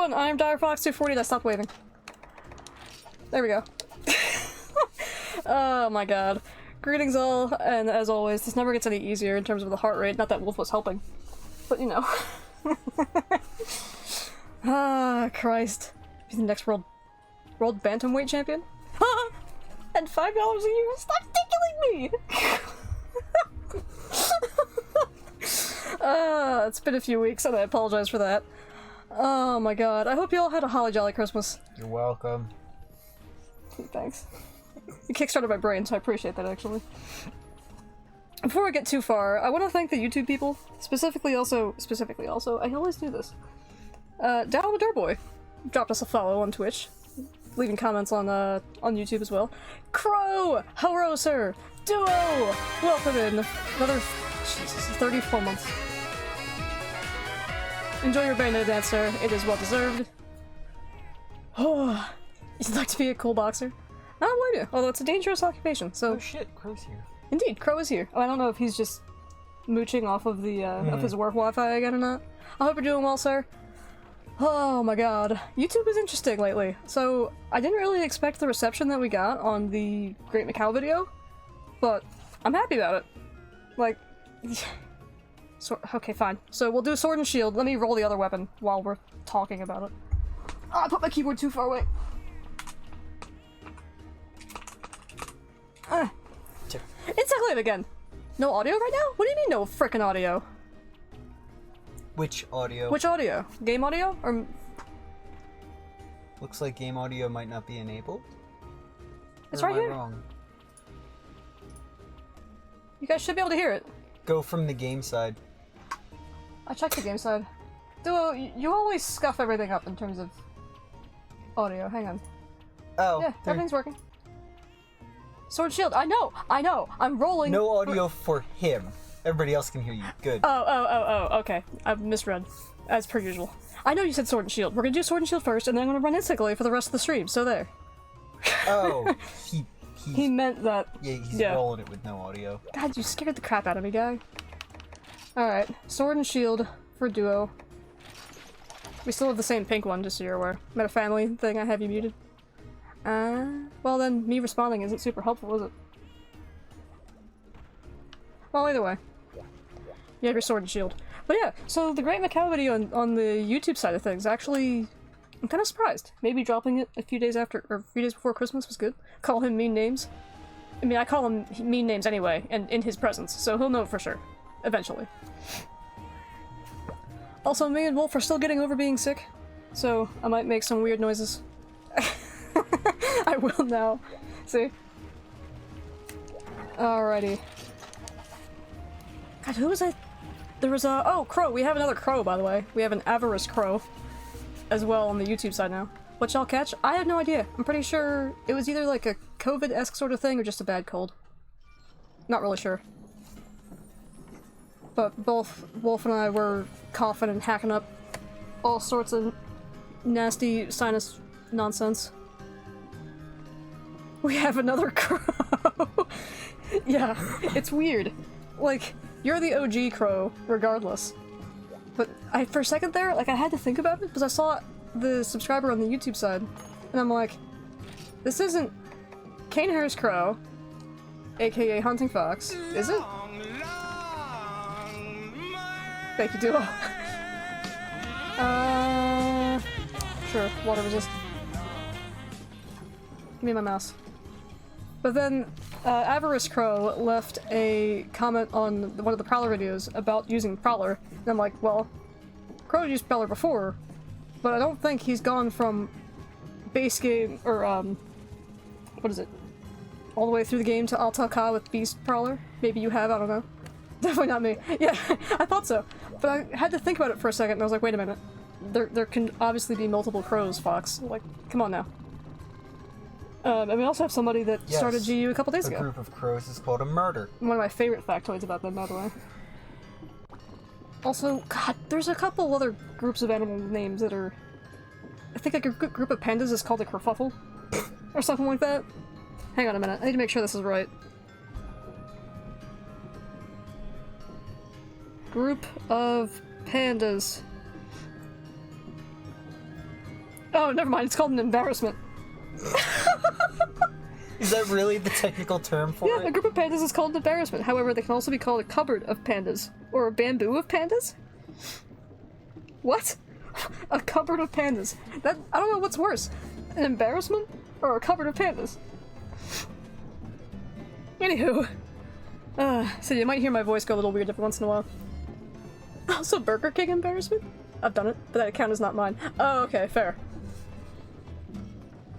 everyone, I'm DireFox240 that stopped waving. There we go. Oh my god. Greetings all, and as always, this never gets any easier in terms of the heart rate, not that Wolf was helping. But you know. Ah, Christ. He's the next world bantamweight champion? And $5 a year? Stop tickling me! It's been a few weeks and I apologize for that. Oh my god. I hope you all had a holly jolly Christmas. You're welcome. Thanks. You kickstarted my brain, so I appreciate that actually. Before I get too far, I want to thank the YouTube people. Specifically also, I always do this. Down the Dirtboy dropped us a follow on Twitch, leaving comments on YouTube as well. Crow! Hello, sir! Duo! Welcome in! Another, Jesus, 34 months. Enjoy your Bayonetta dance, sir. It is well deserved. Oh, you'd like to be a cool boxer? I don't blame you, although it's a dangerous occupation, so... Oh shit, Crow's here. Indeed, Crow is here. Oh, I don't know if he's just mooching off of the, of his work Wi-Fi again or not. I hope you're doing well, sir. Oh my god. YouTube is interesting lately. So, I didn't really expect the reception that we got on the Great Macau video, but I'm happy about it. Like... okay, fine. So we'll do Sword and Shield. Let me roll the other weapon while we're talking about it. Oh, I put my keyboard too far away. It's a Glaive again. No audio right now? What do you mean no frickin' audio? Which audio? Which audio? Game audio? Or... Looks like game audio might not be enabled. It's or right am here. I wrong? You guys should be able to hear it. Go from the game side. I checked the game side. Duo, you always scuff everything up in terms of audio. Hang on. Oh. Yeah, everything's working. Sword Shield, I know! I'm rolling. No audio for him. Everybody else can hear you. Good. Oh, okay. I've misread. As per usual. I know you said Sword and Shield. We're gonna do Sword and Shield first, and then I'm gonna run Instant for the rest of the stream, so there. Oh, he meant that. Yeah, he's rolling it with no audio. God, you scared the crap out of me, guy. Alright, Sword and Shield for Duo. We still have the same pink one, just so you're aware. Met a family thing, I have you muted. Well then, me responding isn't super helpful, is it? Well, either way. You have your Sword and Shield. But yeah, so the Great Macau video on the YouTube side of things, actually, I'm kind of surprised. Maybe dropping it a few days after, or a few days before Christmas was good. Call him mean names. I mean, I call him mean names anyway, and in his presence, so he'll know for sure. Eventually. Also, me and Wolf are still getting over being sick, so I might make some weird noises. I will now. See? Alrighty. God, who was I? There was a- oh, Crow! We have another Crow, by the way. We have an Avarice Crow as well on the YouTube side now. What y'all catch? I have no idea. I'm pretty sure it was either like a COVID-esque sort of thing or just a bad cold. Not really sure. But both Wolf and I were coughing and hacking up all sorts of nasty sinus nonsense. We have another Crow! Yeah, it's weird. Like, you're the OG Crow, regardless. But for a second there, like, I had to think about it, because I saw the subscriber on the YouTube side, and I'm like, this isn't Cane Hair's Crow, aka Hunting Fox, is it? Thank you, Duo. Sure, water resist. Give me my mouse. But then, Avarice Crow left a comment on one of the Prowler videos about using Prowler, and I'm like, well, Crow used Prowler before, but I don't think he's gone from base game, or, what is it? All the way through the game to Al-Talqa with Beast Prowler? Maybe you have, I don't know. Definitely not me. Yeah, I thought so. But I had to think about it for a second, and I was like, wait a minute. There can obviously be multiple Crows, Fox. Like, come on now. And we also have somebody that started GU a couple days ago. A group of crows is called a murder. One of my favorite factoids about them, by the way. Also, God, there's a couple other groups of animal names that are... I think like a group of pandas is called a kerfuffle. Or something like that. Hang on a minute, I need to make sure this is right. Group of pandas. Oh, never mind. It's called an embarrassment. Is that really the technical term for Yeah, a it? group of pandas is called an embarrassment. However, they can also be called a cupboard of pandas. Or a bamboo of pandas? What? A cupboard of pandas. That- I don't know what's worse. An embarrassment? Or a cupboard of pandas? Anywho. So you might hear my voice go a little weird every once in a while. Also, Burger King embarrassment? I've done it, but that account is not mine. Oh, okay, fair.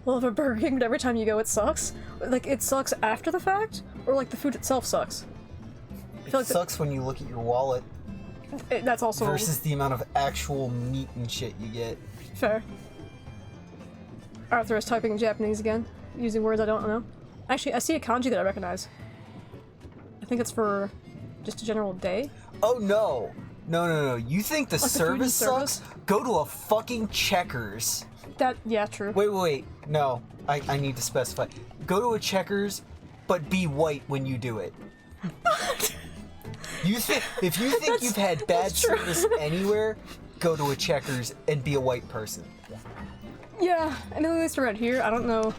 Well, for Burger King, but every time you go, it sucks. Like, it sucks after the fact, or like the food itself sucks. I feel It like sucks when you look at your wallet that's also versus the amount of actual meat and shit you get. fair. Arthur is typing in Japanese again, using words I don't know. Actually, I see a kanji that I recognize. I think it's for just a general day. Oh no! No. You think the Like the food and service sucks? service? Go to a fucking Checkers. Yeah, true. Wait. No. I need to specify. Go to a Checkers, but be white when you do it. If you think you've had bad that's true. service anywhere, go to a Checkers and be a white person. Yeah, and at least around here, I don't know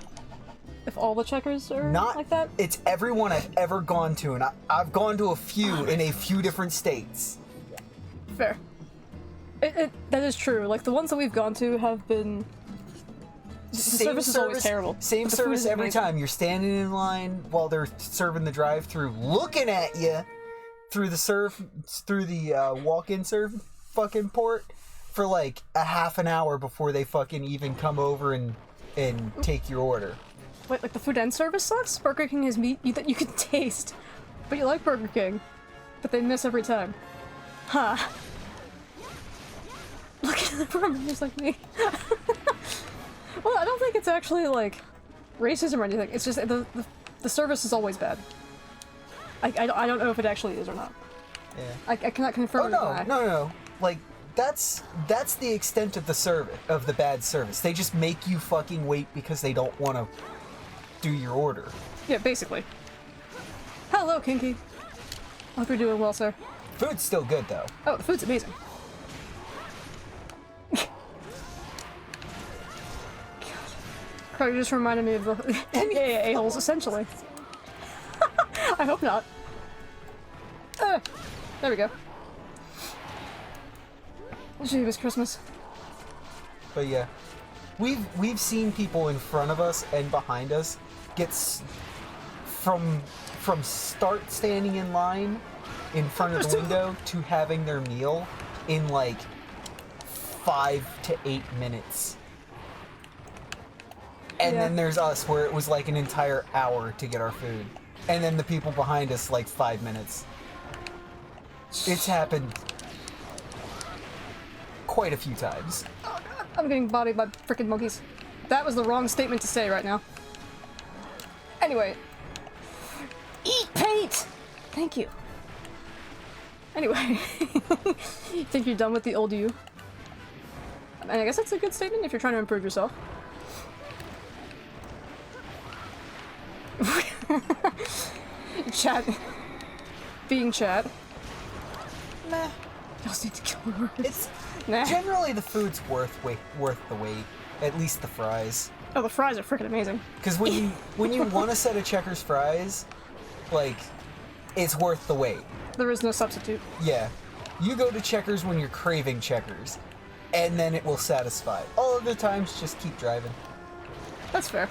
if all the Checkers are Not like that. It's everyone I've ever gone to, and I've gone to a few in a few different states. Fair. That is true. Like, the ones that we've gone to have been... The service is always terrible. Same but the food service is every amazing. time. You're standing in line while they're serving the drive-through, looking at you through the walk-in serve fucking port for like a half an hour before they fucking even come over and take your order. Wait, like the food and service sucks? Burger King has meat that you can taste. But you like Burger King. But they miss every time. Huh. Look at the members like me. Well, I don't think it's actually, like, racism or anything. It's just the service is always bad. I don't know if it actually is or not. Yeah. I cannot confirm Oh or no, deny. no. Like that's the extent of the bad service. They just make you fucking wait because they don't want to do your order. Yeah, basically. Hello, Kinky. Hope you're doing well, sir. Food's still good though. Oh, the food's amazing. God. You just reminded me of the a-holes, essentially. I hope not. There we go. Gee, it was Christmas. But yeah, we've seen people in front of us and behind us get from start standing in line in front of the window to having their meal in like 5 to 8 minutes. And Yeah. then there's us where it was like an entire hour to get our food. And then the people behind us like 5 minutes. It's happened quite a few times. I'm getting bodied by frickin' monkeys. That was the wrong statement to say right now. Anyway. Eat paint! Thank you. Anyway. Think you're done with the old you? And I guess that's a good statement if you're trying to improve yourself. Chat. Being chat. Nah. You just need to kill the words. It's Nah. generally the food's worth the wait. At least the fries. Oh, the fries are freaking amazing. Because when you want a set of Checkers fries, like, it's worth the wait. There is no substitute. Yeah. You go to Checkers when you're craving Checkers, and then it will satisfy. All other times, just keep driving. That's fair.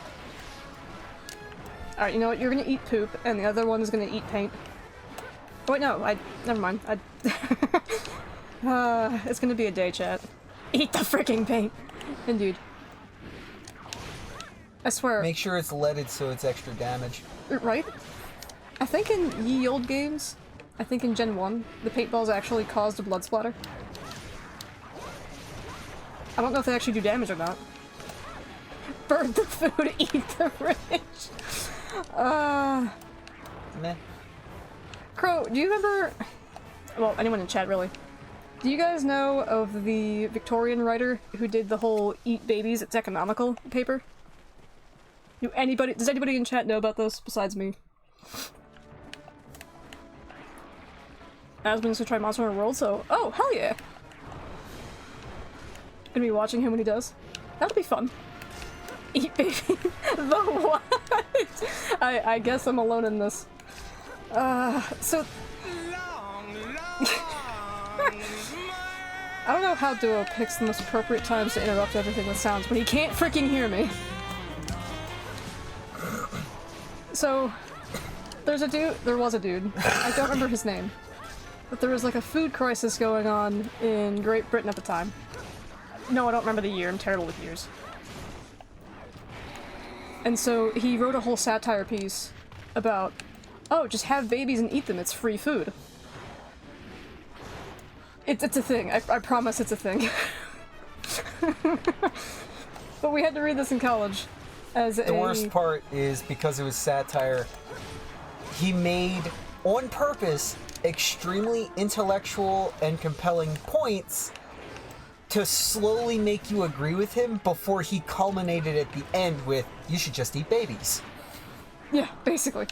Alright, you know what? You're gonna eat poop, and the other one is gonna eat paint. Oh, wait, no. Never mind. It's gonna be a day, chat. Eat the freaking paint. Indeed. I swear. Make sure it's leaded so it's extra damage. Right? I think in ye old games, I think in Gen 1, the paintballs actually caused a blood splatter. I don't know if they actually do damage or not. Burn the food, eat the rich. Meh. Crow, do you remember... Well, anyone in chat, really. Do you guys know of the Victorian writer who did the whole Eat Babies, It's Economical paper? Does anybody in chat know about this besides me? I was going to try Monster Hunter World, so... Oh, hell yeah! Gonna be watching him when he does. That'll be fun. Eat baby. The what? I guess I'm alone in this. So... I don't know how Duo picks the most appropriate times to interrupt everything with sounds when he can't freaking hear me. So, there was a dude, I don't remember his name, but there was like a food crisis going on in Great Britain at the time. No, I don't remember the year, I'm terrible with years. And so he wrote a whole satire piece about, oh, just have babies and eat them, it's free food. It's a thing, I promise it's a thing. But we had to read this in college as The worst part is because it was satire, he made, on purpose, extremely intellectual and compelling points to slowly make you agree with him before he culminated at the end with, you should just eat babies. Yeah, basically.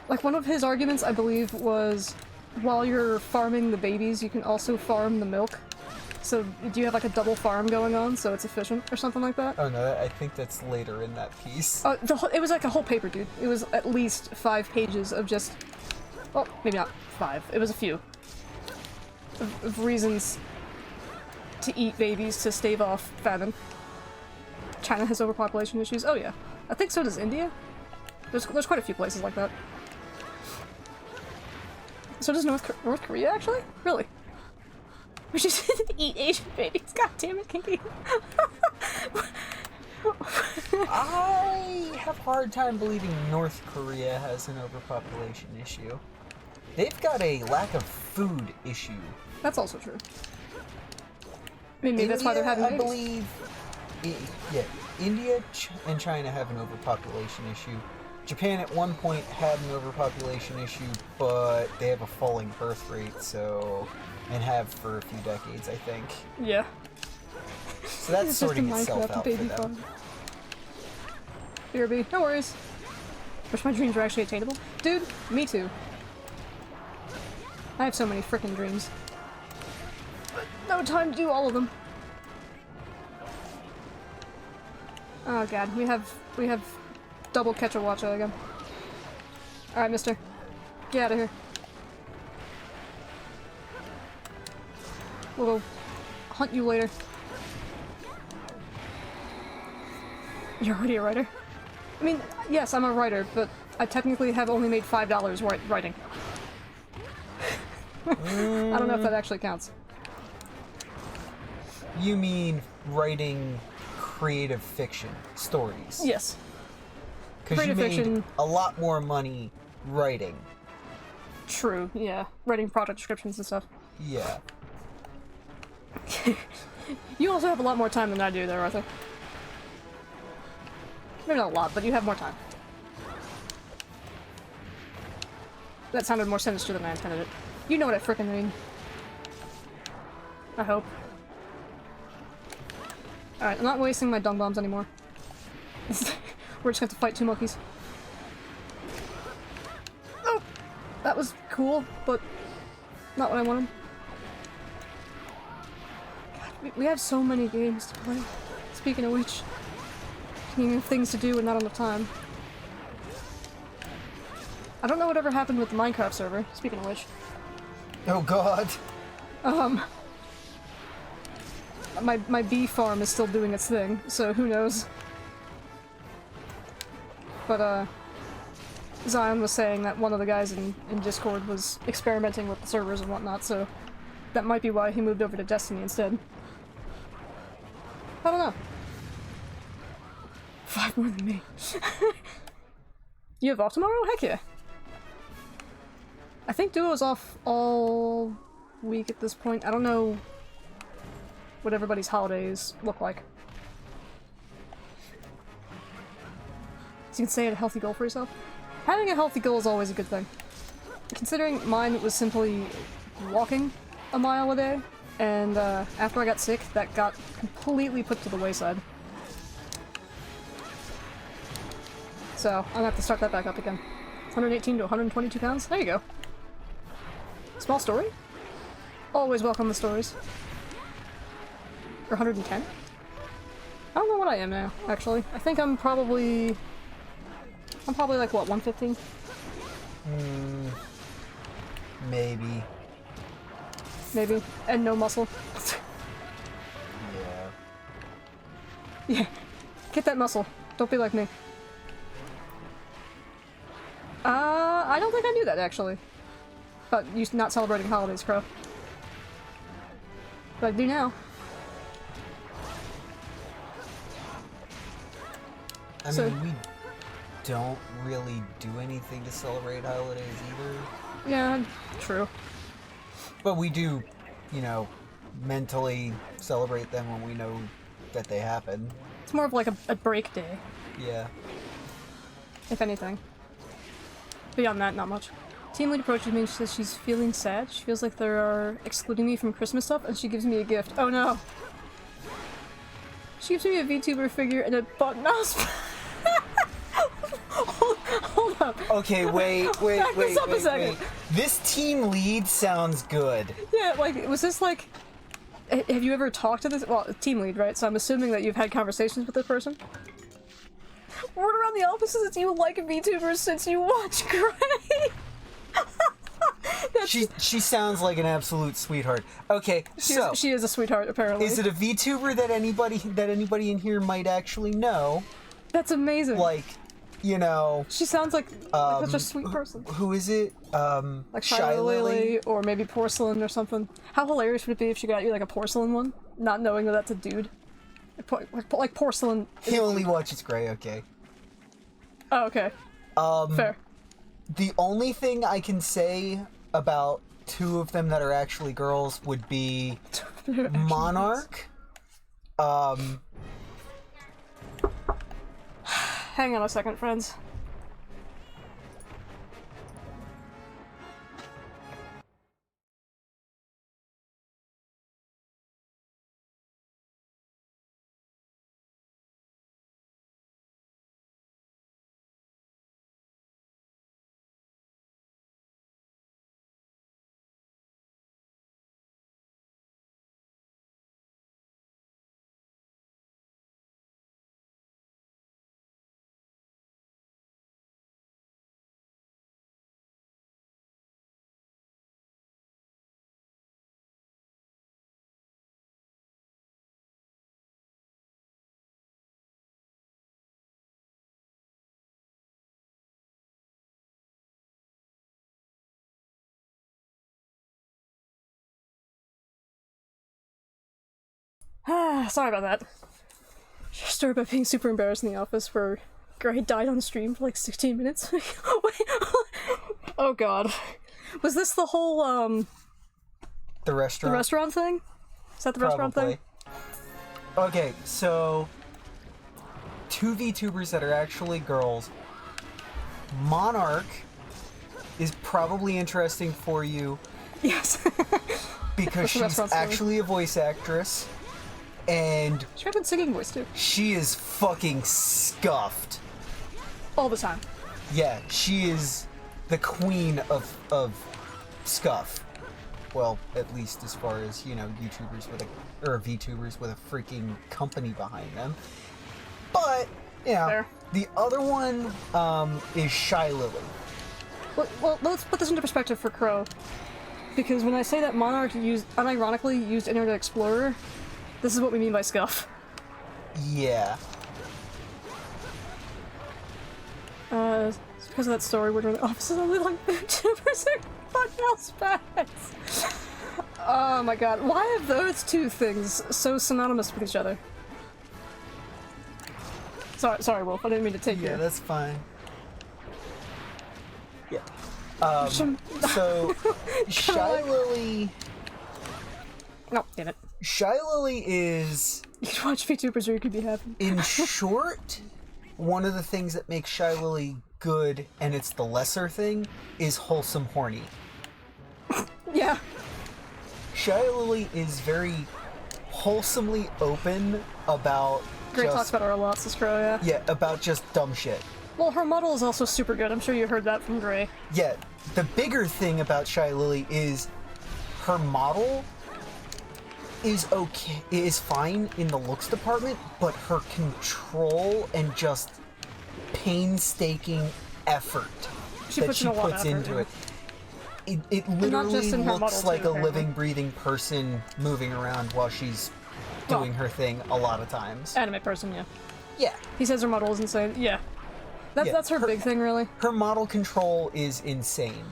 Like, one of his arguments, I believe, was while you're farming the babies, you can also farm the milk. So, do you have like a double farm going on so it's efficient or something like that? Oh no, I think that's later in that piece. It was like a whole paper, dude. It was at least 5 pages of just... Well, maybe not 5. It was a few. Of reasons to eat babies to stave off famine. China has overpopulation issues. Oh yeah. I think so does India. There's quite a few places like that. So does North Korea, actually? Really? We should eat Asian babies. God damn it, Kinky. I have a hard time believing North Korea has an overpopulation issue. They've got a lack of food issue. That's also true. I mean, maybe that's why they're having babies. I believe... Yeah, India and China have an overpopulation issue. Japan at one point had an overpopulation issue, but they have a falling birth rate, so... And have for a few decades, I think. Yeah. So that's sorting itself out for them. Farm. BRB, no worries. Wish my dreams were actually attainable. Dude, me too. I have so many frickin' dreams. But no time to do all of them. Oh god, we have double Ketchawacha again. Alright, mister. Get out of here. We'll hunt you later. You're already a writer? I mean, yes, I'm a writer, but I technically have only made $5 writing. I don't know if that actually counts. You mean writing creative fiction stories? Yes. Because you made a lot more money writing. True, yeah. Writing product descriptions and stuff. Yeah. You also have a lot more time than I do there, Arthur. Maybe not a lot, but you have more time. That sounded more sinister than I intended it. You know what I frickin' mean. I hope. Alright, I'm not wasting my dung bombs anymore. We're just gonna have to fight 2 monkeys. Oh! That was cool, but not what I wanted. We have so many games to play. Speaking of which, things to do and not enough time. I don't know whatever happened with the Minecraft server, speaking of which. Oh god. My bee farm is still doing its thing, so who knows. But, Zion was saying that one of the guys in Discord was experimenting with the servers and whatnot, so that might be why he moved over to Destiny instead. I don't know. 5 more than me. You have off tomorrow? Heck yeah. I think Duo's off all week at this point. I don't know what everybody's holidays look like. So you can say a healthy goal for yourself. Having a healthy goal is always a good thing. Considering mine was simply walking a mile a day, and after I got sick, that got completely put to the wayside. So, I'm gonna have to start that back up again. 118 to 122 pounds? There you go. Small story? Always welcome the stories. Or 110? don't know what I am now, actually. I think I'm probably like, what, 115? Maybe. Maybe. And no muscle. Yeah. Yeah. Get that muscle. Don't be like me. I don't think I knew that, actually. But you not celebrating holidays, Crow. But I do now. I mean, we don't really do anything to celebrate holidays either. Yeah, true. But we do, you know, mentally celebrate them when we know that they happen. It's more of like a break day, Yeah. if anything. Beyond that, not much. Team lead approaches me and she says she's feeling sad. She feels like they are excluding me from Christmas stuff, and she gives me a gift. Oh no! She gives me a VTuber figure and a button mouse. Hold up. Okay, wait. Back this up a second. This team lead sounds good. Yeah, like, was this like... Have you ever talked to this? Well, team lead, right? So I'm assuming that you've had conversations with this person? Word around the office is that you like VTubers since you watch Gray! She sounds like an absolute sweetheart. Okay, She is a sweetheart, apparently. is it a VTuber that anybody in here might actually know? That's amazing. Like, you know... She sounds like such a sweet person. Who is it? Like Shy Lily, or maybe Porcelain or something. How hilarious would it be if she got you like a porcelain one, not knowing that that's a dude? Like Porcelain. He only watches Gray, okay. Oh, okay. Fair. The only thing I can say about two of them that are actually girls would be Monarch. Hang on a second, friends. Sorry about that. Started by being super embarrassed in the office where Gray died on stream for like 16 minutes. Oh god. Was this the whole, The restaurant? the restaurant thing? Is that the restaurant thing? Okay, so... two VTubers that are actually girls. Monarch is probably interesting for you Yes. because she's restaurant's actually a voice actress. And She had a singing voice too. she is fucking scuffed. All the time. Yeah, she is the queen of scuff. Well, at least as far as, you know, YouTubers with or VTubers with a freaking company behind them. But, yeah, Fair. the other one is Shy Lily. Well, let's put this into perspective for Crow. Because when I say that Monarch unironically used Internet Explorer, this is what we mean by scuff. Yeah. It's because of that story where the offices only like VTubers and fucking else bags. Oh my god, why are those two things so synonymous with each other? Sorry, Wolf, I didn't mean to take you. Yeah, that's fine. Yeah. So, Shy Lily... Oh, damn it. Shy Lily is... You can watch VTubers or you could be happy. In short, one of the things that makes Shy Lily good, and it's the lesser thing, is wholesome horny. Yeah. Shy Lily is very wholesomely open about Gray talks about her a lot, this Crow, yeah. Yeah, about just dumb shit. Well, her model is also super good. I'm sure you heard that from Gray. Yeah, the bigger thing about Shy Lily is her model is okay, is fine in the looks department, but her control and just painstaking effort She that puts she in a lot of puts effort, into yeah. it not literally just in her looks model, like too, a apparently. living, breathing person moving around while she's doing her thing a lot of times. Anime person, yeah. Yeah. He says her model is insane. Yeah. Yeah, That's her big thing, really. Her model control is insane.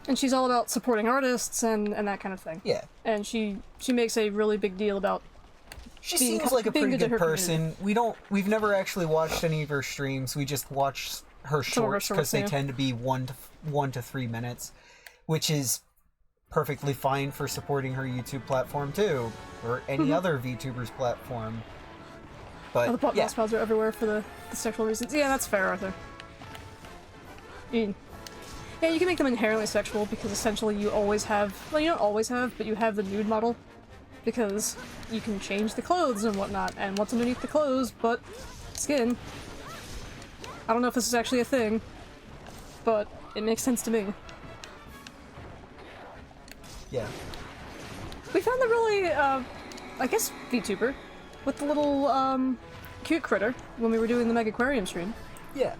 And she's all about supporting artists and that kind of thing. Yeah. And she makes a really big deal about She being seems like a being pretty good to good her person. We've never actually watched any of her streams. We just watched her Some of her shorts because shorts, they yeah. tend to be 1 to 3 minutes, which is perfectly fine for supporting her YouTube platform too, or any other VTuber's platform. But the yeah, mouse pads are everywhere for the sexual reasons. Yeah, that's fair, Arthur. Yeah, you can make them inherently sexual because essentially you always have, well, you don't always have, but you have the nude model because you can change the clothes and whatnot, and what's underneath the clothes but skin. I don't know if this is actually a thing, but it makes sense to me. yeah, We found the really, I guess, VTuber with the little, cute critter when we were doing the Mega Aquarium stream. yeah.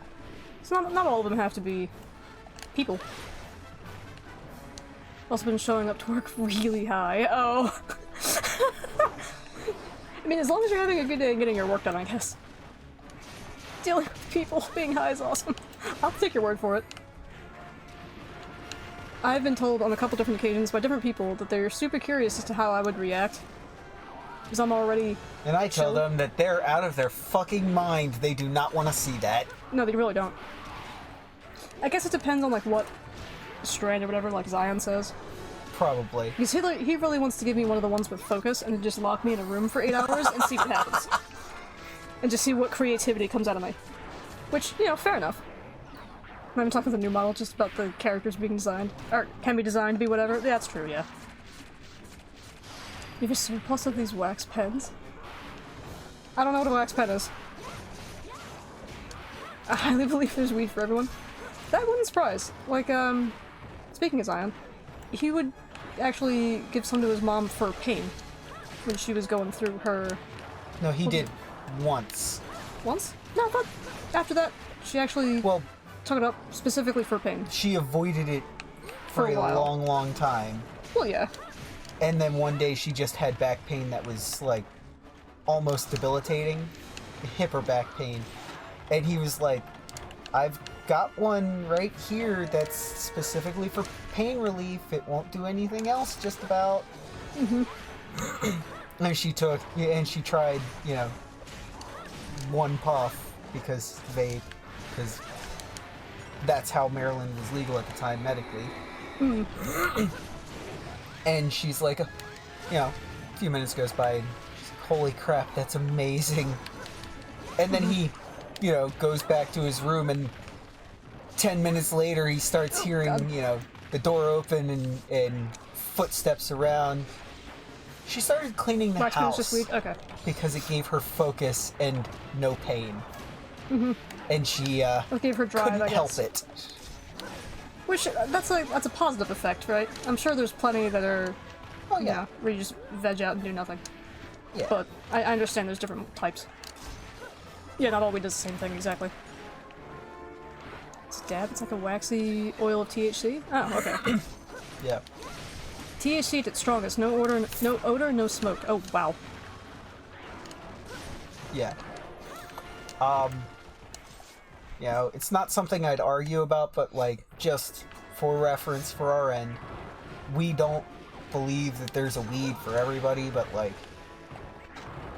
So not all of them have to be people. Also been showing up to work really high. Oh. I mean, as long as you're having a good day and getting your work done, I guess. Dealing with people being high is awesome. I'll take your word for it. I've been told on a couple different occasions by different people that they're super curious as to how I would react. Because I'm already... And I tell chill. them that they're out of their fucking mind. They do not want to see that. No, they really don't. I guess it depends on, like, what strand or whatever, like Zion says. Probably. Because he really wants to give me one of the ones with focus and then just lock me in a room for 8 hours and see what happens. And just see what creativity comes out of me. Which, you know, fair enough. I'm not even talking about the new model, just about the characters being designed. Or can be designed to be whatever. Yeah, that's true, yeah. You have a surplus of these wax pens? I don't know what a wax pen is. I highly believe there's weed for everyone. That wouldn't surprise. Like, speaking of Zion, he would actually give some to his mom for pain when she was going through her... No, he did once. Once? No, but after that, she actually Well, took it up specifically for pain. she avoided it for For a a while. long, long time. Well, yeah. And then one day she just had back pain that was like almost debilitating, hip or back pain. And he was like, I've got one right here that's specifically for pain relief. It won't do anything else, just about. And she tried, you know, one puff because that's how Maryland was legal at the time medically. And she's like, you know, a few minutes goes by and she's like, holy crap, that's amazing. And then he, you know, goes back to his room and 10 minutes later he starts hearing, God. you know, the door open and footsteps around. She started cleaning the Wax pen is house just weed? Okay. because it gave her focus and no pain. And she It gave her drive, couldn't I help guess. it. Which, that's a positive effect, right? I'm sure there's plenty that are, Oh you yeah, know, where you just veg out and do nothing. yeah. But I understand there's different types. Yeah, not all weed does the same thing, exactly. It's a dab, it's like a waxy oil of THC? Oh, okay. Yeah. THC at its strongest, no odor, no smoke. Oh, wow. Yeah. You know, it's not something I'd argue about, but like, just for reference for our end, we don't believe that there's a weed for everybody, but like,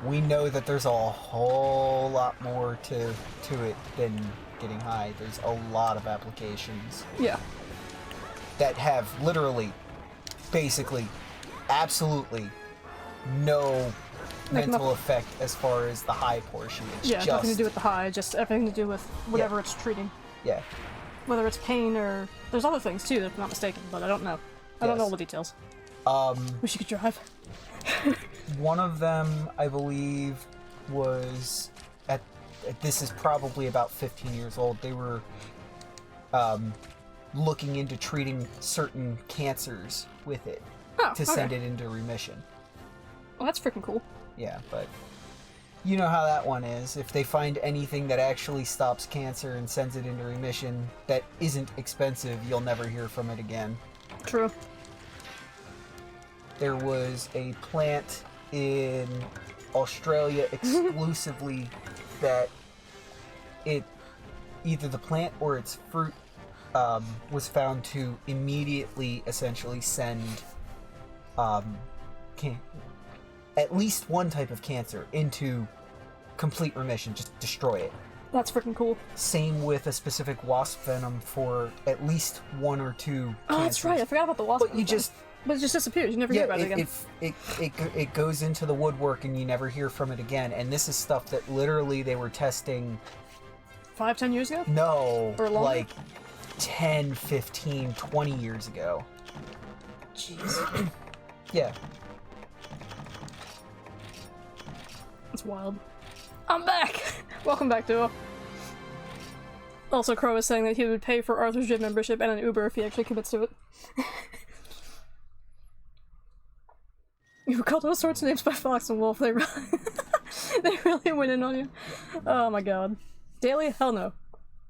we know that there's a whole lot more to it than getting high. There's a lot of applications Yeah. that have literally, basically, absolutely no Like mental effect as far as the high portion. It's Yeah, just, nothing to do with the high, just everything to do with whatever it's treating. yeah. Whether it's pain or... There's other things too, if I'm not mistaken, but I don't know. I don't know all Yes. the details. Um, Wish you could drive. one of them, I believe, was this is probably about 15 years old. They were looking into treating certain cancers with it Oh, to okay. send it into remission. Well, that's freaking cool. Yeah, but you know how that one is. If they find anything that actually stops cancer and sends it into remission that isn't expensive, you'll never hear from it again. True. There was a plant in Australia exclusively that either the plant or its fruit was found to immediately essentially send at least one type of cancer into complete remission, just destroy it. That's freaking cool. Same with a specific wasp venom for at least one or two cancers. That's right, I forgot about the wasp But you just... But it just disappears, you never hear about it again. It goes into the woodwork and you never hear from it again, and this is stuff that literally they were testing... 5-10 years ago? No, or longer? Like 10, 15, 20 years ago. Jeez. Yeah. That's wild. I'm back! Welcome back, Duo. Also, Crow was saying that he would pay for Arthur's gym membership and an Uber if he actually commits to it. You were called all sorts of names by Fox and Wolf. They really went in on you. Oh my god. Daily? Hell no.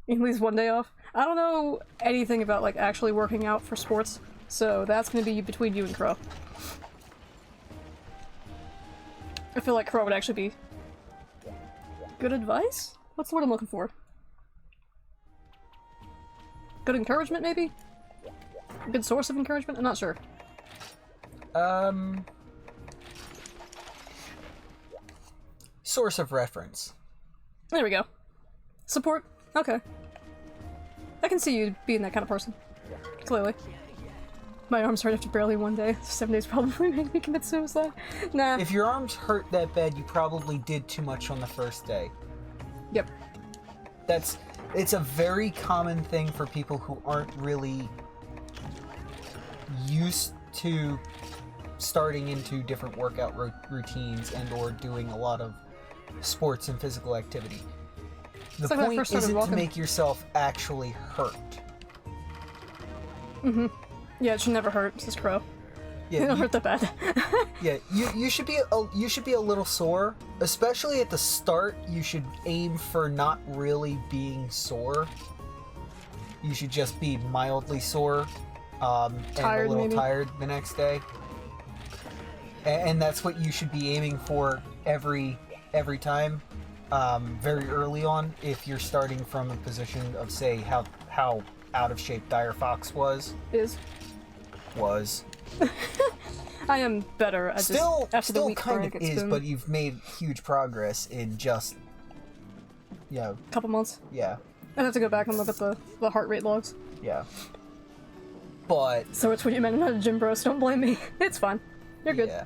At least one day off. I don't know anything about like actually working out for sports, so that's gonna be between you and Crow. I feel like Crow would actually be good advice? What's the word I'm looking for? Good encouragement, maybe? A good source of encouragement? I'm not sure. Source of reference. There we go. Support? Okay. I can see you being that kind of person. Clearly. My arms hurt after barely one day. 7 days probably made me commit suicide. Nah. If your arms hurt that bad, you probably did too much on the first day. Yep. It's a very common thing for people who aren't really used to starting into different workout routines and or doing a lot of sports and physical activity. The point isn't to make yourself actually hurt. Mm-hmm. Yeah, it should never hurt, says Crow. Yeah, it don't hurt that bad. Yeah, you should be a little sore, especially at the start. You should aim for not really being sore. You should just be mildly sore, and a little tired the next day. And that's what you should be aiming for every time, very early on. If you're starting from a position of, say, how out of shape Dire Fox was. I am better. After the week kind of is, but you've made huge progress in just, couple months. Yeah. I'd have to go back and look at the heart rate logs. Yeah. But... So it's what you meant, I'm not a gym bro, so don't blame me. It's fine. You're good. Yeah.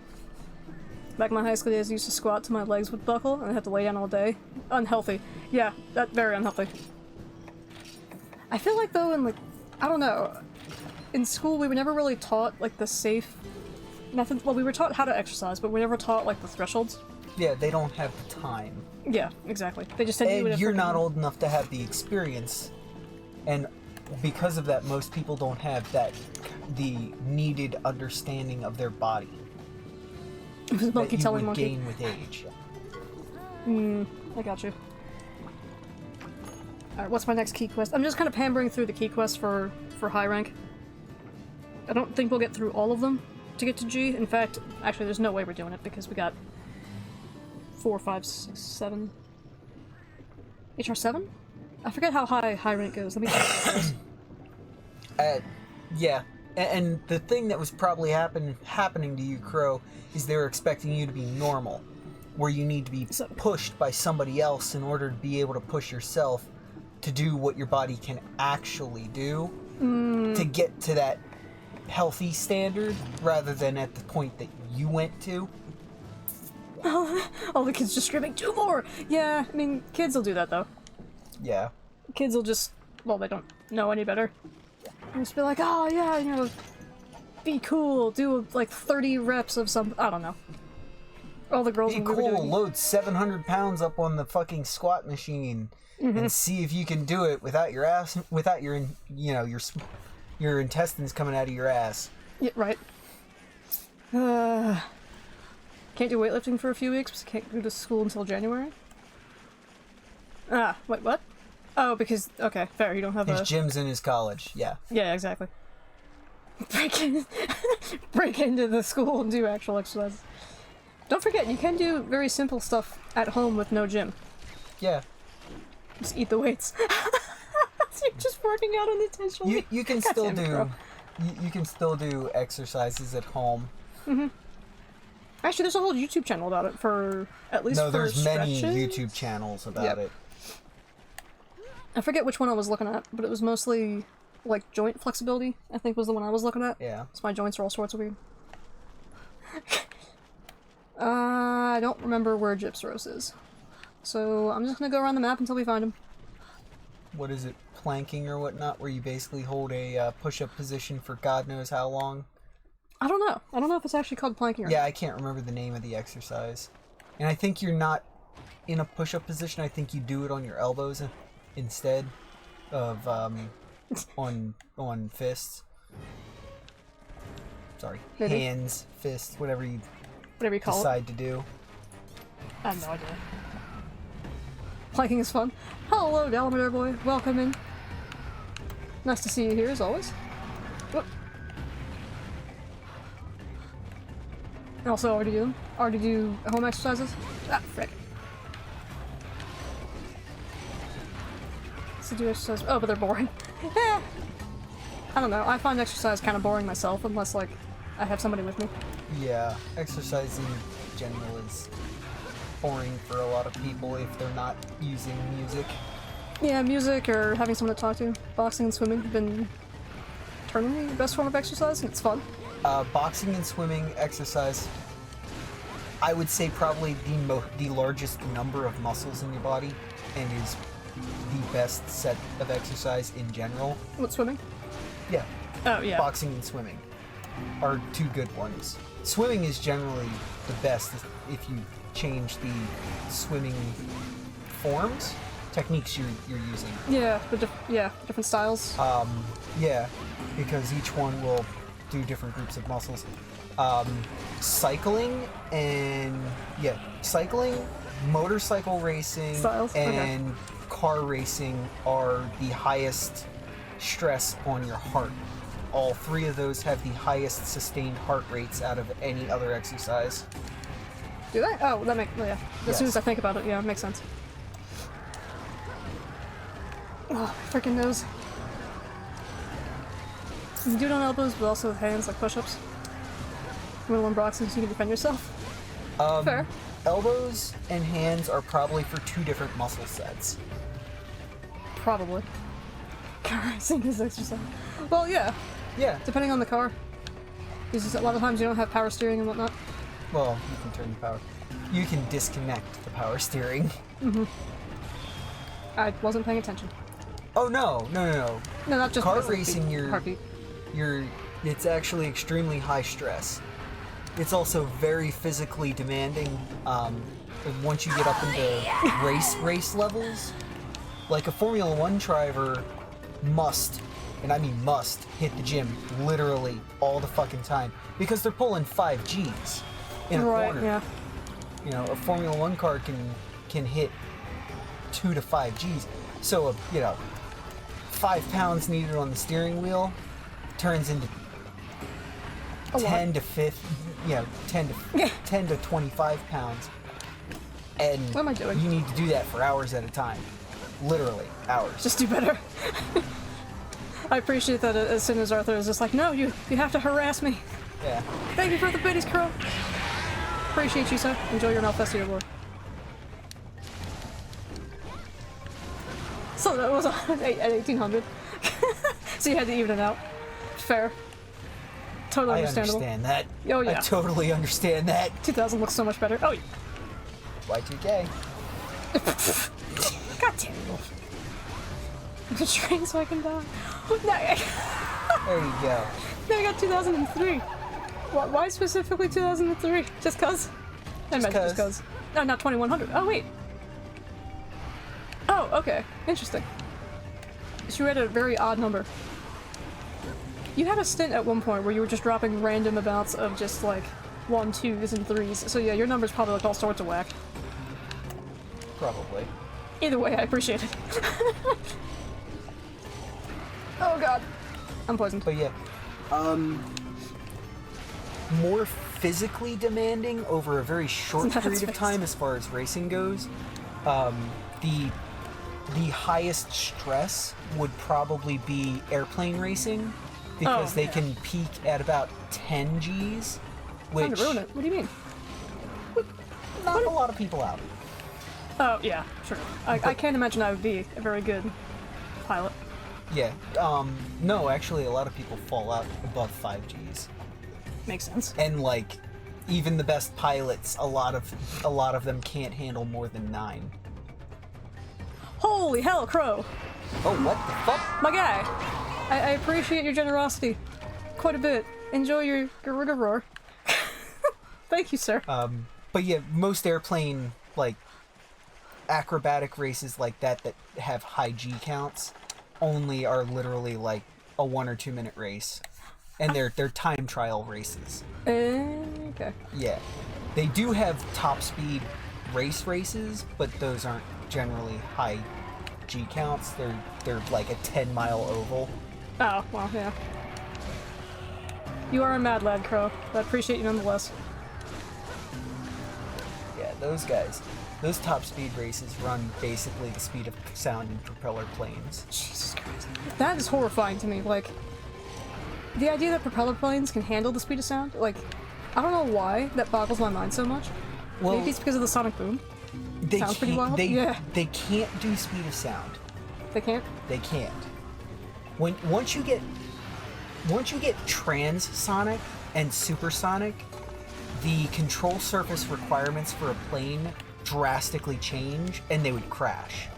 Back in my high school days, I used to squat till my legs would buckle, and I'd have to lay down all day. Unhealthy. Yeah, very unhealthy. I feel like, though, I don't know, in school we were never really taught, the safe methods. Well, we were taught how to exercise, but we never taught, the thresholds. Yeah, they don't have the time. Yeah, exactly. They just said and you're not old enough to have the experience, and because of that, most people don't have the needed understanding of their body. Monkey telling monkey. Gain with age. I got you. Alright, what's my next key quest? I'm just kind of pampering through the key quests for high rank. I don't think we'll get through all of them to get to G. In fact, actually there's no way we're doing it because we got 4, 5, 6, 7... HR7? I forget how high rank goes. Let me check. Yeah. And the thing that was probably happening to you, Crow, is they were expecting you to be normal, where you need to be pushed by somebody else in order to be able to push yourself to do what your body can actually do to get to that healthy standard, rather than at the point that you went to. All the kids just screaming, 2 more! Yeah, I mean, kids will do that, though. Yeah. Kids will just, well, they don't know any better. And just be like, oh yeah, be cool, do 30 reps of some, I don't know. All the girls be cool, load 700 pounds up on the fucking squat machine and see if you can do it without your ass, without your intestines coming out of your ass. Yeah, right. Can't do weightlifting for a few weeks because can't go to school until January. Ah, wait, what? Oh, because, okay, fair, you don't have His a... gym's in his college, yeah. Yeah, exactly. Break into the school and do actual exercises. Don't forget, you can do very simple stuff at home with no gym. Yeah. Just eat the weights. So you're just working out unintentionally. You can God still damn it, do... bro. You can still do exercises at home. Mm-hmm. Actually, there's a whole YouTube channel about it for, at least No, for there's many stretches. YouTube channels about Yep. it. I forget which one I was looking at, but it was mostly, like, joint flexibility, I think was the one I was looking at. Yeah. So my joints are all sorts of weird. I don't remember where Gypsaros is. So I'm just gonna go around the map until we find him. What is it? Planking or whatnot, where you basically hold a push-up position for God knows how long? I don't know. I don't know if it's actually called planking or Yeah, not. I can't remember the name of the exercise. And I think you're not in a push-up position. I think you do it on your elbows instead of on fists. Sorry, Maybe. hands, fists, whatever you Whatever you call it. decide to do. I have no idea. Planking is fun. Hello, Dalamadur boy. Welcome in. Nice to see you here, as always. Whoop. Also, already do home exercises. Ah, frick. So do exercise. Oh, but they're boring. Eh. I don't know. I find exercise kind of boring myself, unless, like, I have somebody with me. Yeah, exercise in general is boring for a lot of people if they're not using music. Yeah, music or having someone to talk to. Boxing and swimming have been eternally the best form of exercise, and it's fun. Boxing and swimming exercise, I would say probably the largest number of muscles in your body, and is the best set of exercise in general. What, swimming? Yeah, Oh, yeah. boxing and swimming are two good ones. Swimming is generally the best if you change the swimming forms, techniques you're using. Yeah, different styles. Yeah, because each one will do different groups of muscles. Cycling, motorcycle racing, Styles? Okay. and car racing are the highest stress on your heart. All three of those have the highest sustained heart rates out of any other exercise. Do they? Oh, that makes, yeah. As soon Yes. as I think about it, yeah, it makes sense. Oh, freaking nose. You can do it on elbows, but also with hands, like push-ups. You want to learn boxing so you can defend yourself? Fair. Elbows and hands are probably for two different muscle sets. Probably. Car racing is exercise. Well, yeah, Yeah. depending on the car. Because a lot of times you don't have power steering and whatnot. Well, you can turn the power. You can disconnect the power steering. I wasn't paying attention. Oh no. No, not just Car because of the racing, heartbeat. it's actually extremely high stress. It's also very physically demanding. Once you get up into race levels, like a Formula One driver must, and I mean must, hit the gym literally all the fucking time because they're pulling 5 Gs in a Right, corner. yeah. You know, a Formula One car can hit 2 to 5 Gs. So, 5 pounds needed on the steering wheel turns into A lot. 10 to 25 pounds. And What am I doing? you need to do that for hours at a time. Literally, hours. Just do better. I appreciate that as soon as Arthur is just like, no, you have to harass me. Yeah. Thank you for the biddies, Crow. Appreciate you, sir. Enjoy your Malfestia Lord. So that was at 1800. So you had to even it out. Fair. Totally I understandable. understand that. Oh, yeah. I totally understand that. 2000 looks so much better. Oh, yeah. Y2K. God damn it. I'm just train so I can die. No, There you go. no, I got 2003. Why specifically 2003? Just cuz? I imagine just 'cause. cuz. No, not 2100. Oh, wait. Oh, okay. Interesting. So you had a very odd number. You had a stint at one point where you were just dropping random amounts of just, like, 1, 2s, and 3s. So yeah, your numbers probably look all sorts of whack. Probably. Either way, I appreciate it. Oh god. I'm poisoned. But yeah, more physically demanding over a very short That's period of face. time as far as racing goes. The highest stress would probably be airplane racing because they can peak at about 10 Gs, which Time to ruin it. What do you mean? knock a lot of people out. Oh, yeah, sure. I can't imagine I would be a very good pilot. Yeah, no, actually a lot of people fall out above 5 Gs. Makes sense. And like even the best pilots, a lot of them can't handle more than 9. Holy hell, Crow! Oh, what the fuck? My guy! I appreciate your generosity quite a bit. Enjoy your Garuda roar. Thank you, sir. But yeah, most airplane, like, acrobatic races like that have high G counts only are literally like a 1 or 2 minute race. And they're time trial races. Okay. Yeah. They do have top speed races, but those aren't generally high G counts. They're like a 10-mile oval. Oh, well, yeah. You are a mad lad, Crow, but I appreciate you nonetheless. Yeah, those guys. Those top speed races run basically the speed of sound in propeller planes. Jesus Christ. That is horrifying to me. Like, the idea that propeller planes can handle the speed of sound, like, I don't know why that boggles my mind so much. Well, Maybe it's because of the sonic boom. they Sounds pretty can't- wild. They, Yeah. they can't do speed of sound. They can't? They can't. Once you get transsonic and supersonic, the control surface requirements for a plane drastically change and they would crash.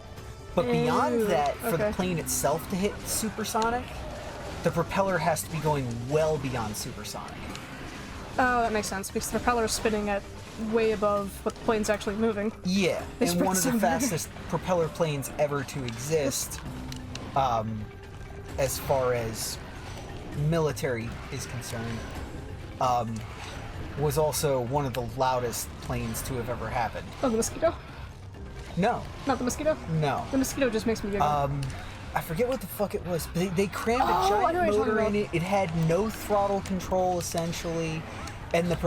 But beyond Ew, that, for the okay. plane itself to hit supersonic, the propeller has to be going well beyond supersonic. Oh, that makes sense, because the propeller is spinning at way above what the plane's actually moving. Yeah, They and sprint one of the so bad. fastest propeller planes ever to exist, as far as military is concerned, was also one of the loudest planes to have ever happened. Oh, the Mosquito? No, Not the Mosquito? no. The Mosquito just makes me giggle. I forget what the fuck it was, but they crammed Oh, I a know giant what you're motor talking in it. It had no throttle control essentially, and the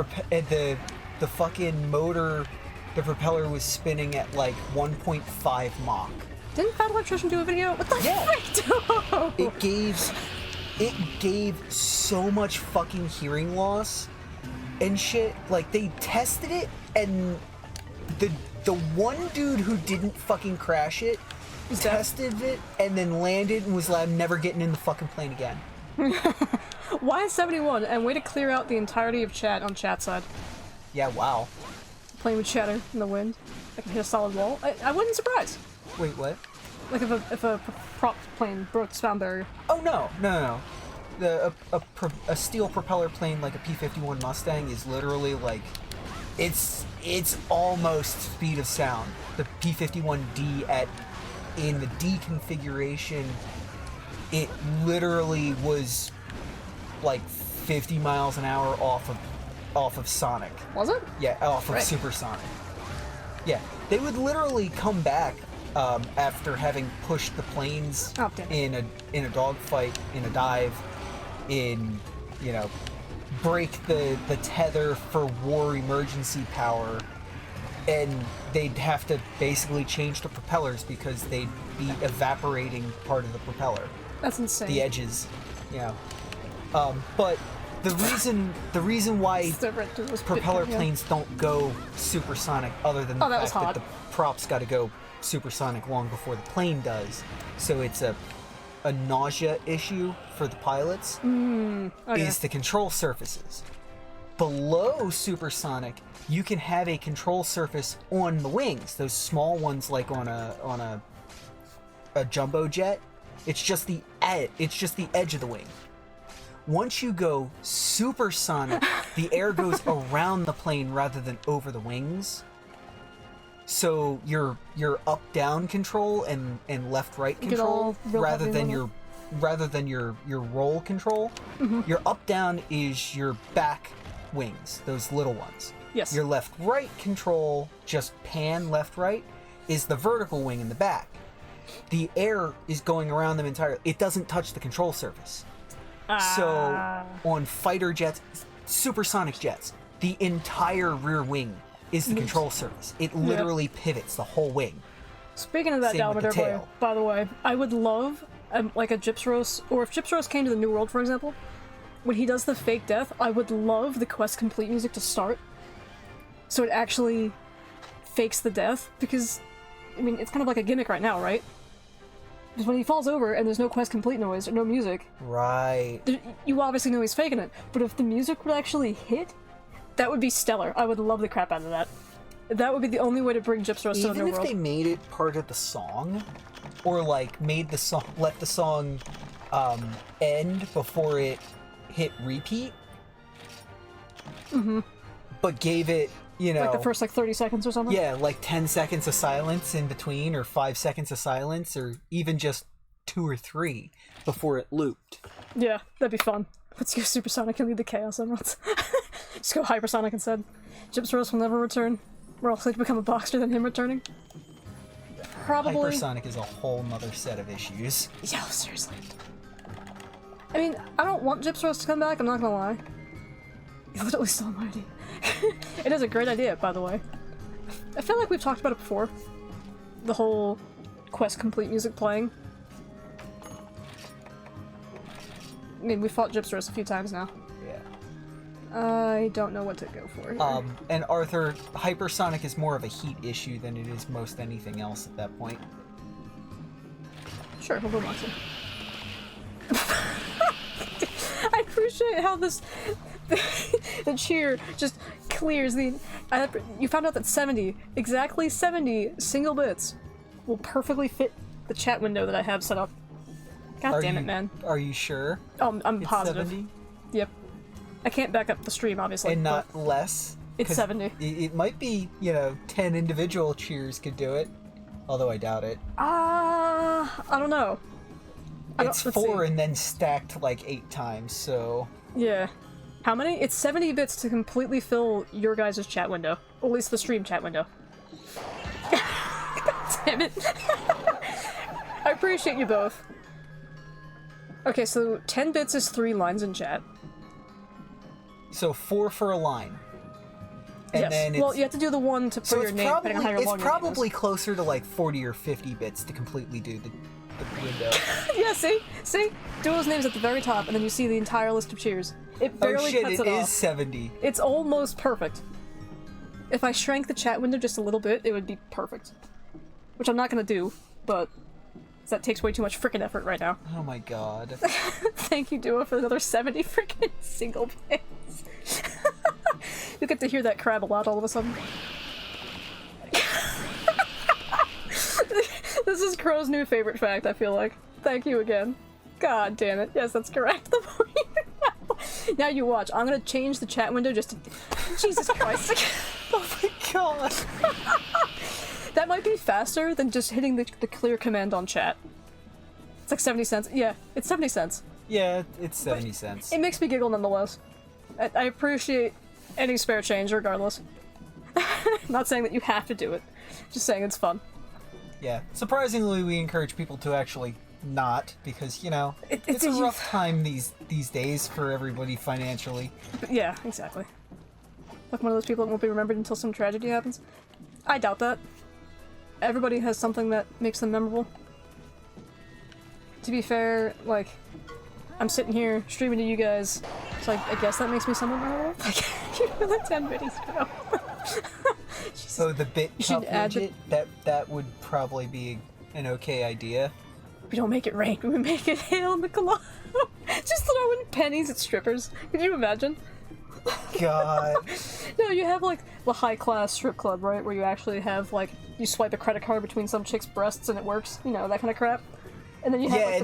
fucking motor, the propeller was spinning at like 1.5 Mach. Didn't Fat Electrician do a video? What the Yeah. frick? It gave so much fucking hearing loss and shit. Like they tested it, and the one dude who didn't fucking crash it tested it and then landed and was like, I'm never getting in the fucking plane again. Y71, and way to clear out the entirety of chat on chat side. Yeah, wow. Plane would shatter in the wind. I can hit a solid wall. I wouldn't surprise. Wait, what? Like if a prop plane broke the sound barrier. Oh no. A steel propeller plane like a P-51 Mustang is literally like, it's almost speed of sound. The P-51D in the D configuration, it literally was like 50 miles an hour off of sonic. Was it? Yeah, off of Frick. supersonic. Yeah, they would literally come back after having pushed the planes Oh, damn it. in a dogfight, in a dive, break the tether for war emergency power, and they'd have to basically change the propellers because they'd be evaporating part of the propeller, That's insane. the edges, But the reason why The red dude was propeller big, yeah. planes don't go supersonic, other than the Oh, that was fact hot. that the props got to go supersonic long before the plane does, so it's a nausea issue for the pilots, Okay. is the control surfaces. Below supersonic, you can have a control surface on the wings, those small ones like on a jumbo jet. It's just the edge of the wing. Once you go supersonic, the air goes around the plane rather than over the wings. So your up down control and left right You get all control real rather heavy than and your roll control. Your up down is your back wings, those little ones. Yes. Your left-right control, just pan left-right, is the vertical wing in the back. The air is going around them entirely. It doesn't touch the control surface. So on fighter jets, supersonic jets, the entire rear wing is the control surface. It literally pivots the whole wing. Speaking of that Same with the Dalmater, tail. by the way, I would love like a Gypsros, or if Gypsros came to the New World, for example, when he does the fake death, I would love the quest complete music to start, so it actually fakes the death, because, I mean, it's kind of like a gimmick right now, right? Because when he falls over and there's no quest complete noise or no music, Right. you obviously know he's faking it, but if the music would actually hit, that would be stellar. I would love the crap out of that. That would be the only way to bring Gypsros to the New Even if World. they made it part of the song, or like made the song, let the song end before it hit repeat, but gave it, you know, Like the first 30 seconds or something? yeah, like 10 seconds of silence in between, or 5 seconds of silence, or even just 2 or 3 before it looped. Yeah, that'd be fun. Let's go supersonic and lead the chaos emeralds. Just go hypersonic instead. Gypsros will never return. We're also going to become a boxer than him returning. Probably. Hypersonic is a whole nother set of issues. Yeah, seriously. I mean, I don't want Gypsros to come back, I'm not gonna lie. You literally stole my idea. It is a great idea, by the way. I feel like we've talked about it before. The whole quest complete music playing. I mean, we fought Gypsros a few times now. Yeah. I don't know what to go for here. And Arthur, hypersonic is more of a heat issue than it is most anything else at that point. Sure, we'll go boxing. I appreciate how this the cheer just clears the. You found out that 70, exactly 70 single bits, will perfectly fit the chat window that I have set up. God damn it, man! Are you sure? Oh, I'm It's positive. 70? Yep. I can't back up the stream, obviously. And not but less? It's 'Cause 70. It might be, 10 individual cheers could do it. Although I doubt it. I don't know. It's let's 4 see. and then stacked like 8 times, so... Yeah. How many? It's 70 bits to completely fill your guys' chat window. Or at least the stream chat window. God damn it. I appreciate you both. Okay, so 10 bits is 3 lines in chat. So 4 for a line. And yes. then it's... Well, you have to do the one to put so your it's name, depending on how probably, long it's your name probably is. closer to like 40 or 50 bits to completely do the window. Yeah, see? See? Duo's name's at the very top, and then you see the entire list of cheers. It barely Oh shit, cuts it it is off. 70. It's almost perfect. If I shrank the chat window just a little bit, it would be perfect. Which I'm not gonna do, but that takes way too much frickin' effort right now. Oh my god. Thank you, Duo, for another 70 frickin' single bits. You get to hear that crab a lot all of a sudden. This is Crow's new favorite fact, I feel like. Thank you again. God damn it. Yes, that's correct. The more you know. Now you watch. I'm gonna change the chat window just to... Jesus Christ. Oh my god. That might be faster than just hitting the clear command on chat. It's like 70 cents. Yeah, it's 70 cents. Yeah, it's 70 cents. It makes me giggle nonetheless. I appreciate any spare change regardless. Not saying that you have to do it. Just saying it's fun. Yeah. Surprisingly, we encourage people to actually not, because, it's a rough time these days for everybody financially. But yeah, exactly. Like one of those people that won't be remembered until some tragedy happens. I doubt that. Everybody has something that makes them memorable. To be fair, like, I'm sitting here streaming to you guys, so I guess that makes me somewhat memorable. Like, you know, the 10 biddies go. So the bit You should add widget, that would probably be an okay idea. We don't make it rain, we make it hail in the Colombo. Just throwing pennies at strippers. Could you imagine? God. No, you have like the high class strip club, right? Where you actually have like, you swipe a credit card between some chick's breasts and it works. You know, that kind of crap. And then you have Yeah, like,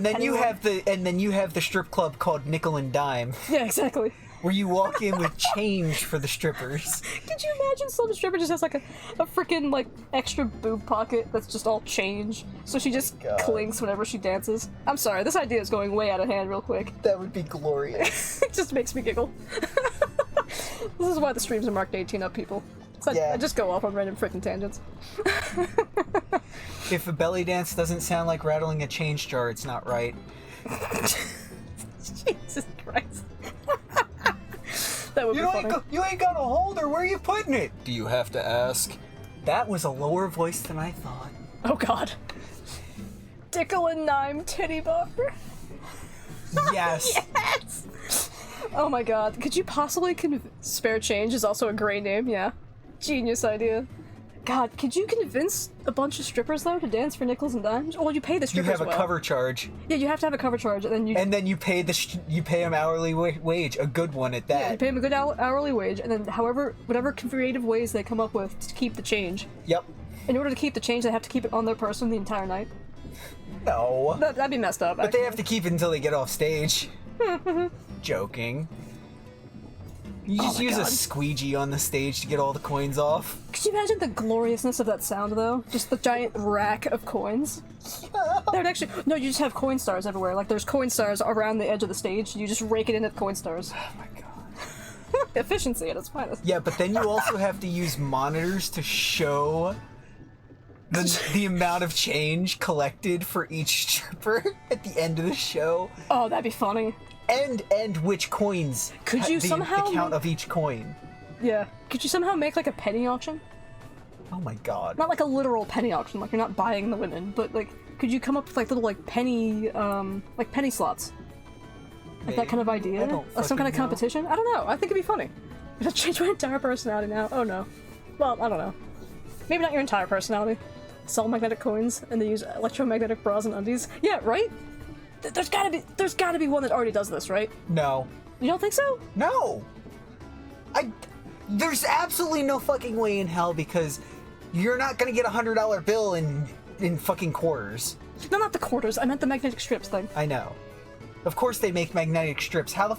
and then you have the strip club called Nickel and Dime, Yeah, exactly. where you walk in with change for the strippers. Could you imagine some stripper just has like a freaking like extra boob pocket that's just all change, so she just God. clinks whenever she dances? I'm sorry, this idea is going way out of hand real quick. That would be glorious. It just makes me giggle. This is why the streams are marked 18 up, people. So Yeah. I just go off on random freaking tangents. If a belly dance doesn't sound like rattling a change jar, it's not right. Jesus Christ. That would be funny. You ain't got a holder. Where are you putting it? Do you have to ask? That was a lower voice than I thought. Oh god. Dickle and Nime titty bar. Yes. Yes! Oh my god. Could you possibly Spare Change is also a great name, yeah. Genius idea. God, could you convince a bunch of strippers though to dance for nickels and dimes? Well, you pay the You strippers have a cover charge. Yeah, you have to have a cover charge, and then you pay them hourly wage, a good one at that. you pay them a good hourly wage, and then whatever creative ways they come up with to keep the change. Yep. In order to keep the change, they have to keep it on their person the entire night. No. That'd be messed up. But they have to keep it until they get off stage. Joking. You just use a squeegee on the stage to get all the coins off. Could you imagine the gloriousness of that sound, though? Just the giant rack of coins. There'd actually no. You just have coin stars everywhere. Like there's coin stars around the edge of the stage. You just rake it in at coin stars. Oh my god. Efficiency at its finest. Yeah, but then you also have to use monitors to show the amount of change collected for each stripper at the end of the show. Oh, that'd be funny. And which coins. Could you somehow the count of each coin. Yeah. Could you somehow make like a penny auction? Oh my god. Not like a literal penny auction, like you're not buying the women, but like could you come up with like little like penny slots? Like that kind of idea? Like some kind of competition? I don't know. I think it'd be funny. If I change my entire personality now. Oh no. Well, I don't know. Maybe not your entire personality. Sell magnetic coins and they use electromagnetic bras and undies. Yeah, right? There's gotta be one that already does this, right? No. You don't think so? No. There's absolutely no fucking way in hell because you're not gonna get $100 bill in fucking quarters. No, not the quarters. I meant the magnetic strips thing. I know. Of course they make magnetic strips. How the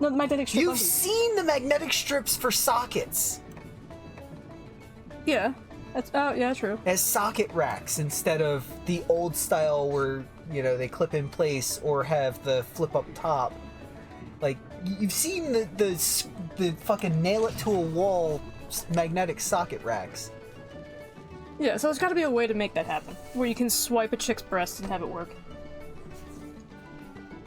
No, the magnetic strips. You've seen the magnetic strips for sockets. Yeah. Yeah, true. As socket racks instead of the old style where, they clip in place or have the flip up top. Like, you've seen the fucking nail it to a wall magnetic socket racks. Yeah, so there's gotta be a way to make that happen. Where you can swipe a chick's breast and have it work.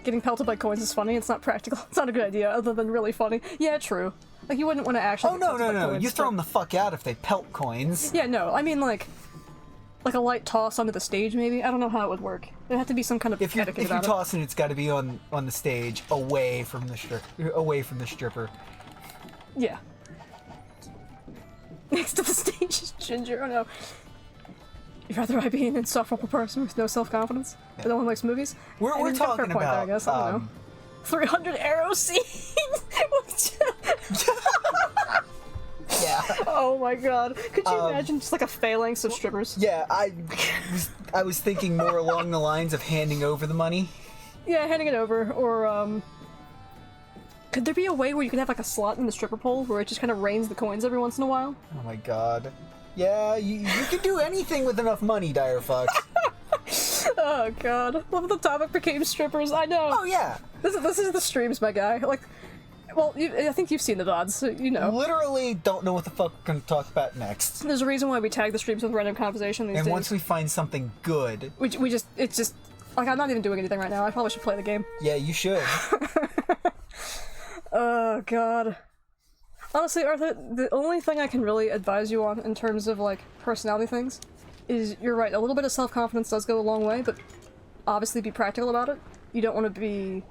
Getting pelted by coins is funny, it's not practical. It's not a good idea, other than really funny. Yeah, true. Like, you wouldn't want to actually Oh, no. You throw them the fuck out if they pelt coins. Yeah, no. I mean, like a light toss onto the stage, maybe? I don't know how it would work. There'd have to be some kind of etiquette if you're about it. tossing, it's got to be on the stage, away from the stripper. Yeah. Next to the stage is Ginger. Oh no. You'd rather I be an insufferable person with no self-confidence that only likes movies? We're got a fair talking point about, there, I guess. I don't know. 300 arrow scenes! Yeah. Oh my god. Could you imagine just like a phalanx of strippers? Yeah, I was thinking more along the lines of handing over the money. Yeah, handing it over, or could there be a way where you could have like a slot in the stripper pole where it just kind of rains the coins every once in a while? Oh my god. Yeah, you can do anything with enough money, Dire Fox. Oh god. What if the topic became strippers? I know. Oh yeah. This is the streams, my guy. Like, well, I think you've seen the VODs, so you know. Literally don't know what the fuck we're gonna talk about next. There's a reason why we tag the streams with random conversation these days. And once we find something good... it's just... Like, I'm not even doing anything right now. I probably should play the game. Yeah, you should. Oh, God. Honestly, Arthur, the only thing I can really advise you on in terms of, like, personality things is, you're right, a little bit of self-confidence does go a long way, but obviously be practical about it. You don't want to be...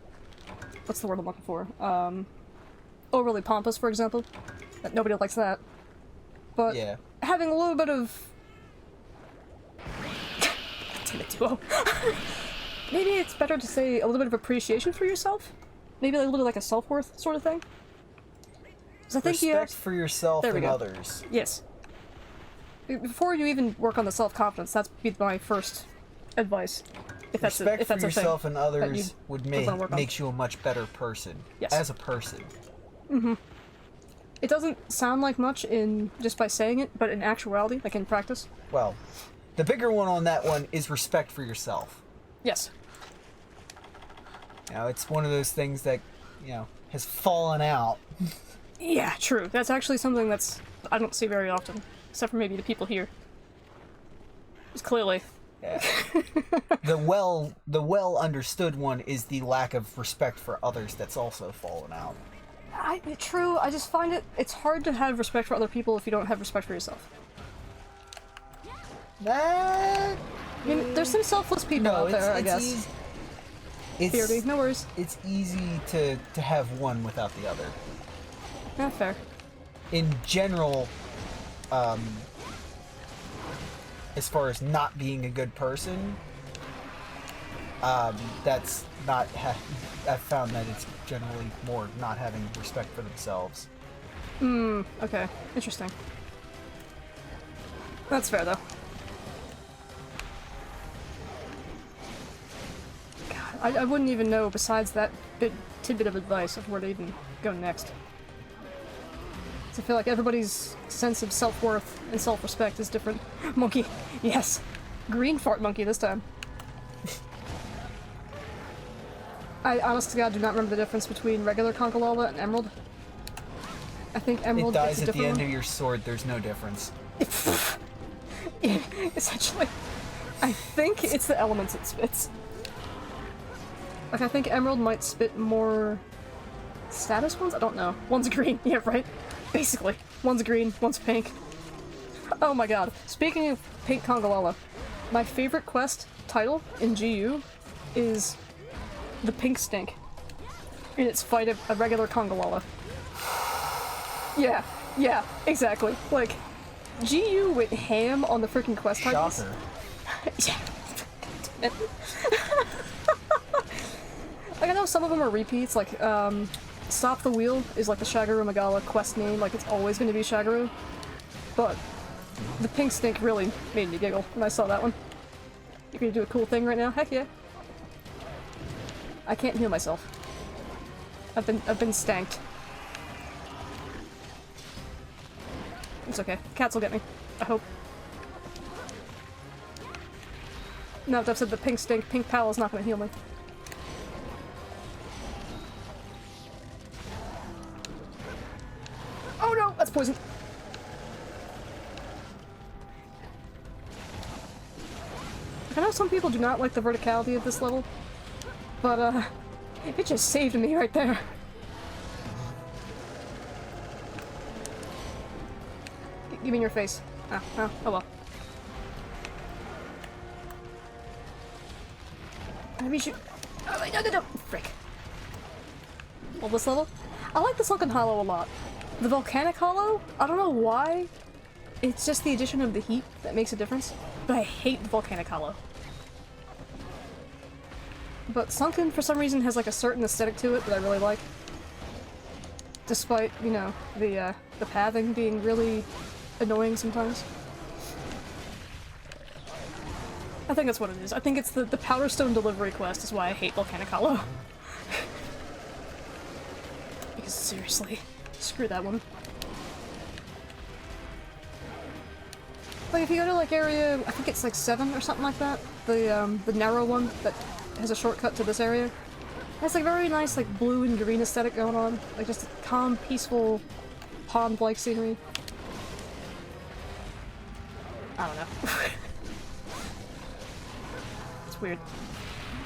What's the word I'm looking for? Overly pompous, for example. Nobody likes that. But yeah. Having a little bit of... Damn it, duo. Maybe it's better to say a little bit of appreciation for yourself? Maybe a little bit like a self-worth sort of thing? I think Respect for yourself and others. Yes. Before you even work on the self-confidence, that's be my first advice. If that's Respect if that's for a yourself thing and others would makes you a much better person. Yes. As a person. Mm-hmm. It doesn't sound like much in just by saying it, but in actuality, like in practice. Well, the bigger one on that one is respect for yourself. Yes. It's one of those things that, has fallen out. Yeah, true. That's actually something that's I don't see very often, except for maybe the people here. Just clearly. Yeah. The well understood one is the lack of respect for others that's also fallen out. True, I just find it's hard to have respect for other people if you don't have respect for yourself. That... I mean, there's some selfless people out there, I guess. Easy. Beardy, no worries. It's easy to have one without the other. Yeah, fair. In general, as far as not being a good person, that's not... I've found that it's generally more not having respect for themselves. Okay. Interesting. That's fair, though. God, I wouldn't even know, besides that tidbit of advice, of where to even go next. So I feel like everybody's sense of self-worth and self-respect is different. Monkey. Yes. Green fart monkey this time. I honest to God do not remember the difference between regular Conkalala and Emerald. I think Emerald dies gets a at the different end one. of your sword, there's no difference. Yeah, essentially. I think it's the elements it spits. Like, I think Emerald might spit more status ones? I don't know. One's green. Yeah, right? Basically. One's green, one's pink. Oh my god. Speaking of pink Congalala, my favorite quest title in GU is the Pink Stink. And it's fight a regular Congalala. Yeah, exactly. Like, GU went ham on the freaking quest titles. Shocker. Yeah. Like, I know some of them are repeats, like, Stop the Wheel is like the Shagaru Magala quest name, like it's always going to be Shagaru. But the Pink Stink really made me giggle when I saw that one. You're gonna do a cool thing right now? Heck yeah. I can't heal myself. I've been stanked. It's okay. Cats will get me. I hope. Now that I've said the Pink Stink, Pink Pal is not gonna heal me. Oh no! That's poison! I know some people do not like the verticality of this level, but it just saved me right there. Give me your face. Oh well. Maybe you should... Oh, no! Frick. Well, this level? I like the Sunken Hollow a lot. The Volcanic Hollow? I don't know why. It's just the addition of the heat that makes a difference. But I hate the Volcanic Hollow. But Sunken, for some reason, has like a certain aesthetic to it that I really like. Despite, you know, the pathing being really annoying sometimes. I think that's what it is. I think it's the Powder Stone delivery quest is why I hate Volcanic Hollow. Because seriously, screw that one. Like if you go to like area, I think it's like 7 or something like that, the narrow one that has a shortcut to this area. It has like very nice like blue and green aesthetic going on, like just calm, peaceful, pond-like scenery. I don't know. It's weird.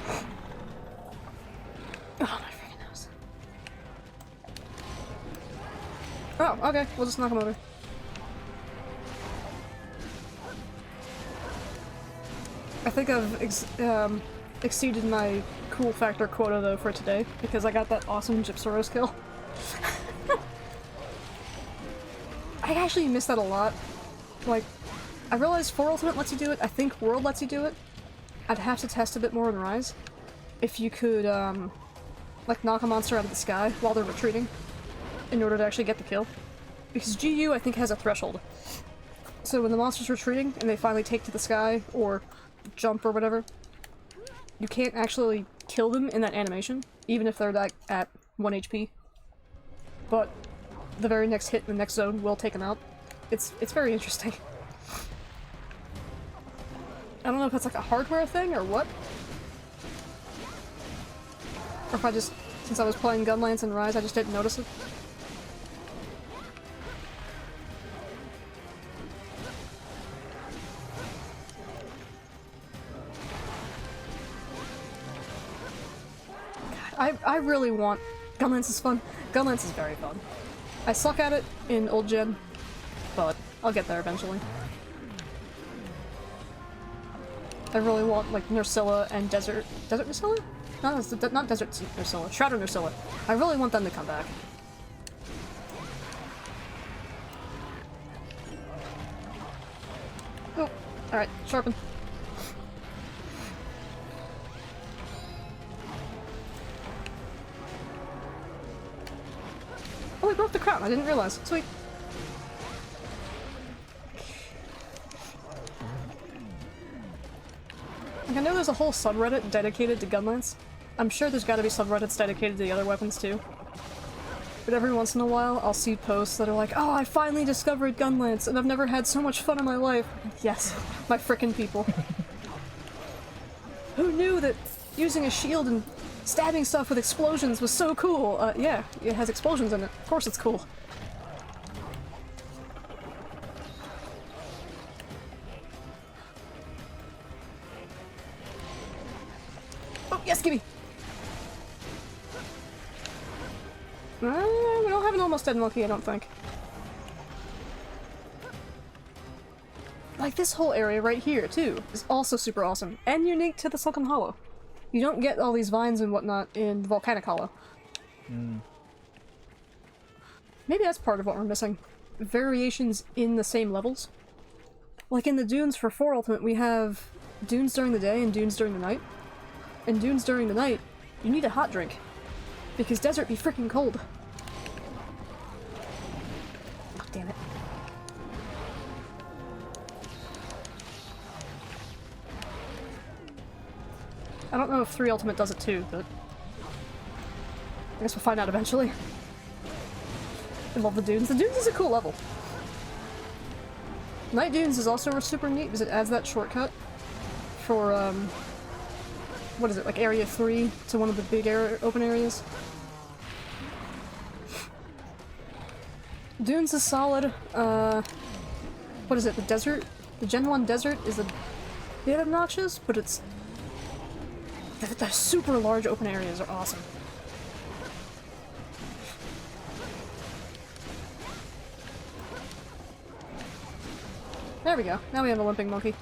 Oh my freaking nose. Oh, okay. We'll just knock him over. I think I've exceeded my cool factor quota though for today because I got that awesome Gypsaurus kill. I actually miss that a lot. Like, I realize 4 Ultimate lets you do it, I think World lets you do it. I'd have to test a bit more in Rise. If you could, like knock a monster out of the sky while they're retreating in order to actually get the kill. Because GU, I think, has a threshold. So when the monster's retreating and they finally take to the sky, or jump or whatever, you can't actually kill them in that animation, even if they're like at 1 HP. But the very next hit in the next zone will take them out. It's very interesting. I don't know if it's like a hardware thing or what. Or if I just, since I was playing Gunlance and Rise, I just didn't notice it. I really want... Gunlance is fun. Gunlance is very fun. I suck at it in old gen, but I'll get there eventually. I really want, like, Nursilla and Desert... Desert Nursilla? No, not Desert Nursilla. Shrouded Nursilla. I really want them to come back. Oh, alright, sharpen. Oh, we broke the crown. I didn't realize. Sweet. Like, I know there's a whole subreddit dedicated to Gunlance. I'm sure there's gotta be subreddits dedicated to the other weapons too. But every once in a while, I'll see posts that are like, oh, I finally discovered Gunlance, and I've never had so much fun in my life. Yes, my frickin' people. Who knew that using a shield and stabbing stuff with explosions was so cool? Yeah, it has explosions in it. Of course it's cool. Oh, yes, gimme! We don't have an almost dead monkey, I don't think. Like, this whole area right here, too, is also super awesome, and unique to the Silken Hollow. You don't get all these vines and whatnot in the Volcanic Hollow. Maybe that's part of what we're missing. Variations in the same levels. Like in the dunes for 4 Ultimate, we have dunes during the day and dunes during the night. And dunes during the night, you need a hot drink. Because desert be freaking cold. Oh, damn it. I don't know if 3 Ultimate does it too, but I guess we'll find out eventually. I love the dunes. The dunes is a cool level. Night Dunes is also super neat because it adds that shortcut for, what is it, like Area 3 to one of the big open areas. Dunes is solid. What is it, the desert? The Gen 1 desert is a bit obnoxious, but it's... The super large open areas are awesome. There we go. Now we have a limping monkey.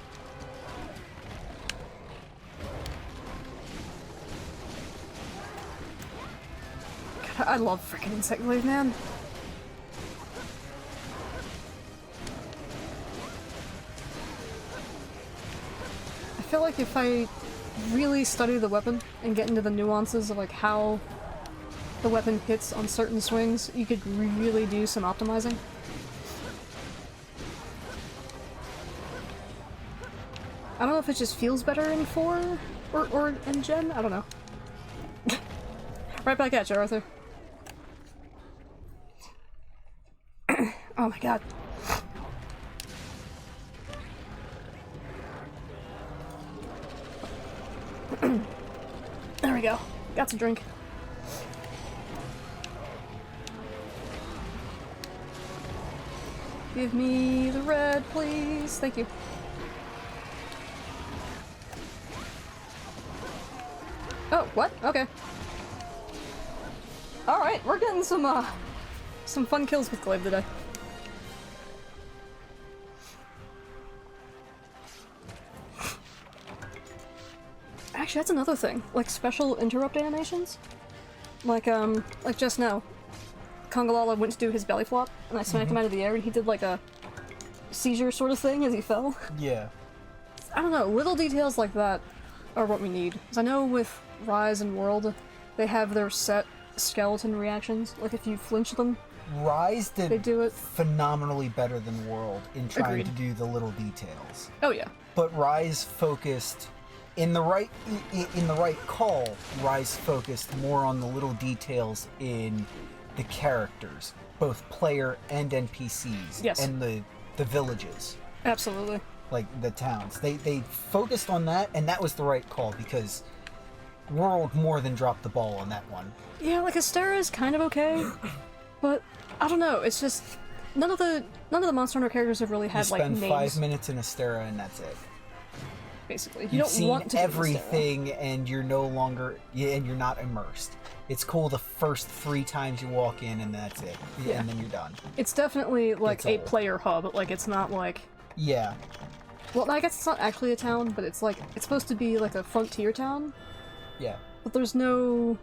God, I love frickin' Insect Glaive, man. I feel like if I really study the weapon and get into the nuances of like how the weapon hits on certain swings, you could really do some optimizing. I don't know if it just feels better in 4 or in Gen? I don't know. Right back at you, Arthur. Oh my god. There we go. Got some drink. Give me the red, please. Thank you. Oh, what? Okay. Alright, we're getting some fun kills with Glaive today. Actually, that's another thing. Like, special interrupt animations? Like just now. Kongalala went to do his belly flop, and I smacked him out of the air, and he did like a seizure sort of thing as he fell. Yeah. I don't know, little details like that are what we need. Because I know with Rise and World, they have their set skeleton reactions. Like if you flinch them, Rise did they do it phenomenally better than World in trying Agreed. to do the little details. Oh yeah. But Rise focused in the right call. Rise focused more on the little details in the characters, both player and NPCs, Yes. and the villages. Absolutely. Like the towns. They focused on that, and that was the right call because World more than dropped the ball on that one. Yeah, like Astera is kind of okay, but I don't know, it's just none of the Monster Hunter characters have really had You like spend names. 5 minutes in Astera and that's it. basically. You You've don't seen want to go to Astera. everything, and you're no longer, and you're not immersed. It's cool the first 3 times you walk in, and that's it. Yeah. And then you're done. It's definitely like It's a old. player hub. Like it's not like. Yeah. Well, I guess it's not actually a town, but it's like it's supposed to be like a frontier town. Yeah. But there's no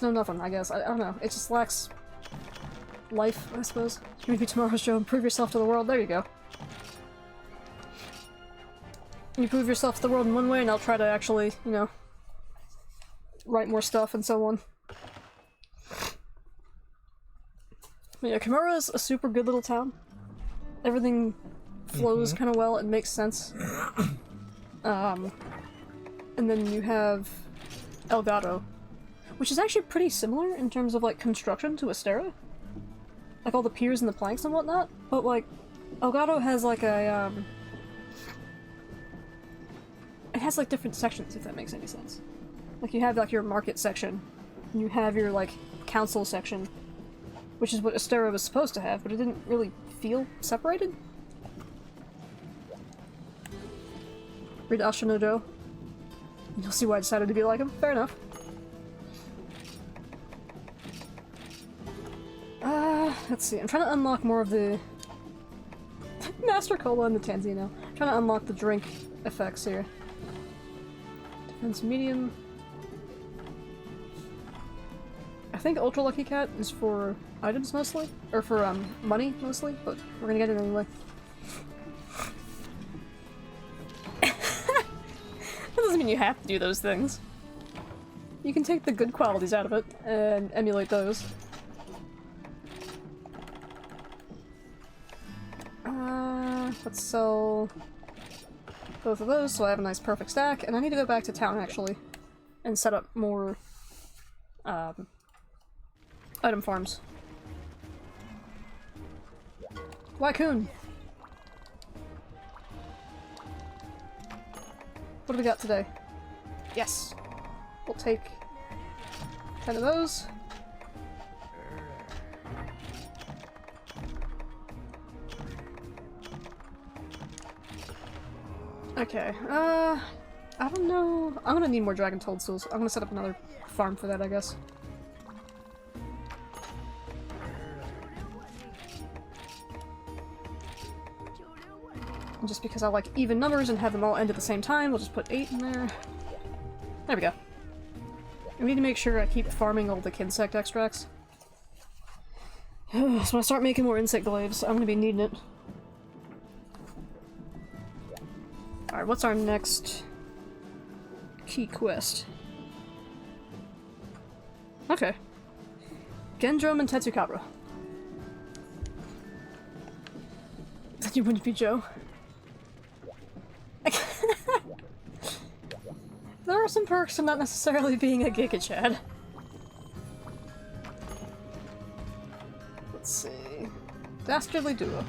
nothing. I guess I don't know. It just lacks life, I suppose. You be tomorrow's Joe and prove yourself to the world. There you go. You prove yourself to the world in one way, and I'll try to actually, you know, write more stuff and so on. But yeah, Kimura's a super good little town. Everything flows kind of well and makes sense. And then you have Elgato, which is actually pretty similar in terms of like construction to Astera. Like all the piers and the planks and whatnot, but like Elgato has like a it has like different sections, if that makes any sense. Like you have like your market section, and you have your like council section, which is what Astera was supposed to have, but it didn't really feel separated. Read Ashino Joe. You'll see why I decided to be like him. Fair enough. Let's see. I'm trying to unlock more of the Master Cola and the Tanzino. I'm trying to unlock the drink effects here. Defense medium. I think Ultra Lucky Cat is for items mostly, or for money mostly, but we're gonna get it anyway. That doesn't mean you have to do those things. You can take the good qualities out of it and emulate those. Let's sell both of those so I have a nice perfect stack, and I need to go back to town actually and set up more item farms. Wycoon! What do we got today? Yes! We'll take 10 of those. Okay, I don't know. I'm gonna need more dragon toadstools. I'm gonna set up another farm for that, I guess. And just because I like even numbers and have them all end at the same time, we'll just put 8 in there. There we go. I need to make sure I keep farming all the insect extracts. So when I start making more insect glaives, I'm gonna be needing it. Alright, what's our next key quest? Okay. Gendrome and Tetsukabra. Then you wouldn't be Joe. There are some perks to not necessarily being a Giga Chad. Let's see. Dastardly Duo.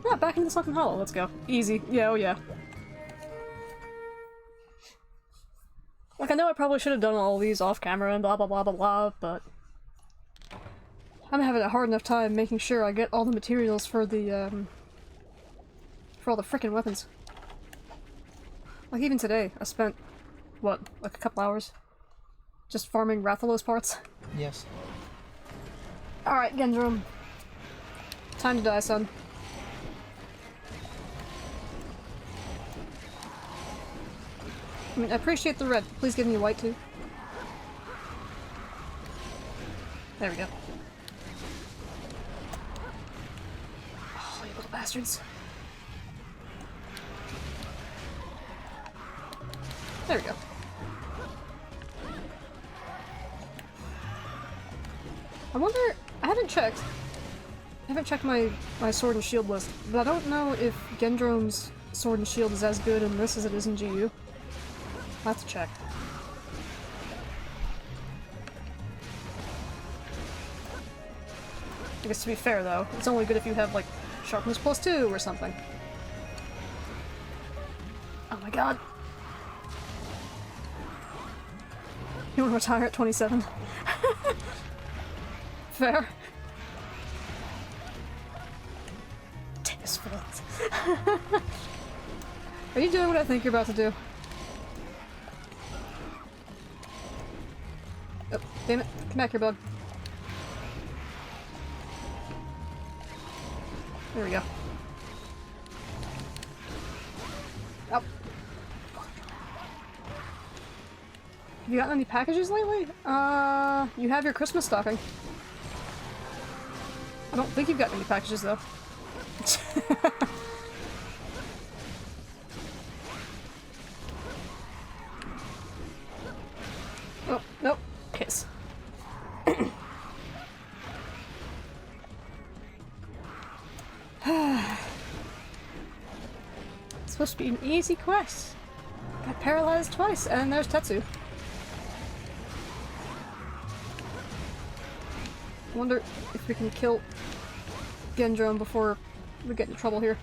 Yeah, back into the Sunken Hollow, let's go. Easy. Yeah, oh yeah. Like, I know I probably should have done all these off camera and blah blah blah blah blah, but I'm having a hard enough time making sure I get all the materials for the, for all the frickin' weapons. Like, even today, I spent, what, like a couple hours? Just farming Rathalos parts? Yes. Alright, Gendrome. Time to die, son. I mean, I appreciate the red. Please give me white, too. There we go. Oh, you little bastards. There we go. I wonder... I haven't checked. I haven't checked my sword and shield list, but I don't know if Gendrome's sword and shield is as good in this as it is in GU. I'll have to check. I guess to be fair though, it's only good if you have like sharpness +2 or something. Oh my god. You wanna retire at 27? Fair. Take his foot. Are you doing what I think you're about to do? Oh, damn it. Come back here, bug. There we go. Oh. Have you gotten any packages lately? You have your Christmas stocking. I don't think you've gotten any packages, though. Oh, nope. Piss. It's supposed to be an easy quest. Got paralyzed twice, and there's Tetsu. I wonder if we can kill Gendron before we get into trouble here.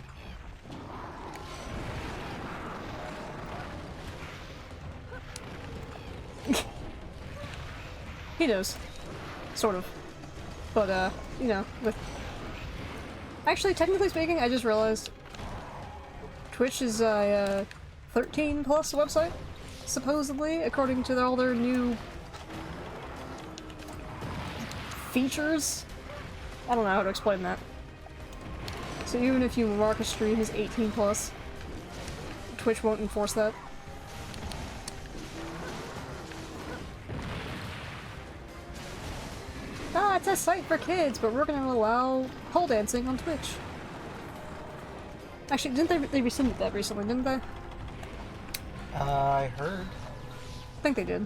He knows. Sort of. But, you know, with... Actually, technically speaking, I just realized Twitch is a 13 plus website, supposedly, according to all their new features. I don't know how to explain that. So even if you mark a stream as 18 plus, Twitch won't enforce that. Ah, it's a site for kids, but we're gonna allow pole dancing on Twitch. Actually, didn't they rescinded that recently, didn't they? I heard. I think they did.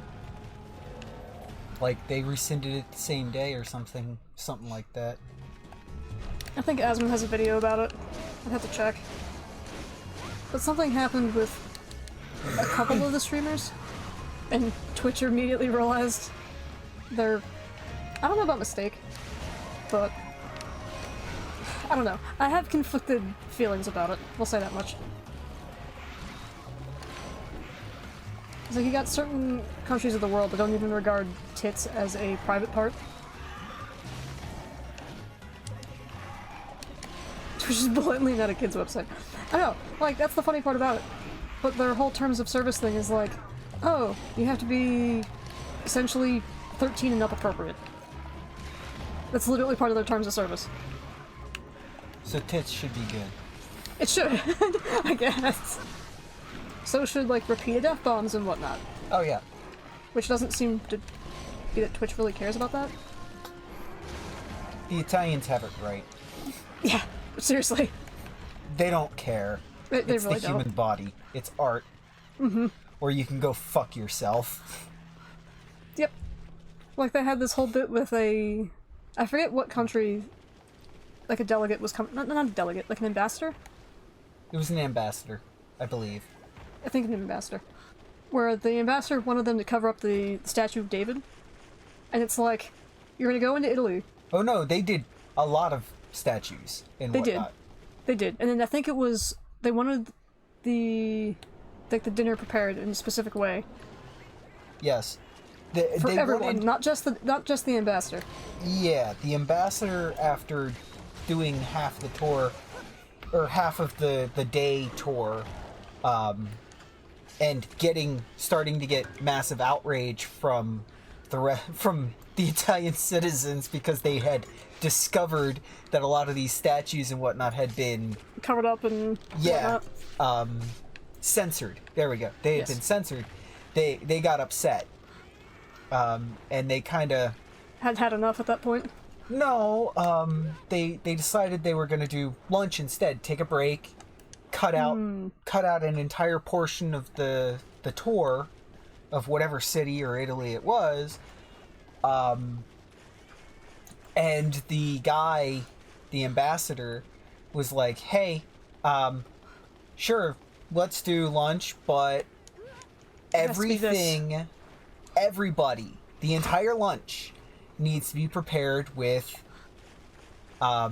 Like, they rescinded it the same day or something like that. I think Asmon has a video about it. I'd have to check. But something happened with a couple of the streamers, and Twitch immediately realized their... I don't know about mistake, but... I don't know. I have conflicted feelings about it. We'll say that much. It's like you got certain countries of the world that don't even regard tits as a private part. Which is blatantly not a kid's website. I know, like, that's the funny part about it. But their whole terms of service thing is like, oh, you have to be essentially 13 and up appropriate. That's literally part of their terms of service. So tits should be good. It should, I guess. So should, like, repeated F-bombs and whatnot. Oh, yeah. Which doesn't seem to be that Twitch really cares about that. The Italians have it right. Yeah, seriously. They don't care. They it's really the human don't. body. It's art. Mm-hmm. Or you can go fuck yourself. Yep. Like, they had this whole bit with a... I forget what country, like, a delegate was coming... Not a delegate, like an ambassador? It was an ambassador, I believe. I think an ambassador. Where the ambassador wanted them to cover up the statue of David. And it's like, you're gonna go into Italy. Oh no, they did a lot of statues and whatnot. They did. And then I think it was... They wanted the dinner prepared in a specific way. Yes. For they everyone, wanted... not just the ambassador. Yeah, the ambassador, after doing half the tour, or half of the day tour, and starting to get massive outrage from the Italian citizens because they had discovered that a lot of these statues and whatnot had been Covered up and whatnot. Censored. There we go. They had been censored. They got upset. And they kind of had enough at that point. No, they decided they were going to do lunch instead. Take a break, cut out an entire portion of the tour of whatever city or Italy it was. And the guy, the ambassador, was like, "Hey, sure, let's do lunch, but everybody, the entire lunch needs to be prepared with I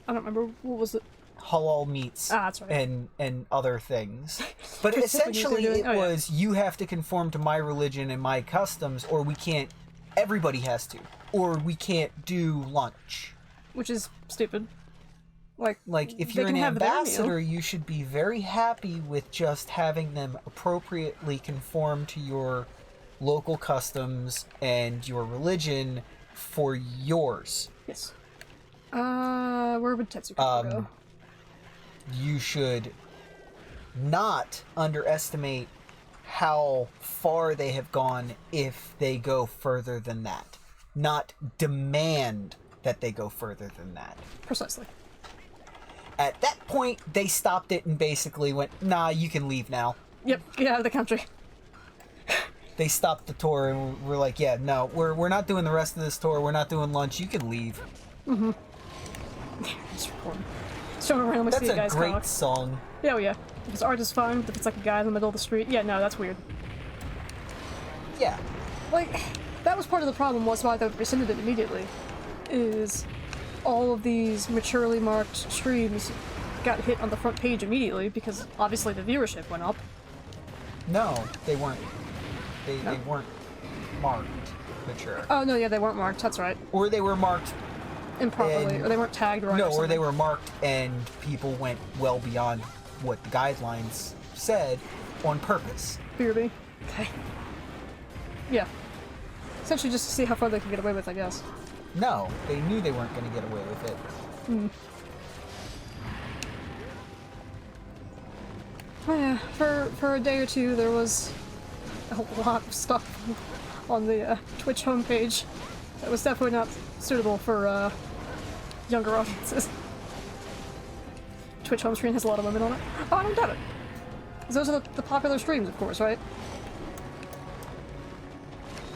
don't remember, what was it? halal meats that's right. and other things. But essentially it was, you have to conform to my religion and my customs, or we can't, everybody has to, or we can't do lunch." Which is stupid. Like, if they you're can an have their meal. ambassador, you should be very happy with just having them appropriately conform to your local customs and your religion for yours. Yes. Where would Tetsuko go? You should not underestimate how far they have gone if they go further than that. Not demand that they go further than that. Precisely. At that point, they stopped it and basically went, nah, you can leave now. Yep, get out of the country. They stopped the tour and we're like, yeah, no, we're not doing the rest of this tour. We're not doing lunch. You can leave. Mm-hmm. Just recording. So randomly That's see a a guy's great cock. song. Yeah, oh yeah. If his art is fine, but if it's like a guy in the middle of the street, yeah, no, that's weird. Yeah. Like, that was part of the problem, was why they rescinded it immediately. Is all of these maturely marked streams got hit on the front page immediately because obviously the viewership went up. No, they weren't. They No? they weren't marked mature. Oh no, yeah, they weren't marked. That's right. Or they were marked. Improperly, And- or they weren't tagged right. No, or or something. they were marked and people went well beyond what the guidelines said on purpose. BRB. Okay. Yeah. Essentially, just to see how far they could get away with, I guess. No, they knew they weren't going to get away with it. Hmm. Oh yeah, for a day or two there was a lot of stuff on the Twitch homepage that was definitely not suitable for younger audiences. Twitch home screen has a lot of women on it. Oh, I don't doubt it. 'Cause those are the popular streams, of course, right?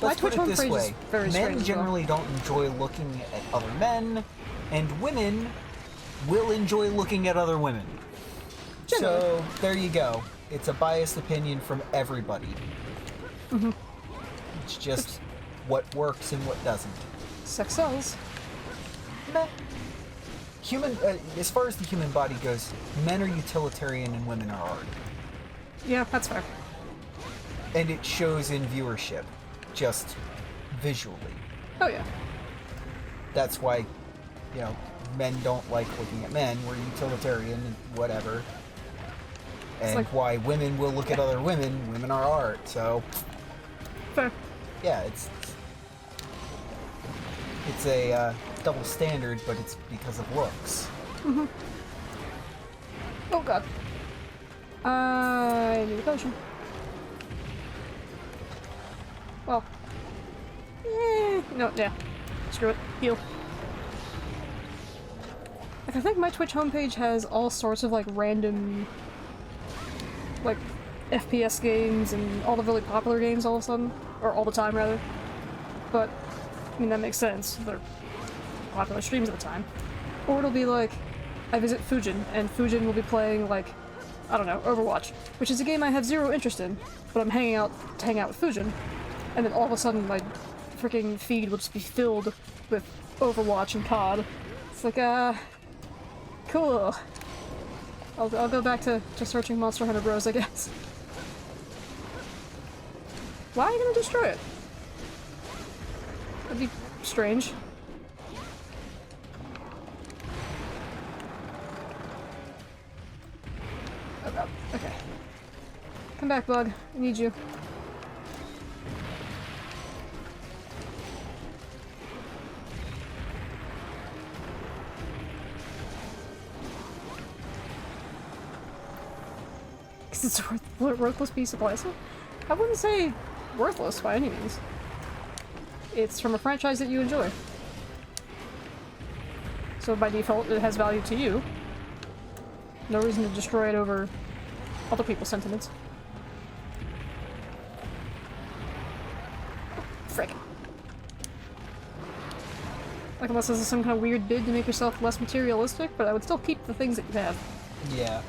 My Let's put Twitch it this homepage is way. very strange Men as well. generally don't enjoy looking at other men, and women will enjoy looking at other women. Generally. So, there you go. It's a biased opinion from everybody. Mm-hmm. It's just what works and what doesn't. Sex sells. Meh. As far as the human body goes, men are utilitarian and women are art. Yeah, that's fair. And it shows in viewership, just visually. Oh yeah. That's why, men don't like looking at men. We're utilitarian and whatever. And like- why women will look at other women. Women are art, so Fair. yeah, it's a double standard, but it's because of looks. Oh god. I need a potion. Well. No, yeah. Screw it. Heal. Like, I think my Twitch homepage has all sorts of, like, random, like, FPS games and all the really popular games all of a sudden. Or all the time, rather. But, I mean, that makes sense. They're popular streams at the time. Or it'll be like, I visit Fujin, and Fujin will be playing, like, I don't know, Overwatch, which is a game I have zero interest in, but I'm hanging out to hang out with Fujin, and then all of a sudden my freaking feed will just be filled with Overwatch and COD. It's like, cool. I'll go back to searching Monster Hunter Bros, I guess. Why are you gonna destroy it? That'd be strange. Oh god. Okay. Come back, bug. I need you. Because it's a worthless piece of plastic? I wouldn't say worthless by any means. It's from a franchise that you enjoy. So by default, it has value to you. No reason to destroy it over other people's sentiments. Frick. Like, unless this is some kind of weird bid to make yourself less materialistic, but I would still keep the things that you have. Yeah.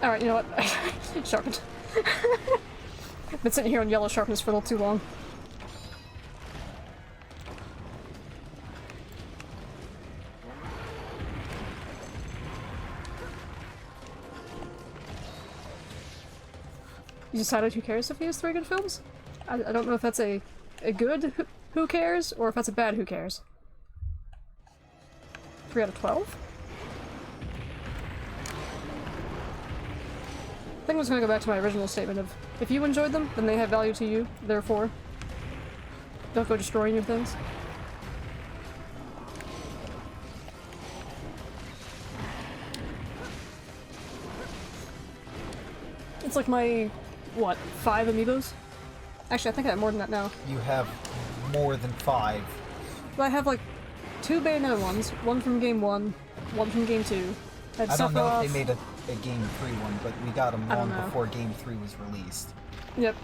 Alright, you know what? Sharpened. Been sitting here on yellow sharpness for a little too long. You decided who cares if he has 3 good films? I don't know if that's a a good who cares, or if that's a bad who cares. 3 out of 12? I think I'm just gonna go back to my original statement of, if you enjoyed them, then they have value to you, therefore, don't go destroying your things. It's like my, what, 5 amiibos? Actually, I think I have more than that now. You have more than 5. But I have like 2 Bayonetta ones, one from Game 1, one from Game 2. I don't know if they made a Game 3 one, but we got them long know. before Game 3 was released. Yep.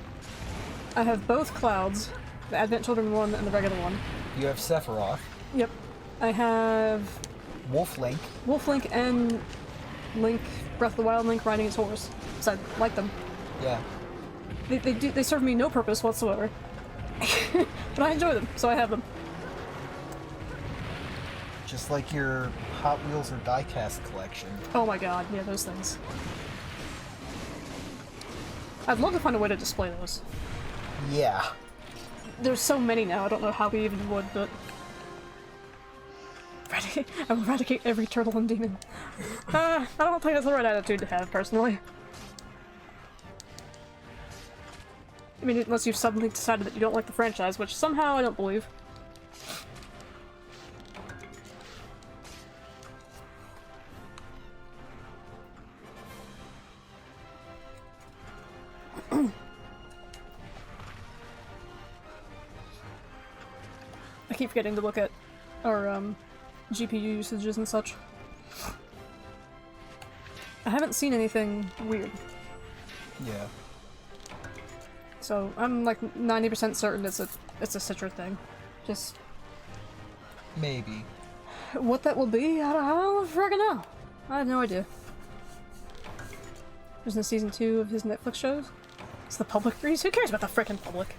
I have both Clouds, the Advent Children one and the regular one. You have Sephiroth. Yep. I have Wolf Link. Wolf Link and Link, Breath of the Wild Link riding his horse. Because I like them. Yeah. They serve me no purpose whatsoever. But I enjoy them, so I have them. Just like your Hot Wheels or diecast collection. Oh my god, yeah, those things. I'd love to find a way to display those. Yeah. There's so many now, I don't know how we even would, but... I will eradicate every turtle and demon. I don't think that's the right attitude to have, personally. I mean, unless you've suddenly decided that you don't like the franchise, which somehow I don't believe. I keep forgetting to look at our GPU usages and such. I haven't seen anything weird. Yeah. So I'm like 90% certain it's a Citra thing. Just Maybe. what that will be, I don't freaking know. I have no idea. There's no season 2 of his Netflix shows. It's the public agrees. Who cares about the frickin' public?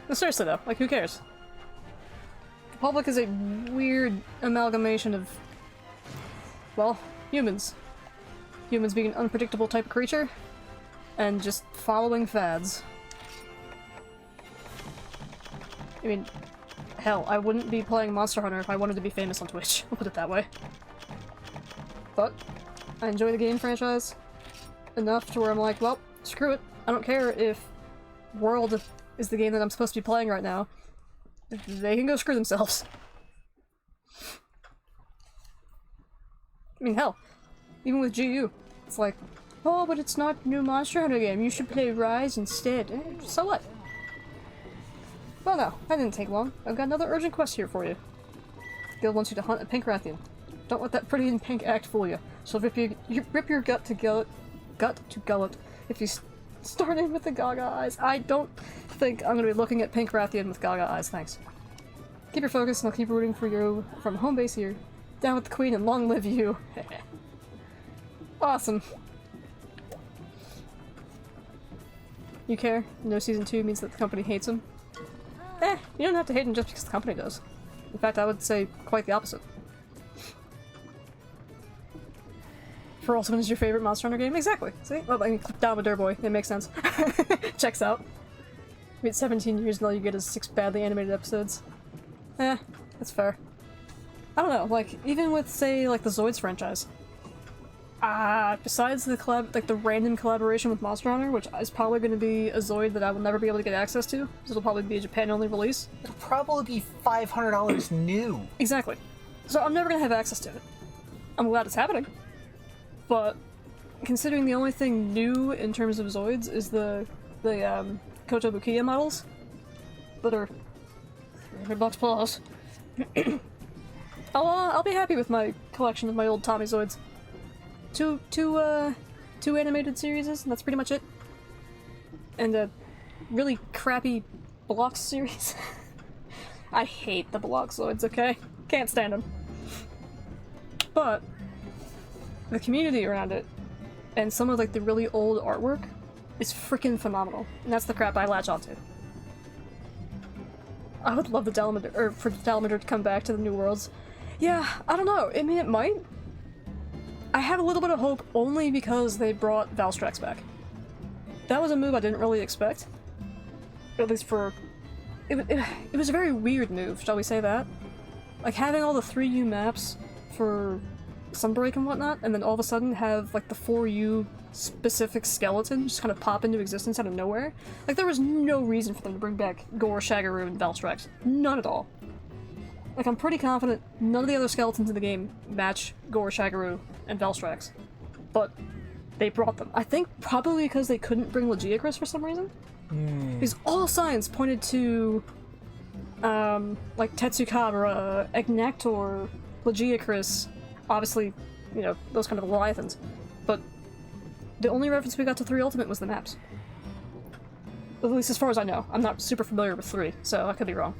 No, seriously though, like who cares? The public is a weird amalgamation of, well, humans. Humans being an unpredictable type of creature, and just following fads. I mean, hell, I wouldn't be playing Monster Hunter if I wanted to be famous on Twitch. I'll put it that way. But I enjoy the game franchise enough to where I'm like, well, screw it. I don't care if World is the game that I'm supposed to be playing right now. They can go screw themselves. I mean, hell, even with GU, it's like, oh, but it's not a new Monster Hunter game. You should play Rise instead. So what? Well, no, that didn't take long. I've got another urgent quest here for you. Guild wants you to hunt a pink Rathian. Don't let that pretty in pink act fool you. She'll rip your gut to gullet if you start in with the Gaga eyes. I don't think I'm gonna be looking at pink Rathian with Gaga eyes, thanks. Keep your focus and I'll keep rooting for you from home base here. Down with the queen and long live you. Awesome. You care? No season 2 means that the company hates him. You don't have to hate him just because the company does. In fact, I would say quite the opposite. For Ultimate is your favorite Monster Hunter game? Exactly. See? Well, I mean, click down with Boy. It makes sense. Checks out. Wait 17 years and all you get is 6 badly animated episodes. That's fair. I don't know, like, even with, say, like, the Zoids franchise. Besides the the random collaboration with Monster Hunter, which is probably going to be a Zoid that I will never be able to get access to, because it'll probably be a Japan-only release. It'll probably be $500 new. Exactly. So I'm never going to have access to it. I'm glad it's happening. But, considering the only thing new in terms of Zoids is the Kotobukiya models, that are $100 plus, I'll be happy with my collection of my old Tommy Zoids. Two animated series, and that's pretty much it. And a really crappy Blocks series. I hate the Blocks Zoids, okay? Can't stand them. But the community around it, and some of like the really old artwork, is freaking phenomenal. And that's the crap I latch onto. I would love the Dalamadur, or for Dalamadur to come back to the New Worlds. Yeah, I don't know. I mean, it might. I have a little bit of hope only because they brought Valstrax back. That was a move I didn't really expect. At least for... It was a very weird move, shall we say that? Like, having all the 3U maps for Sunbreak and whatnot, and then all of a sudden have, like, the 4U specific skeleton just kind of pop into existence out of nowhere. Like, there was no reason for them to bring back Gore, Shaggaroo, and Valstrax. None at all. Like, I'm pretty confident none of the other skeletons in the game match Gore, Shaggaroo, and Valstrax. But they brought them. I think probably because they couldn't bring Legiacris for some reason. Because all signs pointed to, like, Tetsukabra, Egnector, Legiacris, obviously, you know, those kind of Leviathans. But the only reference we got to 3 Ultimate was the maps. At least as far as I know. I'm not super familiar with 3, so I could be wrong.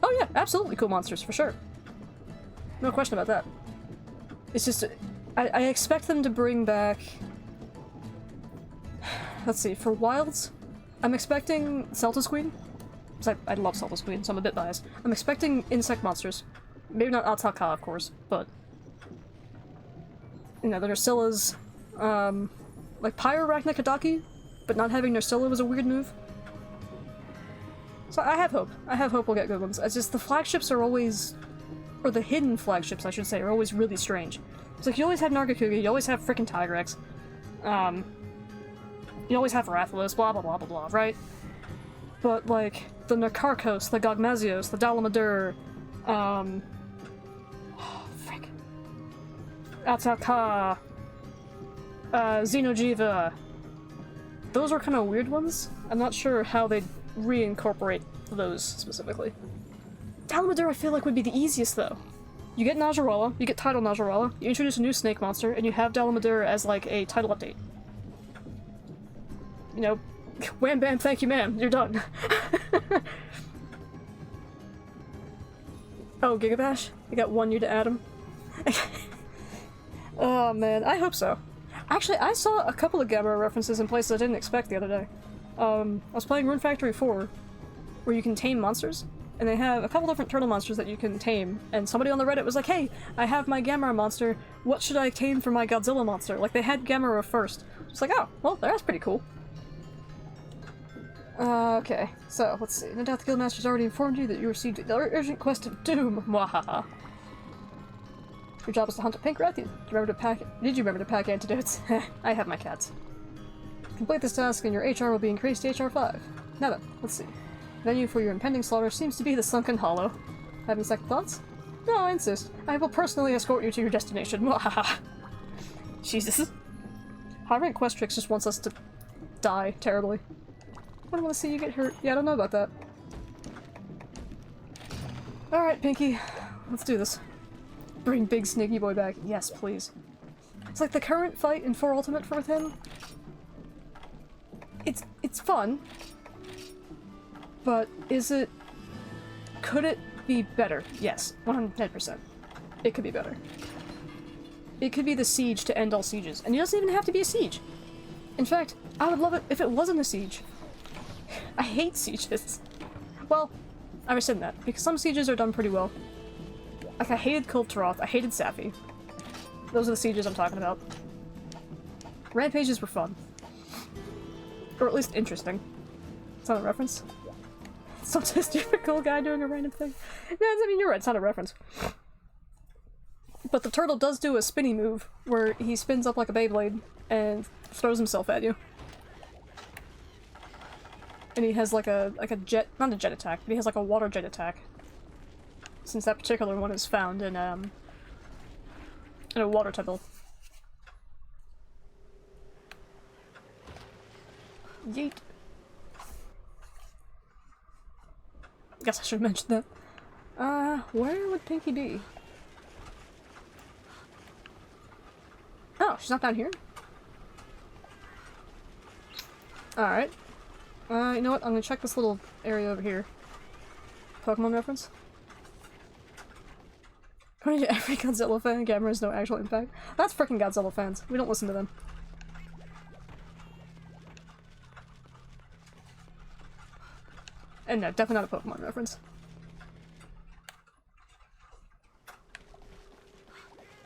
Oh yeah, absolutely cool monsters, for sure. No question about that. It's just, I expect them to bring back... Let's see, for Wilds, I'm expecting Celta's Queen. Because I love Celta's Queen, so I'm a bit biased. I'm expecting insect monsters. Maybe not Ataka, of course, but... You know, the Nersillas, like Pyrorachnicodaki, but not having Nersilla was a weird move. So I have hope. I have hope we'll get good ones. It's just the flagships are always... Or the hidden flagships, I should say, are always really strange. It's like, you always have Nargacuga, you always have frickin' Tigrex. You always have Rathalos, blah blah blah blah blah, right? But, like, the Nakarkos, the Gogmazios, the Dalamadur, frick. Ataka, Xenojiva. Those are kind of weird ones. I'm not sure how they'd reincorporate those specifically. Dalamadur I feel like would be the easiest, though. You get Najarala, you get Tidal Najarala, you introduce a new snake monster, and you have Dalamadur as, like, a title update. You know, wham bam, thank you ma'am, you're done. Oh, Gigabash? You got 1 year to add him? Oh man, I hope so. Actually, I saw a couple of Gamera references in places I didn't expect the other day. I was playing Rune Factory 4, where you can tame monsters, and they have a couple different turtle monsters that you can tame, and somebody on the Reddit was like, hey, I have my Gamera monster, what should I tame for my Godzilla monster? Like, they had Gamera first. It's like, oh, well, that's pretty cool. Okay, so, let's see. No doubt the Guildmaster's already informed you that you received the urgent quest of doom. Mwahaha. Your job is to hunt a pink rat. Did you remember to pack antidotes? I have my cats. Complete this task and your HR will be increased to HR 5. Now then, let's see. Venue for your impending slaughter seems to be the Sunken Hollow. Having second thoughts? No, I insist. I will personally escort you to your destination. Mwahaha. Jesus. High rank Questrix just wants us to die terribly. I don't want to see you get hurt. Yeah, I don't know about that. Alright, Pinky. Let's do this. Bring Big Snaky Boy back. Yes, please. It's like the current fight in 4 Ultimate with him. It's fun. But is it... Could it be better? Yes, 100%. It could be better. It could be the siege to end all sieges. And it doesn't even have to be a siege. In fact, I would love it if it wasn't a siege. I hate sieges. Well, I rescind that, because some sieges are done pretty well. Like, I hated Kultaroth, I hated Safi. Those are the sieges I'm talking about. Rampages were fun. Or at least interesting. It's not a reference. It's not just a typical guy doing a random thing. Yeah, I mean, you're right, it's not a reference. But the turtle does do a spinny move, where he spins up like a Beyblade, and throws himself at you. And he has like a jet, not a jet attack, but he has like a water jet attack. Since that particular one is found in a water temple. Yeet. Guess I should mention that. Where would Pinky be? Oh, she's not down here? Alright. You know what? I'm gonna check this little area over here. Pokemon reference? According to every Godzilla fan, Gamera has no actual impact. That's frickin' Godzilla fans. We don't listen to them. And no, definitely not a Pokemon reference.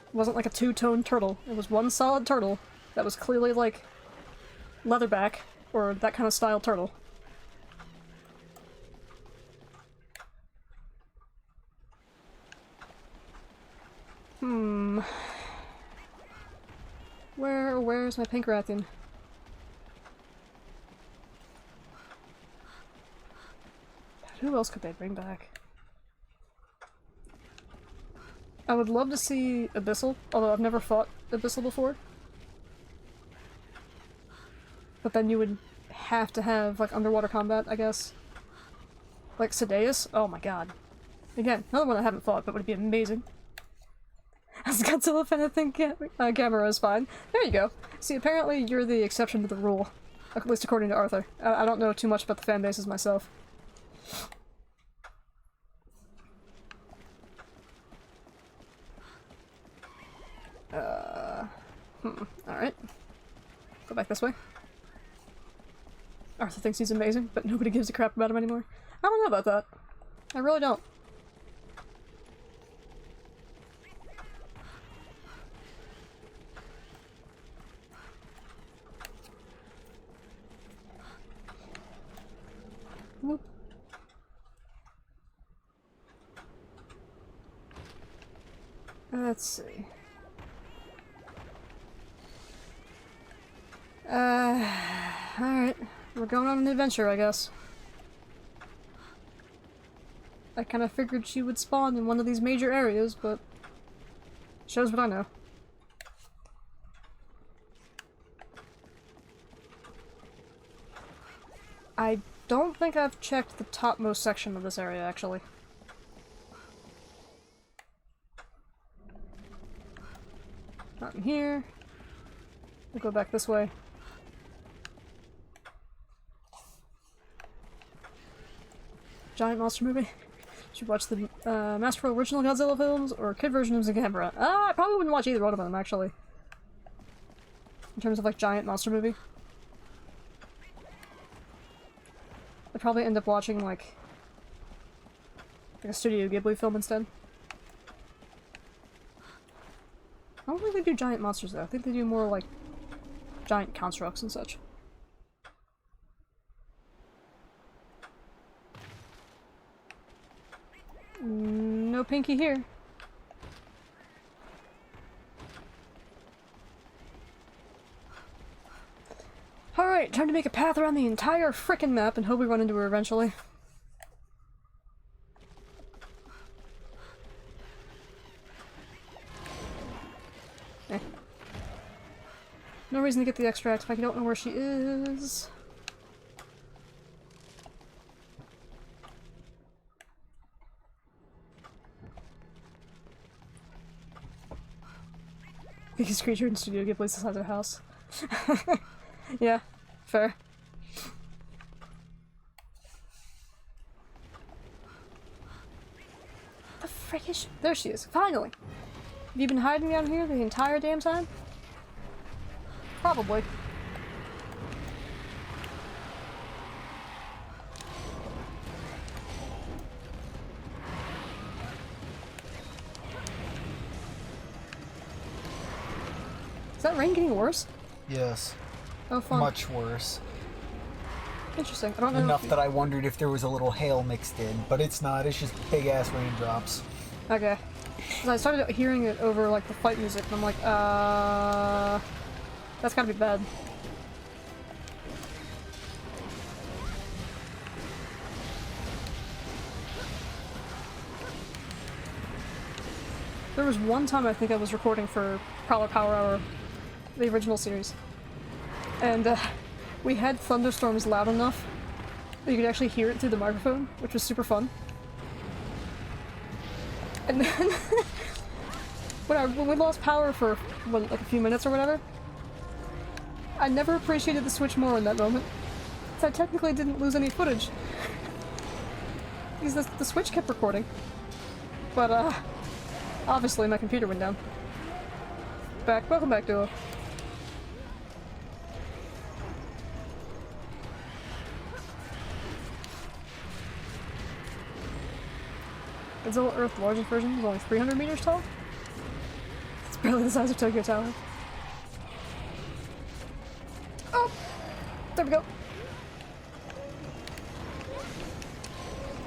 It wasn't like a two-tone turtle. It was one solid turtle that was clearly like leatherback or that kind of style turtle. Where's my Pancrathian? Who else could they bring back? I would love to see Abyssal, although I've never fought Abyssal before. But then you would have to have, like, underwater combat, I guess. Like Sadeas? Oh my god. Again, another one I haven't fought, but would be amazing. As Godzilla fan, I think Gamera is fine. There you go. See, apparently you're the exception to the rule. At least according to Arthur. I don't know too much about the fan bases myself. Alright. Go back this way. Arthur thinks he's amazing, but nobody gives a crap about him anymore. I don't know about that. I really don't. Whoop. Let's see. Alright. We're going on an adventure, I guess. I kind of figured she would spawn in one of these major areas, but shows what I know. I don't think I've checked the topmost section of this area, actually. Not in here. We'll go back this way. Giant monster movie? Should watch the Masterful original Godzilla films or kid version of Gamera. I probably wouldn't watch either one of them, actually. In terms of, like, giant monster movie. I'd probably end up watching, like a Studio Ghibli film instead. I don't think they do giant monsters, though. I think they do more, like, giant constructs and such. No Pinky here. Alright, time to make a path around the entire frickin' map and hope we run into her eventually. Eh. No reason to get the extract if I don't know where she is. Biggest creature in Studio Ghibli's the size of a house. Yeah, fair. The frick is she? There she is, finally! Have you been hiding down here the entire damn time? Probably. Is that rain getting worse? Yes. Oh, fun. Much worse. Interesting. I don't know. Enough that I wondered if there was a little hail mixed in, but it's not. It's just big ass raindrops. Okay. 'Cause I started hearing it over like the fight music, and I'm like, that's gotta be bad. There was one time I think I was recording for Prowler Power Hour, the original series, and we had thunderstorms loud enough that you could actually hear it through the microphone, which was super fun. And then when we lost power for what, like a few minutes or whatever, I never appreciated the Switch more in that moment. So I technically didn't lose any footage. Because the Switch kept recording. But obviously my computer went down. Welcome back, Duo. Godzilla Earth largest version is only 300 meters tall? It's barely the size of Tokyo Tower. Oh! There we go.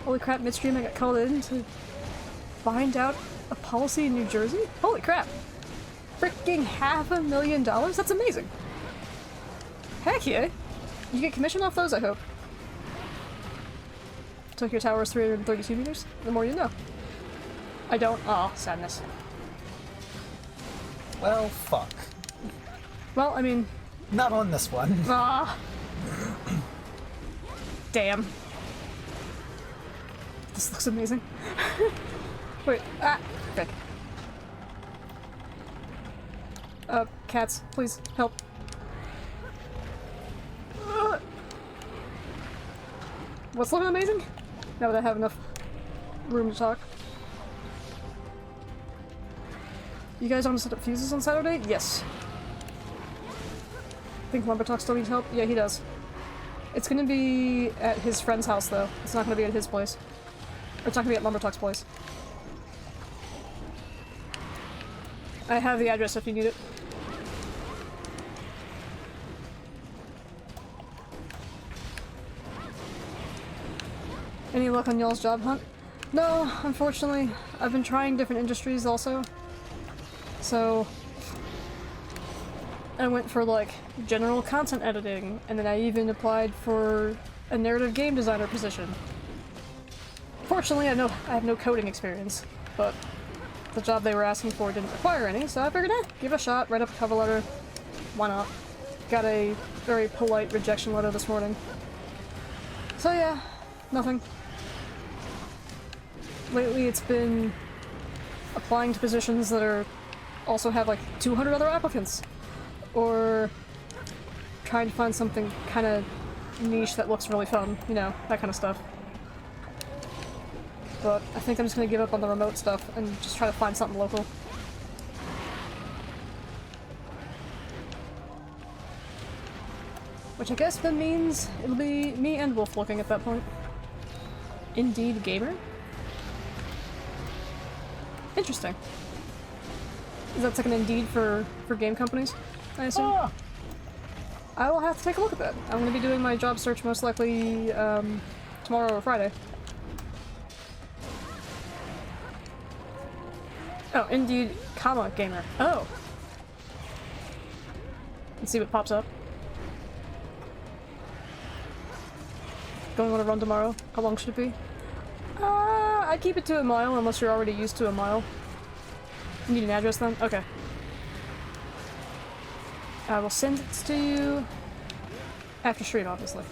Holy crap, midstream I got called in to find out a policy in New Jersey? Holy crap. Freaking $500,000? That's amazing. Heck yeah. You get commission off those, I hope. Tokyo Tower is 332 meters? The more you know. I don't. Aw, sadness. Well, fuck. Well, I mean... Not on this one. Ah. Damn. This looks amazing. Wait, frick. Cats, please, help. What's looking amazing? Now that I have enough room to talk. You guys want to set up fuses on Saturday? Yes. Think Lumbertalk still needs help? Yeah, he does. It's gonna be at his friend's house, though. It's not gonna be at his place. Or it's not gonna be at Lumbertalk's place. I have the address if you need it. Any luck on y'all's job hunt? No, unfortunately. I've been trying different industries also. So... I went for, like, general content editing, and then I even applied for a narrative game designer position. Fortunately, I have no coding experience, but the job they were asking for didn't require any, so I figured, give it a shot, write up a cover letter. Why not? Got a very polite rejection letter this morning. So yeah, nothing. Lately it's been applying to positions that are also have like 200 other applicants. Or trying to find something kind of niche that looks really fun, you know, that kind of stuff. But I think I'm just gonna give up on the remote stuff and just try to find something local. Which I guess then means it'll be me and Wolf looking at that point. Indeed Gamer? Interesting. Is that like an Indeed for game companies, I assume? Ah. I will have to take a look at that. I'm going to be doing my job search most likely tomorrow or Friday. Oh, Indeed, comma, gamer. Oh. Let's see what pops up. Going on a run tomorrow. How long should it be? I'd keep it to a mile unless you're already used to a mile. You need an address then? Okay. I will send it to you after stream, obviously.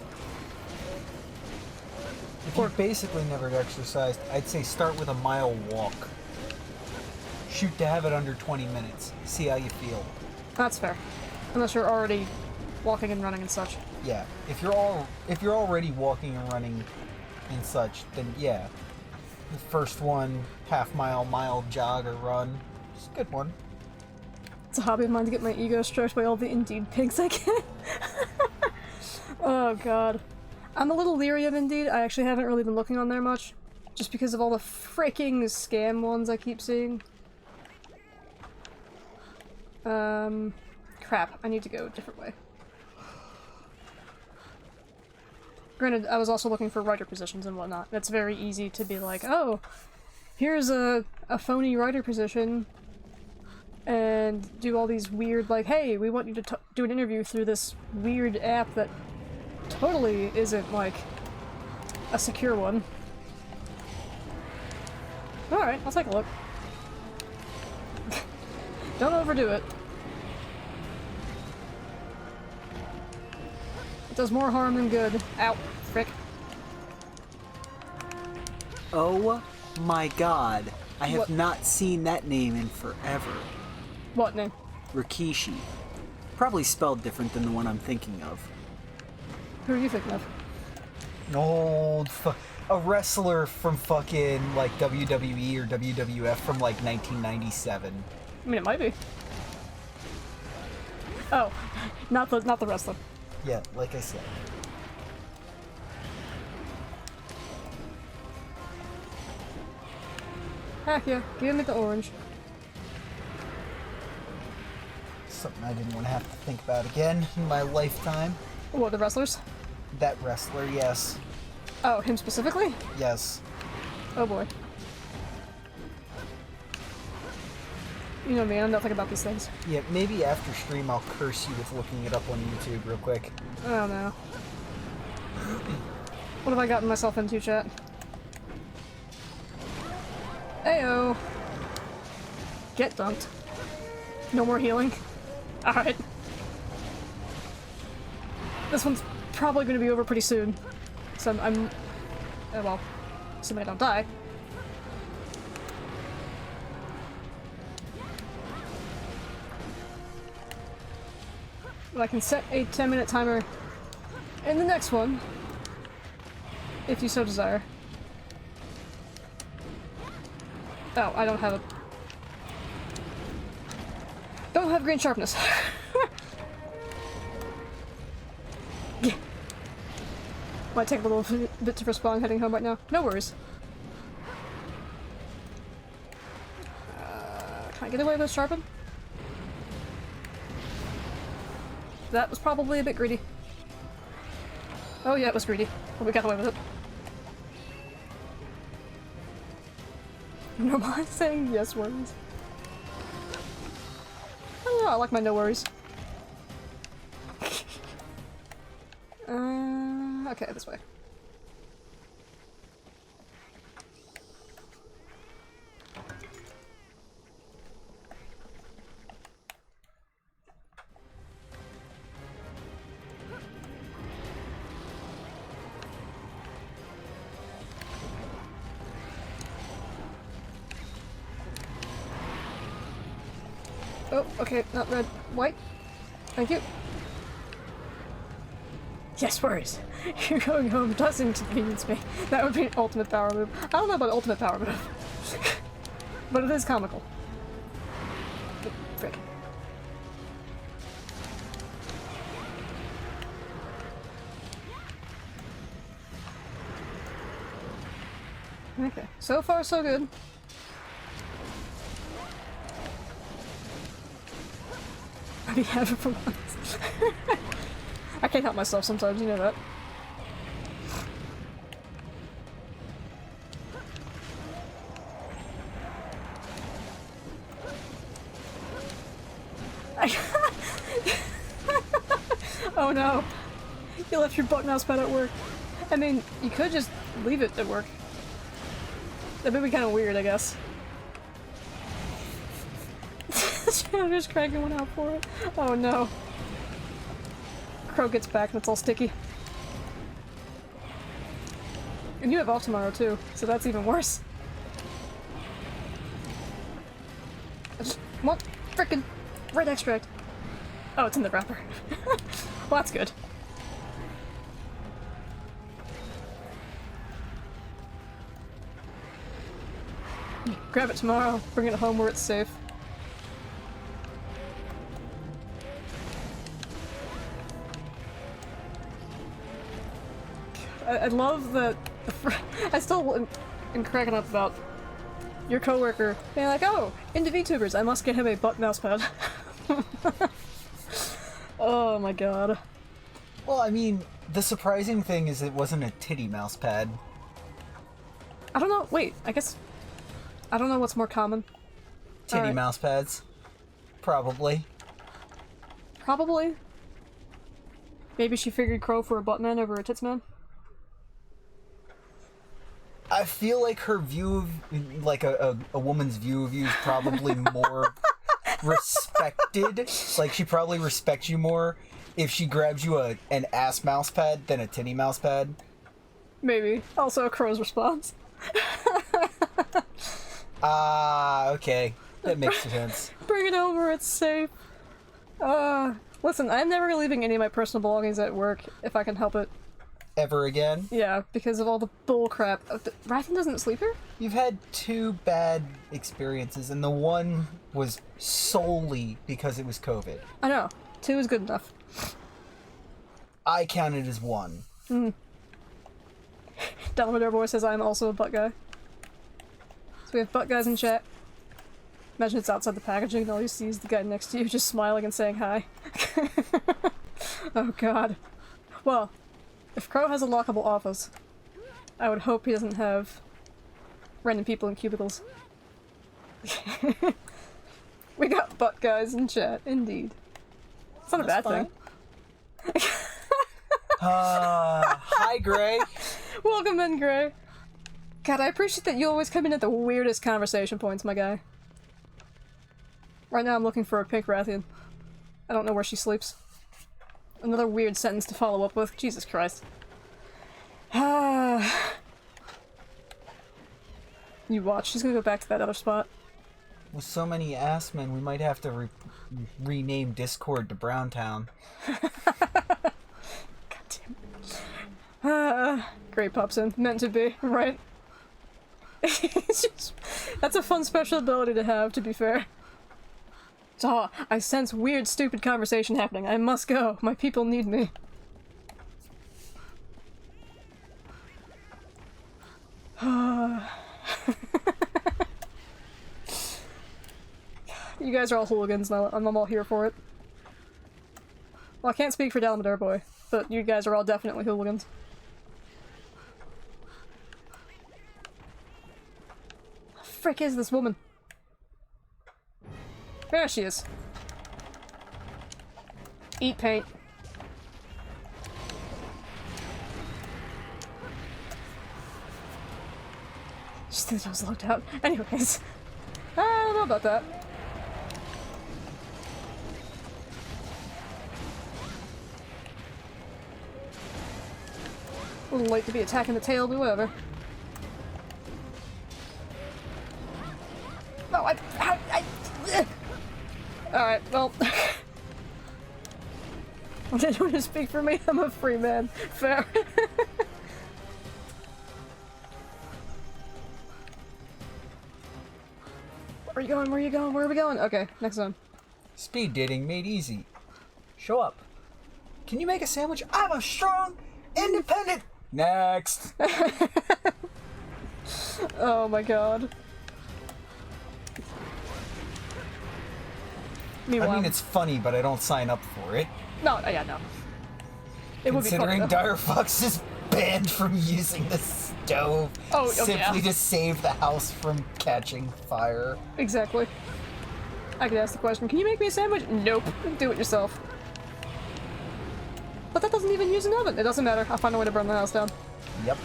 If you've basically never exercised, I'd say start with a mile walk. Shoot to have it under 20 minutes. See how you feel. That's fair. Unless you're already walking and running and such. Yeah. If you're already walking and running and such, then yeah. The first one, half mile, mile jog or run. It's a good one. It's a hobby of mine to get my ego stroked by all the Indeed pigs I get. Oh god. I'm a little leery of Indeed. I actually haven't really been looking on there much. Just because of all the freaking scam ones I keep seeing. Crap. I need to go a different way. Granted, I was also looking for writer positions and whatnot. It's very easy to be like, oh, here's a phony writer position, and do all these weird, like, hey, we want you to do an interview through this weird app that totally isn't, like, a secure one. Alright, I'll take a look. Don't overdo it. It does more harm than good. Ow. Frick. Oh my god. I have What? not seen that name in forever. What name? Rikishi. Probably spelled different than the one I'm thinking of. Who are you thinking of? An old a wrestler from fucking like WWE or WWF from like 1997. I mean, it might be. Oh, not the wrestler. Yeah, like I said. Heck yeah, give me the orange. Something I didn't want to have to think about again in my lifetime. What, the wrestlers? That wrestler, yes. Oh, him specifically? Yes. Oh boy. You know me, I'm nothing about these things. Yeah, maybe after stream I'll curse you with looking it up on YouTube real quick. I don't know. What have I gotten myself into, chat? Ayo! Get dunked. No more healing. Alright. This one's probably going to be over pretty soon. So well, assuming I don't die. But I can set a 10-minute timer in the next one, if you so desire. Oh, I don't have a... Don't have green sharpness. Yeah. Might take a little bit to respawn heading home right now. No worries. Can I get away with sharpen? That was probably a bit greedy. Oh yeah, it was greedy. But we got away with it. No mind saying yes worries. I don't know, I like my no worries. Okay, this way. Oh, okay, not red. White. Thank you. Yes, worries. You're going home does inconvenience me. That would be an ultimate power move. I don't know about ultimate power move. But it is comical. Oh, frick. Okay, so far so good. I have it for once. I can't help myself sometimes, you know that. Oh no. You left your button mouse pad at work. I mean, you could just leave it at work. That would be kind of weird, I guess. I'm just cracking one out for it. Oh no. Crow gets back and it's all sticky. And you have off tomorrow too, so that's even worse. I just want frickin' red extract. Oh, it's in the wrapper. Well, that's good. Grab it tomorrow, bring it home where it's safe. I love that. I still am cracking up about your coworker being like, "Oh, into VTubers, I must get him a butt mouse pad." Oh my god. Well, I mean, the surprising thing is it wasn't a titty mouse pad. I don't know. Wait, I guess I don't know what's more common. Titty mouse pads, probably. Probably. Maybe she figured Crow for a butt man over a tits man. I feel like her view of, like a woman's view of you is probably more respected. Like, she probably respects you more if she grabs you an ass mouse pad than a titty mouse pad. Maybe. Also a Crow's response. Okay. That makes sense. Bring it over, it's safe. Listen, I'm never leaving any of my personal belongings at work if I can help it. Ever again? Yeah, because of all the bull crap. Rythan doesn't sleep here? You've had 2 bad experiences, and the one was solely because it was COVID. I know. 2 is good enough. I count it as 1. Dalmador Boy says I'm also a butt guy. So we have butt guys in chat. Imagine it's outside the packaging and all you see is the guy next to you just smiling and saying hi. Oh god. Well, if Crow has a lockable office, I would hope he doesn't have random people in cubicles. We got butt guys in chat, indeed. It's not a bad That's thing. Hi, Gray. Welcome in, Gray. God, I appreciate that you always come in at the weirdest conversation points, my guy. Right now I'm looking for a pink Rathian. I don't know where she sleeps. Another weird sentence to follow up with. Jesus Christ. You watch. She's gonna go back to that other spot. With so many ass men, we might have to rename Discord to Browntown. God damn it. Gray pops in. Meant to be, right? It's just, that's a fun special ability to have, to be fair. Oh, I sense weird, stupid conversation happening. I must go. My people need me. You guys are all hooligans, and I'm all here for it. Well, I can't speak for Dalmadar Boy, but you guys are all definitely hooligans. The frick is this woman? There she is. Eat paint. Just think I was locked out. Anyways. I don't know about that. A little late to be attacking the tail, but whatever. No, Alright, well. I didn't want to speak for me. I'm a free man. Fair. Where are you going? Where are you going? Where are we going? Okay, next one. Speed dating made easy. Show up. Can you make a sandwich? I'm a strong, independent. Next. Oh my god. Meanwhile, I mean, it's funny, but I don't sign up for it. no, yeah, no. It would be Considering funny, though. Dire Fox is banned from using the stove simply yeah. to save the house from catching fire. Exactly. I could ask the question, can you make me a sandwich? Nope. Do it yourself. But that doesn't even use an oven. It doesn't matter. I'll find a way to burn the house down. Yep.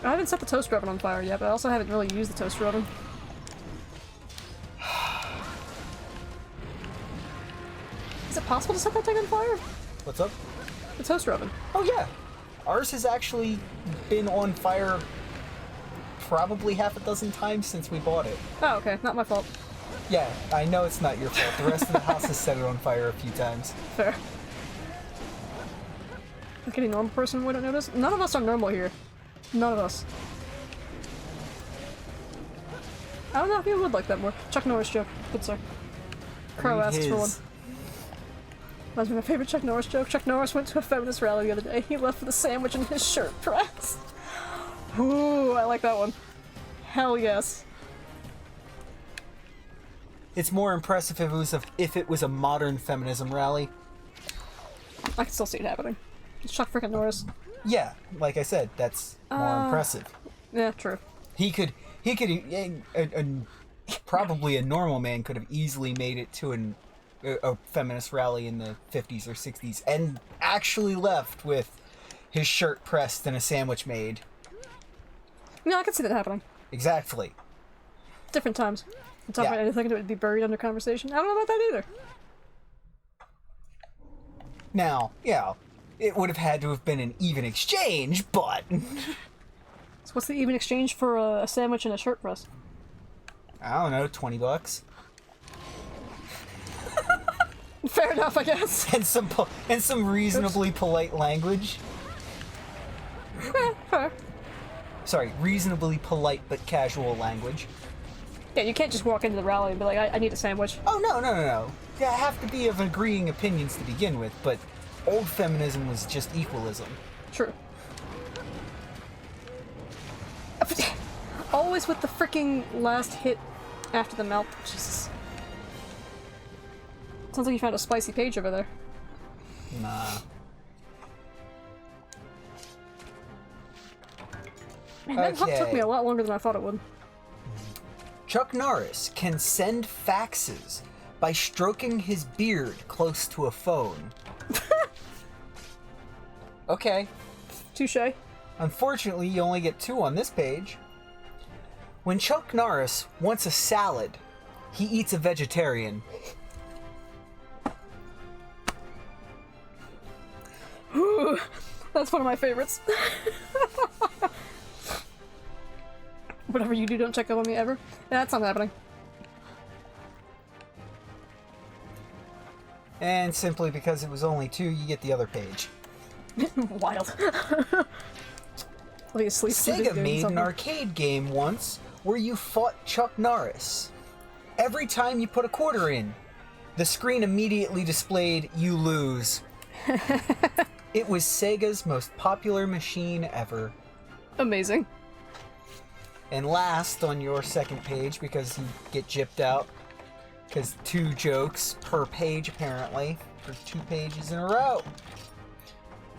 I haven't set the toaster oven on fire yet, but I also haven't really used the toaster oven. Is it possible to set that thing on fire? What's up? The toaster oven. Oh yeah. Ours has actually been on fire probably half a dozen times since we bought it. Oh, okay. Not my fault. Yeah, I know it's not your fault. The rest of the house has set it on fire a few times. Fair. Like any normal person wouldn't notice. None of us are normal here. None of us. I don't know if you would like that more. Chuck Norris joke. Good sir. Crow asks for one. That's my favorite Chuck Norris joke. Chuck Norris went to a feminist rally the other day. He left with a sandwich and his shirt pressed. Ooh, I like that one. Hell yes. It's more impressive if it was a modern feminism rally. I can still see it happening. It's Chuck freaking Norris. Yeah, like I said, that's more impressive. Yeah, true. Probably a normal man could have easily made it to a feminist rally in the 50s or 60s and actually left with his shirt pressed and a sandwich made. Yeah, I can see that happening. Exactly. Different times. I'm talking about anything that would be buried under conversation. I don't know about that either. Now, yeah, it would have had to have been an even exchange, but... So what's the even exchange for a sandwich and a shirt press? I don't know, $20. Fair enough, I guess. And some reasonably polite language. Fair. Sorry, reasonably polite but casual language. Yeah, you can't just walk into the rally and be like, I need a sandwich. Oh, no. Yeah, have to be of agreeing opinions to begin with, but old feminism was just equalism. True. Always with the freaking last hit after the mouth. Jesus. Sounds like you found a spicy page over there. Nah. Man, that hunt took me a lot longer than I thought it would. Chuck Norris can send faxes by stroking his beard close to a phone. Okay. Touche. Unfortunately, you only get 2 on this page. When Chuck Norris wants a salad, he eats a vegetarian. Ooh, that's one of my favorites. Whatever you do, don't check up on me ever. Yeah, that's not happening. And simply because it was only 2, you get the other page. Wild. I'll be asleep. Sega made an arcade game once where you fought Chuck Norris. Every time you put a quarter in, the screen immediately displayed "You lose." It was Sega's most popular machine ever. Amazing. And last on your second page, because you get gypped out, because 2 jokes per page apparently, for 2 pages in a row.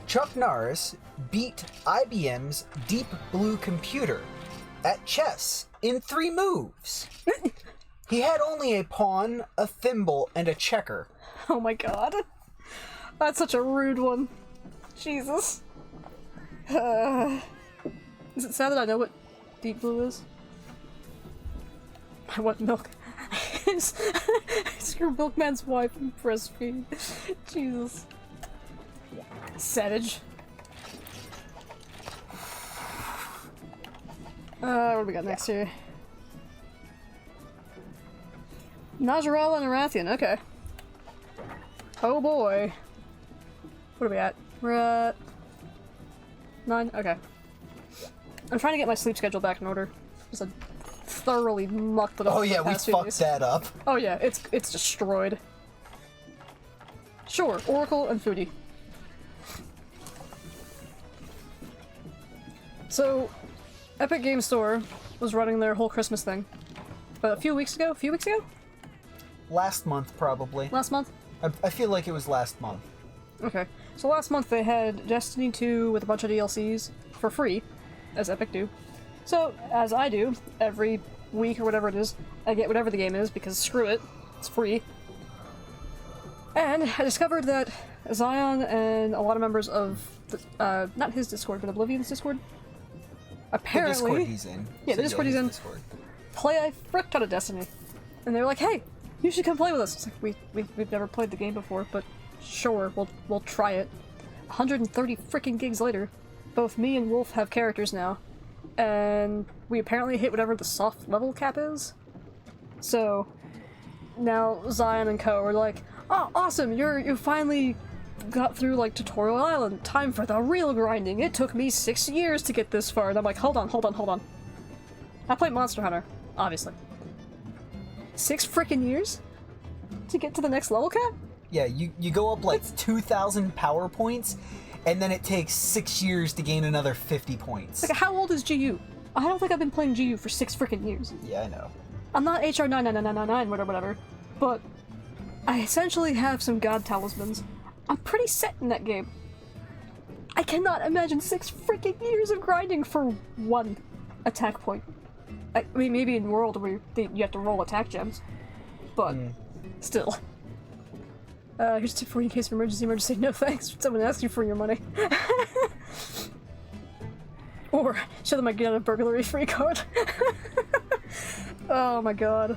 Chuck Norris beat IBM's Deep Blue computer at chess in 3 moves. He had only a pawn, a thimble, and a checker. Oh my god. That's such a rude one. Jesus. Is it sad that I know what Deep Blue is? I want milk. It's your milkman's wife and breastfeed. Jesus. Savage. What do we got next here? Najarala and Arathian, okay. Oh boy. What are we at? We're at 9? Okay. I'm trying to get my sleep schedule back in order. Because I thoroughly mucked it up. Oh yeah, we past few fucked days. that up. Oh yeah, it's destroyed. Sure, Oracle and Foodie. So, Epic Game Store was running their whole Christmas thing. But a few weeks ago? Last month, probably. Last month? I feel like it was last month. Okay. So last month they had Destiny 2 with a bunch of DLCs for free, as Epic do. So, as I do, every week or whatever it is, I get whatever the game is, because screw it, it's free. And I discovered that Zion and a lot of members of, not his Discord, but Oblivion's Discord, apparently... The Discord he's in. Yeah, the Discord he's in. Discord. Play a frick ton of Destiny. And they were like, hey, you should come play with us. It's like, we've never played the game before, but sure, we'll try it. 130 freaking gigs later, both me and Wolf have characters now, and we apparently hit whatever the soft level cap is. So now Zion and co are like, oh, awesome, you finally got through like Tutorial Island. Time for the real grinding. It took me 6 years to get this far. And I'm like, hold on. I played Monster Hunter, obviously. 6 freaking years to get to the next level cap? Yeah, you go up like 2,000 power points, and then it takes 6 years to gain another 50 points. Like, how old is GU? I don't think I've been playing GU for 6 freaking years. Yeah, I know. I'm not HR 99999 whatever, but I essentially have some god talismans. I'm pretty set in that game. I cannot imagine 6 freaking years of grinding for 1 attack point. I mean, maybe in World where you have to roll attack gems, but still. Here's a tip for you in case of emergency. No thanks. Someone asks you for your money. Or show them my get out of burglary free card. Oh my god.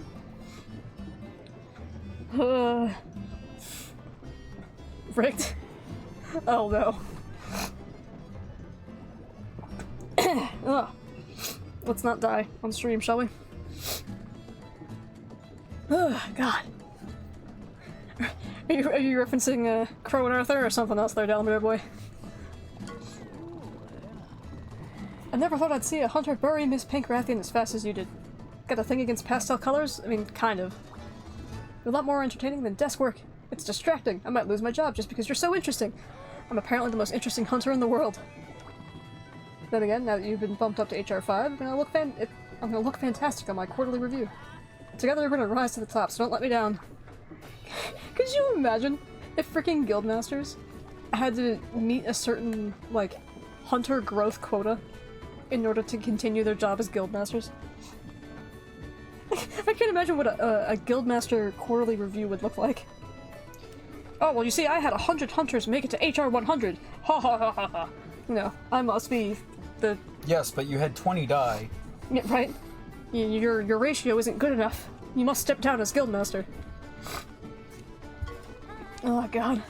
Rigged. Oh no. Ugh. Let's not die on stream, shall we? Oh god. Are you referencing Crow and Arthur or something else there, Dalmater boy? I never thought I'd see a hunter bury Miss Pancrathian as fast as you did. Got a thing against pastel colors? I mean, kind of. You're a lot more entertaining than desk work. It's distracting. I might lose my job just because you're so interesting. I'm apparently the most interesting hunter in the world. Then again, now that you've been bumped up to HR5, I'm gonna look fantastic on my quarterly review. Together we're gonna rise to the top, so don't let me down. Could you imagine if freaking guildmasters had to meet a certain, like, hunter growth quota in order to continue their job as guildmasters? I can't imagine what a Guildmaster quarterly review would look like. Oh, well, you see, I had 100 hunters make it to HR 100. Ha ha ha ha ha. You know, I must be the... Yes, but you had 20 die. Yeah, right? Your ratio isn't good enough. You must step down as Guildmaster. Oh, God.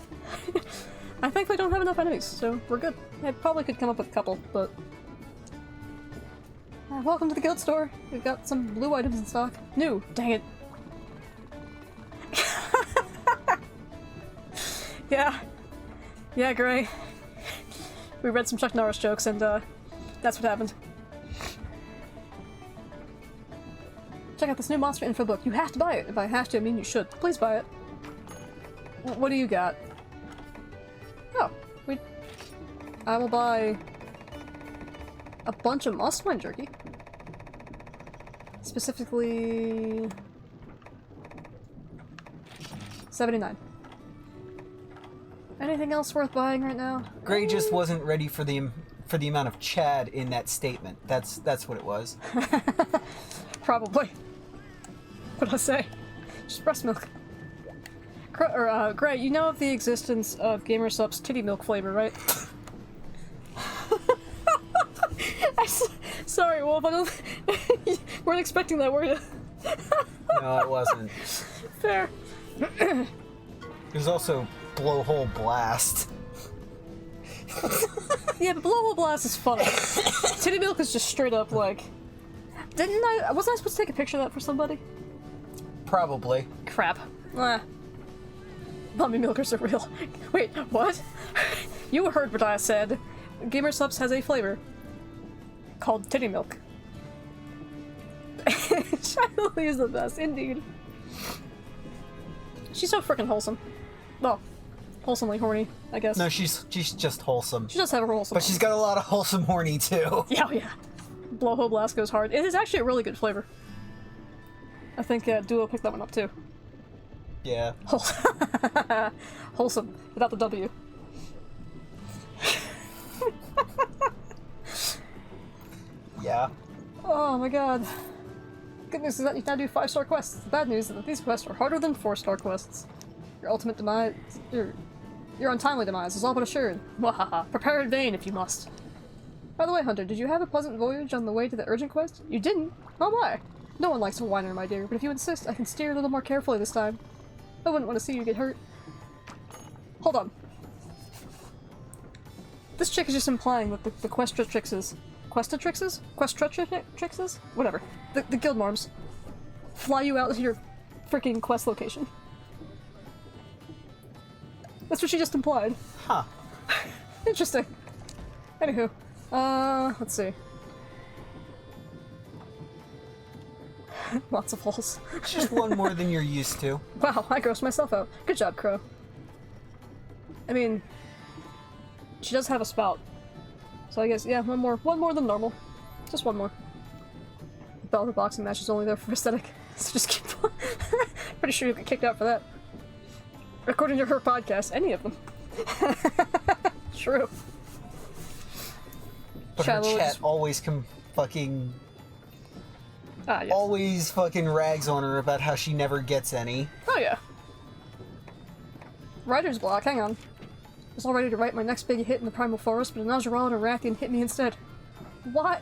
I think we don't have enough enemies, so we're good. I probably could come up with a couple, but... welcome to the guild store. We've got some blue items in stock. New. Dang it. Yeah. Yeah, Gray. We read some Chuck Norris jokes and, that's what happened. Check out this new monster info book. You have to buy it. If I have to, I mean you should. Please buy it. What do you got? Oh, I will buy a bunch of muscle jerky. Specifically... 79. Anything else worth buying right now? Gray just wasn't ready for the amount of Chad in that statement. That's what it was. Probably. What'd I say? Just breast milk. Gray, you know of the existence of GamerSup's titty milk flavor, right? Sorry, Wolf, I don't... weren't expecting that, were you? No, it wasn't. Fair. There's also Blowhole Blast. Yeah, but Blowhole Blast is fun. Titty milk is just straight up like... wasn't I supposed to take a picture of that for somebody? Probably. Crap. Mummy milkers are real. Wait, what? You heard what I said. GamerSupps has a flavor called titty milk. Shiley is the best, indeed. She's so freaking wholesome. Well, wholesomely horny, I guess. No, she's just wholesome. She does have a wholesome. But she's got a lot of wholesome horny too. Yeah, yeah. Blowhole Blast goes hard. It is actually a really good flavor. I think Duo picked that one up too. Yeah. Wholesome, without the W. Yeah. Oh my god. Good news is that you can now do 5-star quests. The bad news is that these quests are harder than 4-star quests. Your ultimate demise... Your untimely demise is all but assured. Wahaha. Prepare in vain if you must. By the way, Hunter, did you have a pleasant voyage on the way to the urgent quest? You didn't? Oh why? No one likes a whiner, my dear, but if you insist, I can steer a little more carefully this time. I wouldn't want to see you get hurt. Hold on. This chick is just implying that the Questratrixes... Questatrixes? Questratrixes? Whatever. The guild norms fly you out to your freaking quest location. That's what she just implied. Huh. Interesting. Anywho. Let's see. Lots of holes. Just one more than you're used to. Wow, I grossed myself out. Good job, Crow. I mean, she does have a spout. So I guess, yeah, one more than normal. Just one more. The boxing match is only there for aesthetic. So just keep pretty sure you'll get kicked out for that. According to her podcast, any of them. True. But her chat always fucking... yes. Always fucking rags on her about how she never gets any. Oh yeah. Writer's block, hang on. I was all ready to write my next big hit in the Primal Forest, but a Najaral and a Rathian hit me instead. What?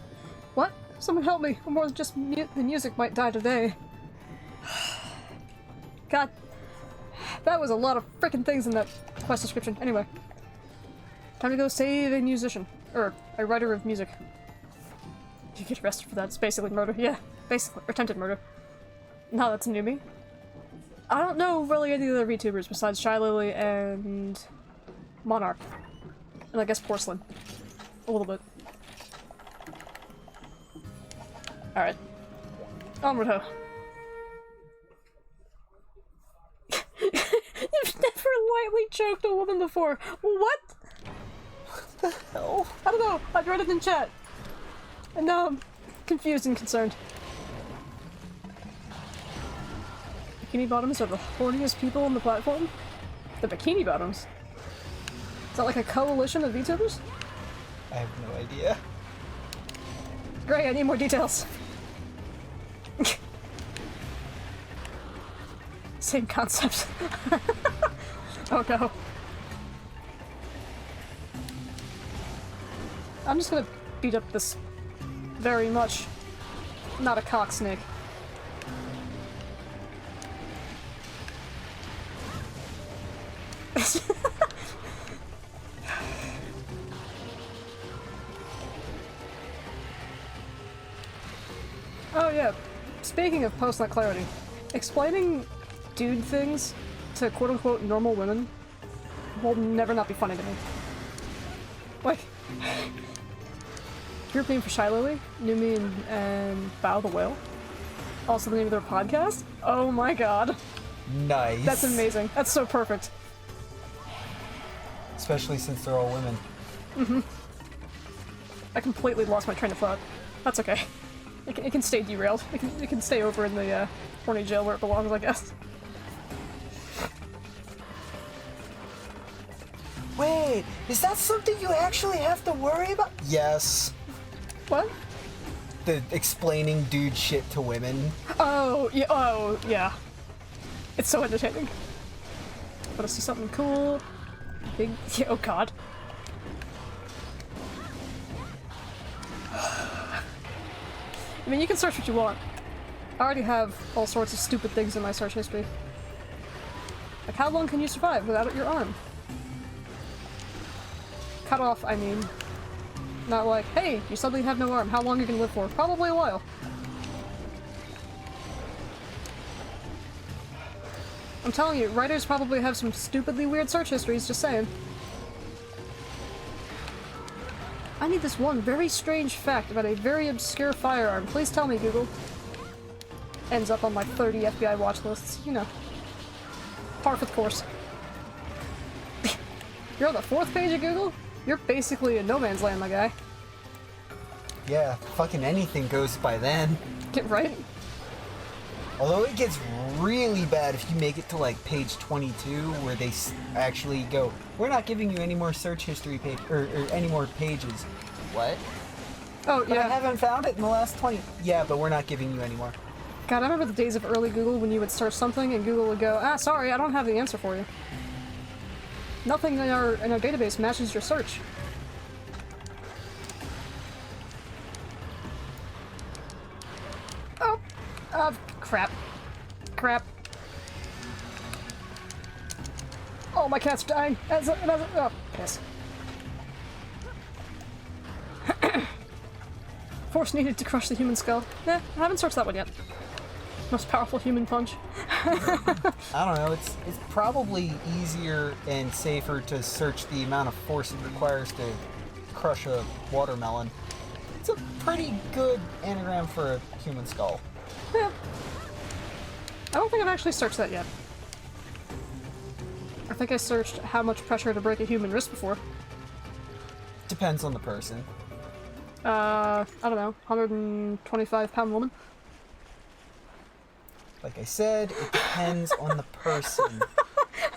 What? Someone help me, or more than just the music might die today. God. That was a lot of frickin' things in that quest description. Anyway. Time to go save a musician. Or, a writer of music. You get arrested for that, it's basically murder. Yeah, basically. Or attempted murder. No, that's a newbie. I don't know really any other VTubers besides Shy Lily and... Monarch. And I guess Porcelain. A little bit. Alright. Onward ho. You've never lightly choked a woman before. What? What the hell? I don't know. I've read it in chat. And now I'm confused and concerned. Bikini Bottoms are the horniest people on the platform? The Bikini Bottoms? Is that like a coalition of VTubers? I have no idea. Great, I need more details. Same concept. Oh no. I'm just gonna beat up this very much not a cock snake. Oh yeah, speaking of post-nut clarity, explaining dude things to quote-unquote normal women will never not be funny to me. Like, European for Shy Lily, Numi and Bao the Whale. Also the name of their podcast. Oh my god. Nice. That's amazing. That's so perfect. Especially since they're all women. Mm-hmm. I completely lost my train of thought. That's okay. It can stay derailed. It can stay over in the horny jail where it belongs, I guess. Wait, is that something you actually have to worry about? Yes. What? The explaining dude shit to women. Oh, yeah. Oh, yeah. It's so entertaining. Wanna see something cool? Big. Yeah, oh god. I mean, you can search what you want. I already have all sorts of stupid things in my search history. Like, how long can you survive without your arm? Cut off, I mean. Not like, hey, you suddenly have no arm, how long are you gonna live for? Probably a while. I'm telling you, writers probably have some stupidly weird search histories, just saying. I need this one very strange fact about a very obscure firearm. Please tell me, Google. Ends up on my 30 FBI watch lists, you know. Par for the course. You're on the 4th page of Google? You're basically in no man's land, my guy. Yeah, fucking anything goes by then. Get right? Although it gets really bad if you make it to like page 22, where they actually go, "We're not giving you any more search history page or any more pages." What? Oh But yeah. I haven't found it in the last 20. Yeah, but we're not giving you any more. God, I remember the days of early Google when you would search something and Google would go, "Ah, sorry, I don't have the answer for you. Nothing in our database matches your search." Oh, crap. Crap. Oh, my cat's dying. Oh, piss. Force needed to crush the human skull. I haven't searched that one yet. Most powerful human punch. I don't know, it's probably easier and safer to search the amount of force it requires to crush a watermelon. It's a pretty good anagram for a human skull. Yeah. I don't think I've actually searched that yet. I think I searched how much pressure to break a human wrist before. Depends on the person. I don't know, 125-pound woman? Like I said, it depends on the person.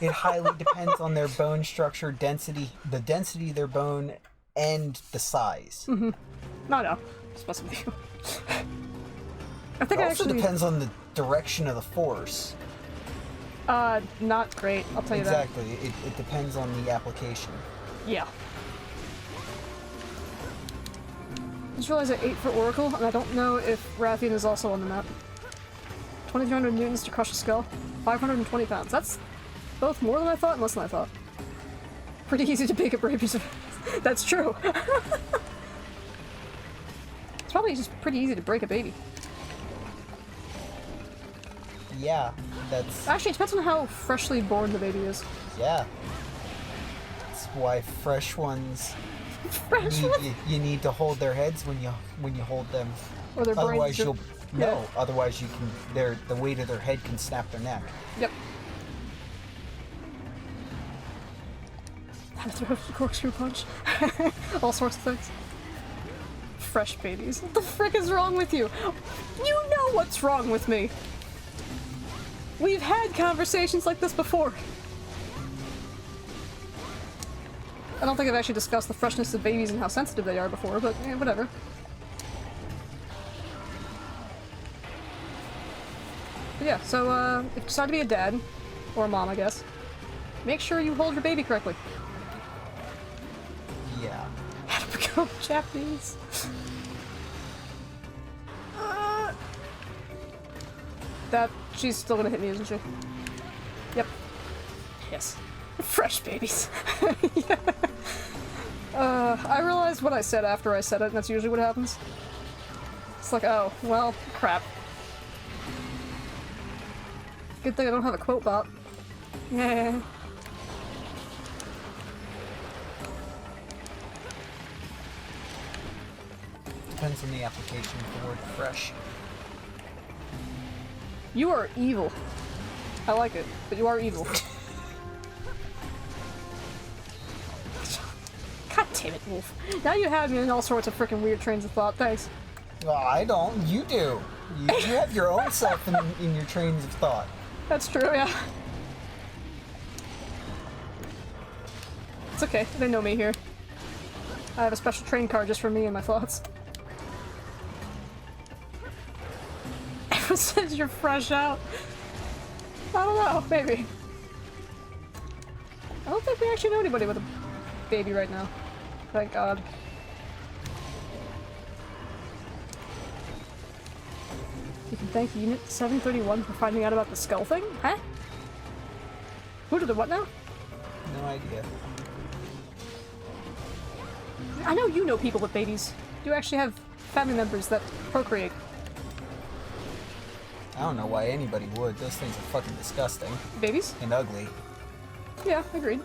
It highly depends on their bone structure, density, the density of their bone, and the size. Mm-hmm. No. Just messing with you. I think It I also actually... depends on the direction of the force. Not great, I'll tell you that. Exactly. It depends on the application. Yeah. I just realized I ate for Oracle, and I don't know if Rathian is also on the map. 2,300 newtons to crush a skull. 520 pounds. That's both more than I thought and less than I thought. Pretty easy to bake a babies. That's true. It's probably just pretty easy to break a baby. Yeah, that's... Actually, it depends on how freshly born the baby is. Yeah. That's why fresh ones... Fresh ones? You need to hold their heads when you hold them. Or their brains. Otherwise you'll... Yeah. No, otherwise you can... the weight of their head can snap their neck. Yep. How to throw a corkscrew punch. All sorts of things. Fresh babies. What the frick is wrong with you? You know what's wrong with me. We've had conversations like this before. I don't think I've actually discussed the freshness of babies and how sensitive they are before, but whatever. But yeah, so if you decide to be a dad, or a mom, I guess, make sure you hold your baby correctly. Yeah. How to become Japanese. That, she's still gonna hit me, isn't she? Yep. Yes. Fresh babies. Yeah. I realized what I said after I said it, and that's usually what happens. It's like, oh, well, crap. Good thing I don't have a quote bot. Yeah. Depends on the application of the word fresh. You are evil. I like it, but you are evil. God damn it, Wolf. Now you have me in all sorts of freaking weird trains of thought. Thanks. Well, I don't. You do. You have your own self in your trains of thought. That's true, yeah. It's okay. They know me here. I have a special train car just for me and my thoughts. Everyone says you're fresh out. I don't know, maybe. I don't think we actually know anybody with a baby right now. Thank God. You can thank Unit 731 for finding out about the skull thing? Huh? Who did the what now? No idea. I know you know people with babies. You actually have family members that procreate. I don't know why anybody would. Those things are fucking disgusting. Babies? And ugly. Yeah, agreed.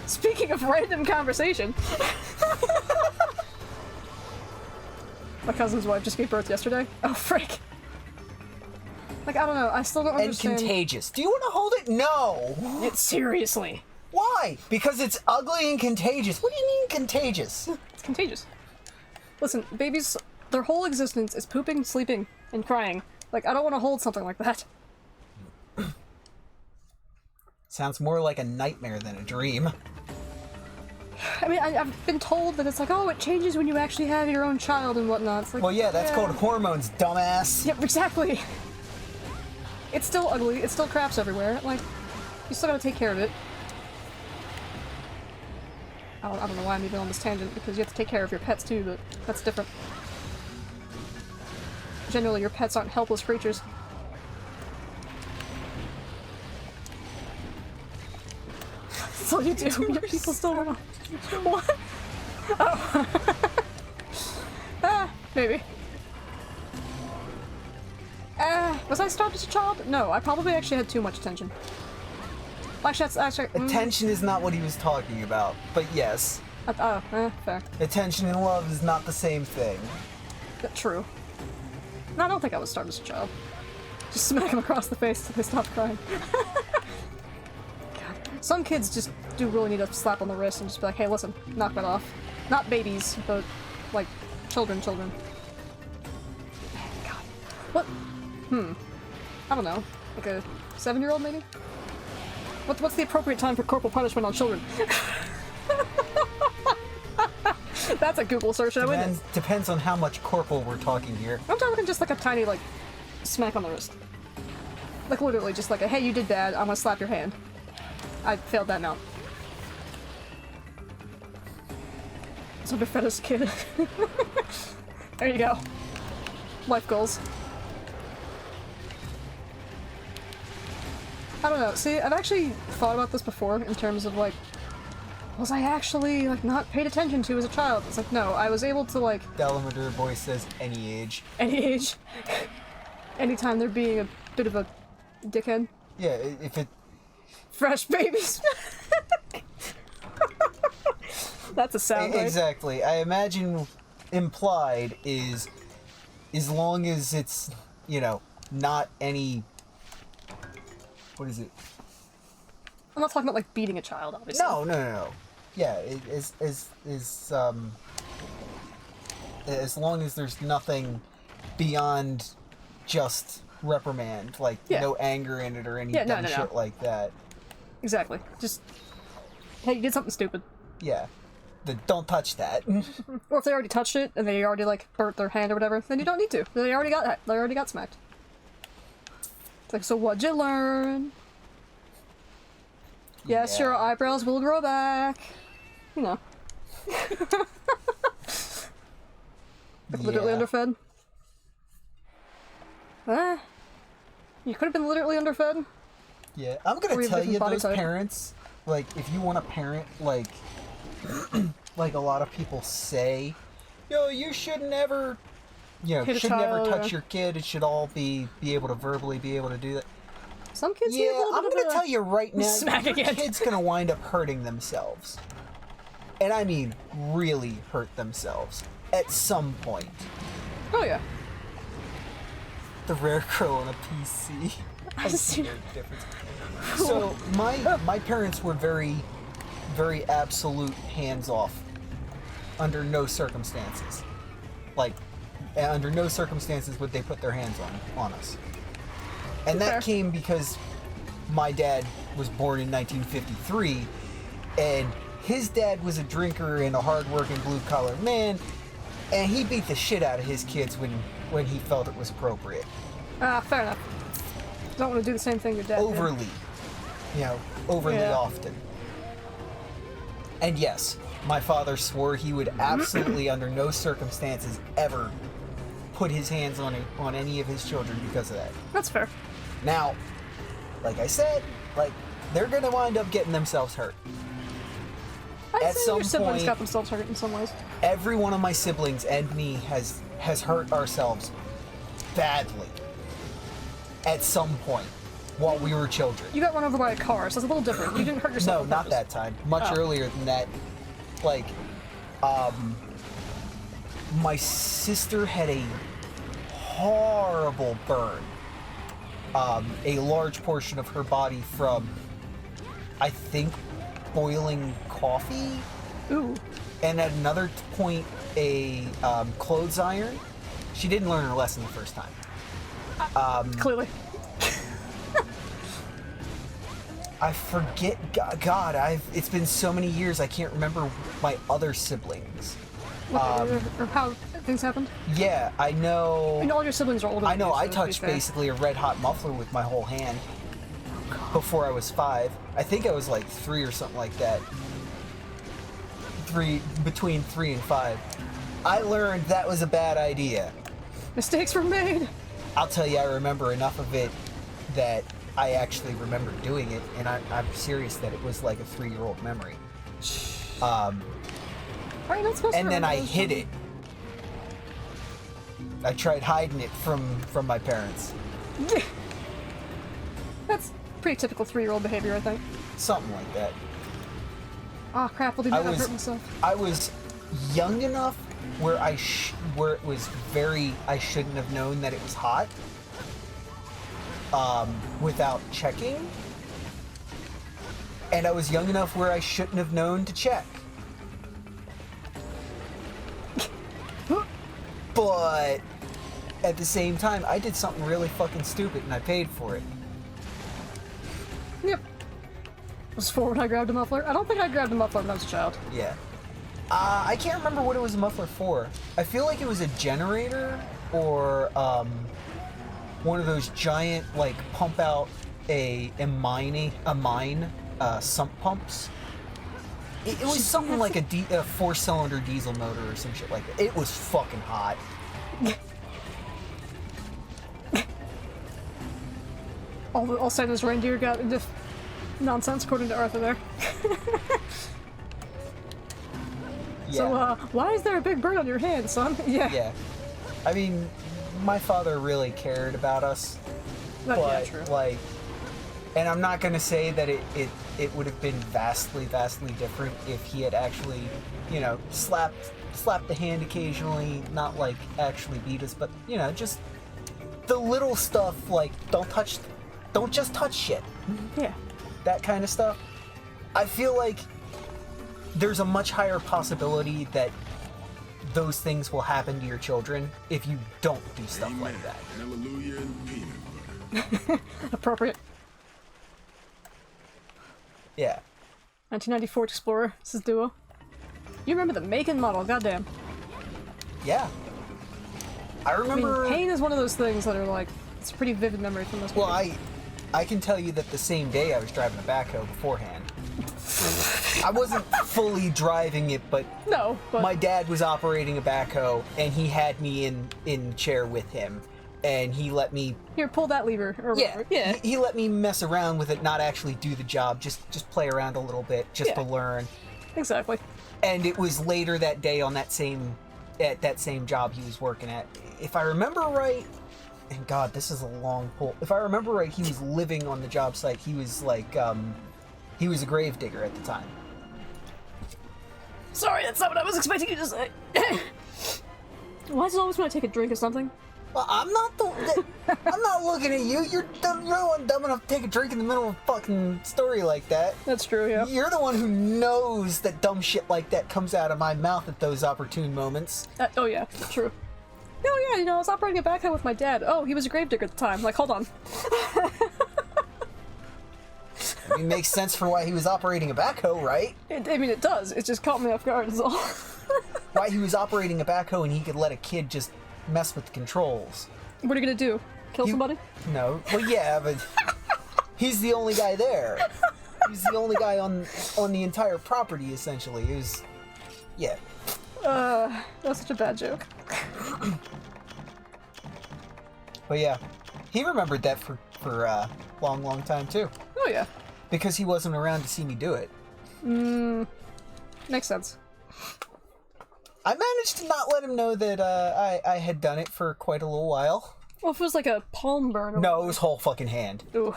Speaking of random conversation. My cousin's wife just gave birth yesterday. Oh, frick. Like, I don't know. I still don't understand. And contagious. Do you want to hold it? No! Seriously. Why? Because it's ugly and contagious. What do you mean contagious? It's contagious. Listen, babies, their whole existence is pooping, sleeping, and crying. Like, I don't want to hold something like that. Sounds more like a nightmare than a dream. I mean, I've been told that it's like, oh, it changes when you actually have your own child and whatnot. It's like, Well, yeah, that's called hormones, dumbass. Yep, exactly. It's still ugly. It still craps everywhere. Like, you still gotta take care of it. I don't know why I'm even on this tangent, because you have to take care of your pets too, but that's different. Generally, your pets aren't helpless creatures. That's all you do. Your people still run off. What? Oh. Maybe. Was I starved as a child? No, I probably actually had too much attention. Actually, that's actually... Attention is not what he was talking about, but yes. Fair. Attention and love is not the same thing. True. No, I don't think I was starved as a child. Just smack them across the face till they stop crying. God. Some kids just do really need a slap on the wrist and just be like, hey, listen, knock that off. Not babies, but, like, children. God. What? I don't know. Like a 7-year-old, maybe? What's the appropriate time for corporal punishment on children? That's a Google search, I wouldn't. Depends on how much corporal we're talking here. I'm talking just like a tiny, like, smack on the wrist. Like, literally, just like a, hey, you did bad, I'm gonna slap your hand. I failed that now. So I fed as a kid. There you go. Life goals. I don't know. See, I've actually thought about this before in terms of, like, was I actually, like, not paid attention to as a child? It's like, no, I was able to, like... Delamador boy says any age. Any age. Anytime they're being a bit of a dickhead. Yeah, if it... Fresh babies. That's a sound, right? Exactly. I imagine implied is as long as it's, you know, not any... What is it? I'm not talking about, like, beating a child, obviously. No. Yeah, as long as there's nothing beyond just reprimand, like no anger in it or any dumb shit like that. Exactly. Just, hey, you did something stupid. Yeah. Don't touch that. Or if they already touched it and they already, like, burnt their hand or whatever, then you don't need to. They already got smacked. Like, so what'd you learn? Yes, your eyebrows will grow back. You know. Like, literally underfed. You could have been literally underfed. Yeah, I'm gonna tell you, those parents, like, if you want a parent, like, like a lot of people say, yo, you should never, should never touch your kid. It should all be able to verbally be able to do that. Some kids Yeah, I'm gonna tell you right now, your kid's gonna wind up hurting themselves. And I mean, really hurt themselves. At some point. Oh, yeah. The rare crow on a PC. I see. Difference. So, my parents were very, very absolute hands-off. Under no circumstances. Like, under no circumstances would they put their hands on us. And that came because my dad was born in 1953, and his dad was a drinker and a hard-working blue-collar man, and he beat the shit out of his kids when he felt it was appropriate. Fair enough. Don't want to do the same thing your dad Overly. Overly often. And yes, my father swore he would absolutely, under no circumstances, ever put his hands on any of his children because of that. That's fair. Now, like I said, they're gonna wind up getting themselves hurt. I'd say your siblings got themselves hurt in some ways. Every one of my siblings and me has hurt ourselves badly at some point while we were children. You got run over by a car, so it's a little different. You didn't hurt yourself. No, not that time. Much earlier than that. Like, my sister had a horrible burn. A large portion of her body from, I think, boiling coffee. Ooh. And at another point, a clothes iron. She didn't learn her lesson the first time. Clearly. I forget. God, it's been so many years. I can't remember my other siblings. Or how things happened. Yeah, I know. And all your siblings are older. I know. You, so I touched basically a red hot muffler with my whole hand before I was 5. I think I was like 3 or something like that. Between 3 and 5. I learned that was a bad idea. Mistakes were made. I'll tell you, I remember enough of it that I actually remember doing it, and I'm serious that it was like a 3-year-old memory. Are you not supposed and to then I those hid things? it. I tried hiding it from my parents. That's pretty typical 3-year-old behavior, I think. Something like that. Oh crap! Well, I hurt myself. I was young enough where where it was I shouldn't have known that it was hot. Without checking. And I was young enough where I shouldn't have known to check. But at the same time, I did something really fucking stupid and I paid for it. Yep. Was 4 when I grabbed a muffler? I don't think I grabbed a muffler when I was a child. Yeah. I can't remember what it was a muffler for. I feel like it was a generator or one of those giant, like, pump out a mine sump pumps. It was something like a 4-cylinder diesel motor or some shit like that. It was fucking hot. All Santa's reindeer got into nonsense, according to Arthur there. Yeah. So, why is there a big bird on your hand, son? Yeah. Yeah. I mean, my father really cared about us. Yeah, But, true. like, and I'm not gonna say that it would have been vastly different if he had actually, slapped the hand occasionally, not like actually beat us, but, just the little stuff like don't just touch shit. Yeah. That kind of stuff. I feel like there's a much higher possibility that those things will happen to your children if you don't do stuff like that. Hallelujah and peanut butter. Appropriate. Yeah. 1994 Explorer. This is Duo. You remember the make and model, goddamn. Yeah. I remember. I mean, pain is one of those things that are like, It's a pretty vivid memory from this Well, movie. I can tell you that the same day I was driving a backhoe beforehand. I wasn't fully driving it, but No, but... my dad was operating a backhoe, and he had me in chair with him, and he let me... Here, pull that lever, or whatever. Yeah. He let me mess around with it, not actually do the job, just play around a little bit, just to learn. Exactly. And it was later that day on that same job he was working at. If I remember right, and God, this is a long pull. If I remember right, he was living on the job site. He was like, he was a grave digger at the time. Sorry, that's not what I was expecting you to say. Why is it always when I take a drink or something? Well, I'm not looking at you. You're the one dumb enough to take a drink in the middle of a fucking story like that. That's true, yeah. You're the one who knows that dumb shit like that comes out of my mouth at those opportune moments. Oh yeah, true. Oh yeah, you know, I was operating a backhoe with my dad. Oh, he was a gravedigger at the time. Like, hold on. I mean, makes sense for why he was operating a backhoe, right? I mean, it does. It just caught me off guard is all. Why he was operating a backhoe and he could let a kid just mess with the controls. What are you gonna do? Kill somebody? No. Well, yeah, but he's the only guy there. He's the only guy on the entire property, essentially. It was... Yeah. That's such a bad joke. But yeah, he remembered that for a long time, too. Oh yeah. Because he wasn't around to see me do it. Makes sense. I managed to not let him know that I had done it for quite a little while. Well, if it was like a palm burn or... No, it was whole fucking hand. Ooh.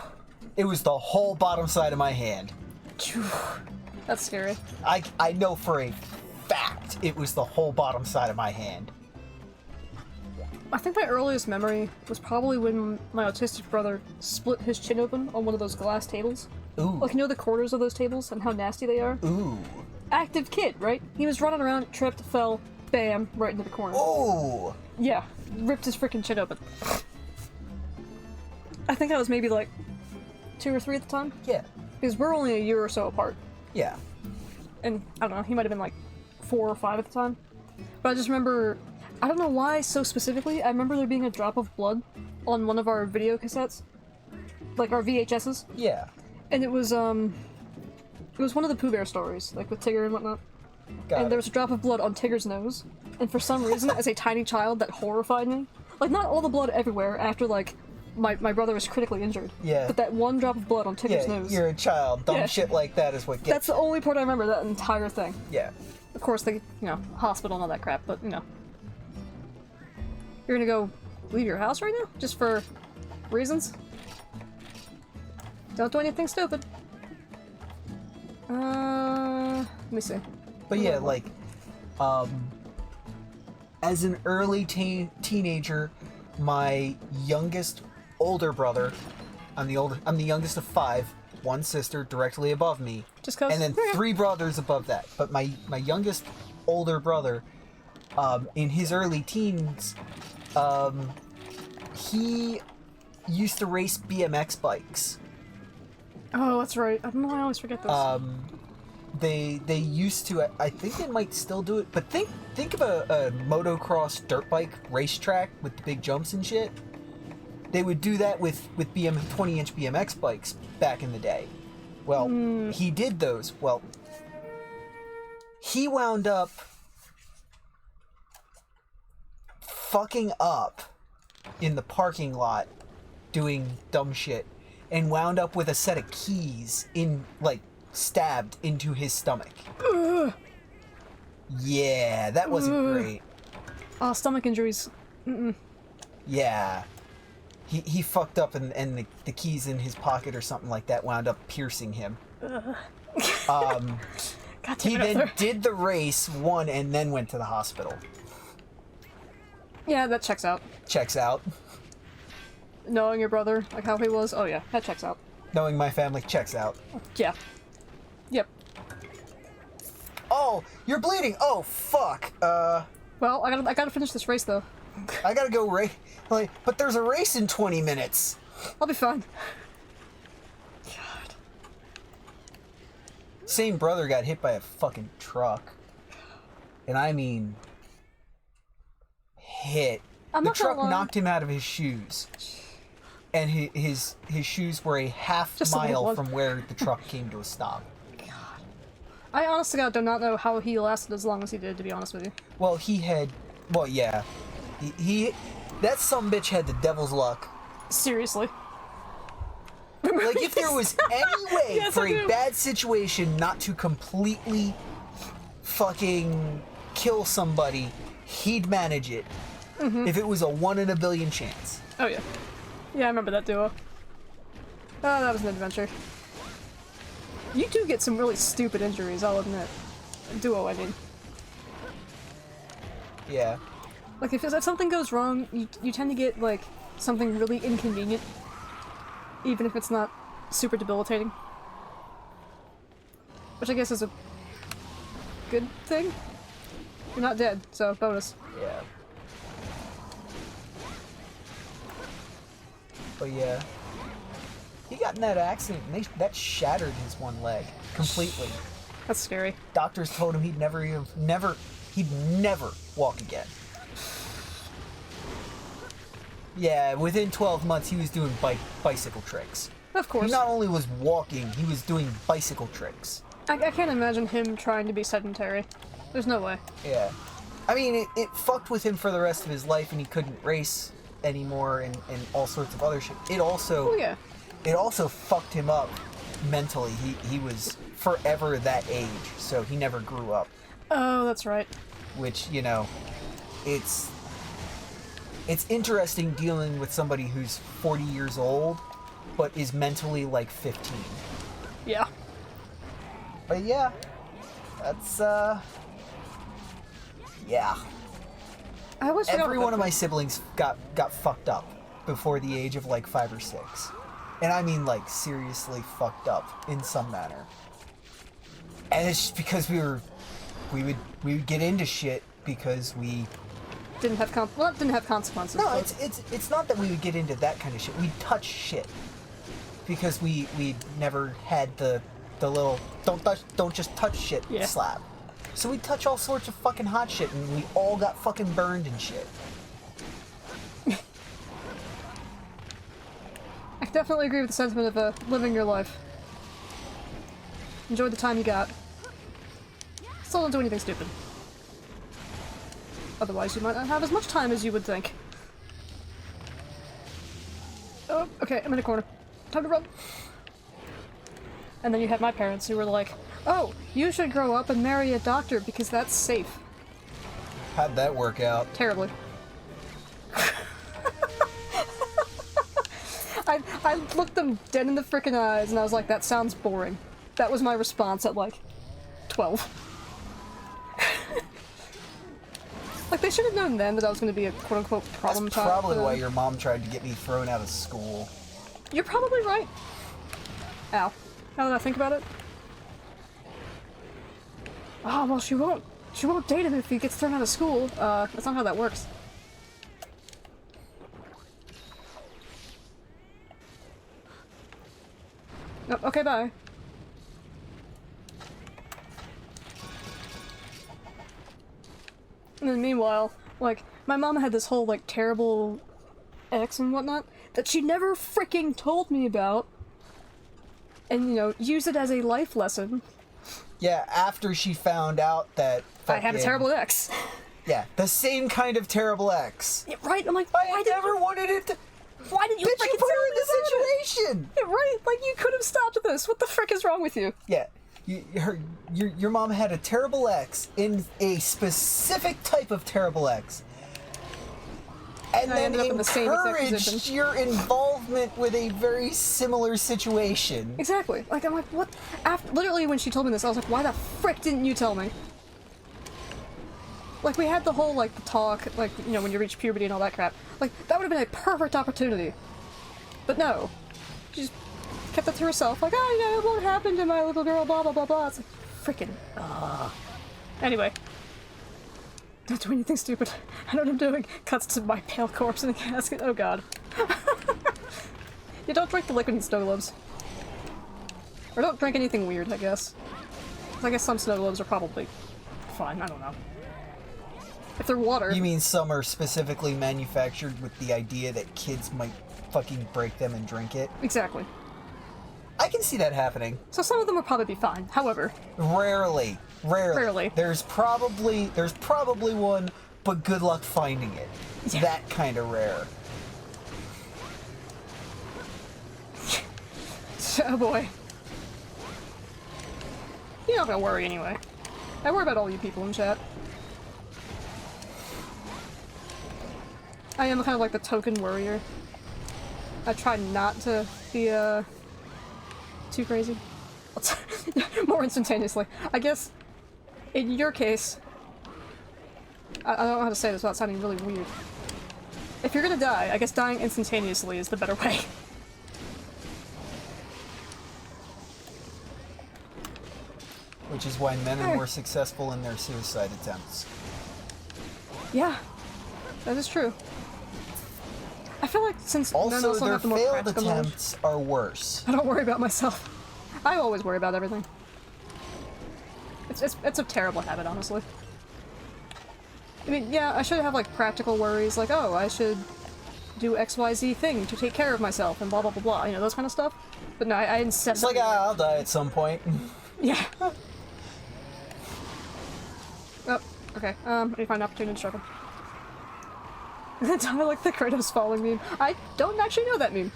It was the whole bottom side of my hand. That's scary. I know for a fact it was the whole bottom side of my hand. I think my earliest memory was probably when my autistic brother split his chin open on one of those glass tables. Ooh. Like, you know the corners of those tables and how nasty they are? Ooh. Active kid, right? He was running around, tripped, fell, bam, right into the corner. Ooh. Yeah, ripped his freaking chin open. I think I was maybe like 2 or 3 at the time. Yeah. Because we're only a year or so apart. Yeah. And I don't know, he might have been like 4 or 5 at the time. But I just remember, I don't know why so specifically, I remember there being a drop of blood on one of our video cassettes. Like our VHSs. Yeah. And it was one of the Pooh Bear stories, like with Tigger and whatnot. And there was a drop of blood on Tigger's nose. And for some reason, as a tiny child, that horrified me. Like, not all the blood everywhere after, like, my brother was critically injured. Yeah. But that one drop of blood on Tigger's nose. You're a child. Dumb shit like that is what gets... That's the only part I remember, that entire thing. Yeah. Of course, the, hospital and all that crap, but, You're gonna go leave your house right now? Just for reasons? Don't do anything stupid. Let me see. But yeah, like, as an early teenager, my older brother, I'm the youngest of 5, 1 sister directly above me, Just 'cause? and then 3 brothers above that. But my youngest older brother, in his early teens, he used to race BMX bikes. Oh, that's right. I don't know why I always forget this. They used to, I think they might still do it, but think of a motocross dirt bike racetrack with the big jumps and shit. They would do that with 20-inch BMX bikes back in the day. Well, he did those. Well, he wound up fucking up in the parking lot doing dumb shit and wound up with a set of keys stabbed into his stomach. Yeah, that wasn't great. Oh, stomach injuries. Yeah. He fucked up and the keys in his pocket or something like that wound up piercing him. God damn He it, then Arthur. did the race, won, and then went to the hospital. Yeah, that checks out. Checks out. Knowing your brother, like how he was, oh yeah, that checks out. Knowing my family, checks out. Yeah. Yep. Oh, you're bleeding! Oh, fuck! Well, I gotta finish this race though. I gotta go but there's a race in 20 minutes! I'll be fine. God. Same brother got hit by a fucking truck. And I mean... hit. I'm The not gonna truck lie. knocked him out of his shoes. and his shoes were a half Just a little mile one. from where the truck came to a stop. I honestly do not know how he lasted as long as he did, to be honest with you. Well, yeah, he that sumbitch had the devil's luck. Seriously. Like, if there was any way Yes, for I a do. bad situation not to completely fucking kill somebody, he'd manage it. If it was a 1 in a billion chance. Oh yeah. Yeah, I remember that duo. Oh, that was an adventure. You do get some really stupid injuries, I'll admit. Duo, I mean. Yeah. Like, if something goes wrong, you tend to get, like, something really inconvenient. Even if it's not super debilitating. Which I guess is a good thing. You're not dead, so bonus. Yeah. But yeah. He got in that accident and that shattered his one leg completely. That's scary. Doctors told him he'd never walk again. Yeah, within 12 months he was doing bicycle tricks. Of course. He not only was walking, he was doing bicycle tricks. I can't imagine him trying to be sedentary. There's no way. Yeah. I mean, it fucked with him for the rest of his life, and he couldn't race anymore, and all sorts of other shit. It also, Oh yeah. it also fucked him up mentally. He was forever that age, so he never grew up. Oh, that's right. Which, you know, it's interesting dealing with somebody who's 40 years old, but is mentally like 15. Yeah. But yeah, that's yeah. I always forgot Every about one of that. my siblings got fucked up before the age of like 5 or 6. And I mean like seriously fucked up in some manner. And it's just because we would get into shit because we Didn't have consequences. No, but- it's not that we would get into that kind of shit. We'd touch shit. Because we never had the little don't just touch shit Yeah. slap. So we touch all sorts of fucking hot shit, and we all got fucking burned and shit. I definitely agree with the sentiment of living your life. Enjoy the time you got. Still don't do anything stupid. Otherwise, you might not have as much time as you would think. Oh, okay, I'm in a corner. Time to run. And then you had my parents who were like, oh, you should grow up and marry a doctor because that's safe. How'd that work out? Terribly. I looked them dead in the frickin' eyes and I was like, that sounds boring. That was my response at like 12. Like, they should have known then that I was going to be a quote-unquote problem That's child. probably why your mom tried to get me thrown out of school. You're probably right. Ow. Now that I think about it. Oh, well, she won't date him if he gets thrown out of school. That's not how that works. Oh, okay, bye. And then meanwhile, like, my mom had this whole, like, terrible ex and whatnot that she never freaking told me about. And, you know, use it as a life lesson. Yeah, after she found out that I had a fucking- terrible ex. Yeah, the same kind of terrible ex. Yeah, right? I'm like, I why did never you, wanted it to. why did you Bitch, you freaking put tell her in me the about it? situation. Yeah, right? Like, you could have stopped this. What the frick is wrong with you? Yeah, your mom had a terrible ex in a specific type of terrible ex, and I then ended up in the same exact encouraged position. your involvement with a very similar situation. Exactly. Like, I'm like, what? After, literally, when she told me this, I was like, why the frick didn't you tell me? Like, we had the whole, like, the talk, like, you know, when you reach puberty and all that crap. Like, that would have been a perfect opportunity. But no. She just kept it to herself, like, oh, you know, it won't happen to my little girl, blah, blah, blah, blah. It's like, frickin', Anyway. Don't do anything stupid. I know what I'm doing. Cuts to my pale corpse in the casket. Oh, God. You don't drink the liquid in snow globes. Or don't drink anything weird, I guess. 'Cause I guess some snow globes are probably fine, I don't know. If they're water. You mean some are specifically manufactured with the idea that kids might fucking break them and drink it. Exactly. I can see that happening. So some of them will probably be fine. However, Rarely. Rarely. There's probably one, but good luck finding it. Yeah. That kind of rare. oh boy. You're not gonna worry anyway. I worry about all you people in chat. I am kind of like the token worrier. I try not to be, too crazy. More instantaneously. I guess, in your case, I don't know how to say this without sounding really weird. If you're gonna die, I guess dying instantaneously is the better way. Which is why men are more successful in their suicide attempts. Yeah, that is true. I feel like since men Also, also their have the more failed practical knowledge, attempts are worse. I don't worry about myself. I always worry about everything. It's a terrible habit, honestly. I mean, yeah, I should have, like, practical worries, like, oh, I should do XYZ thing to take care of myself, and blah blah blah blah, you know, those kind of stuff. But no, I didn't set It's like, I'll die at some point. Yeah. Oh, okay, I need to find an opportunity to struggle. That's how I like the Kratos falling meme. I don't actually know that meme.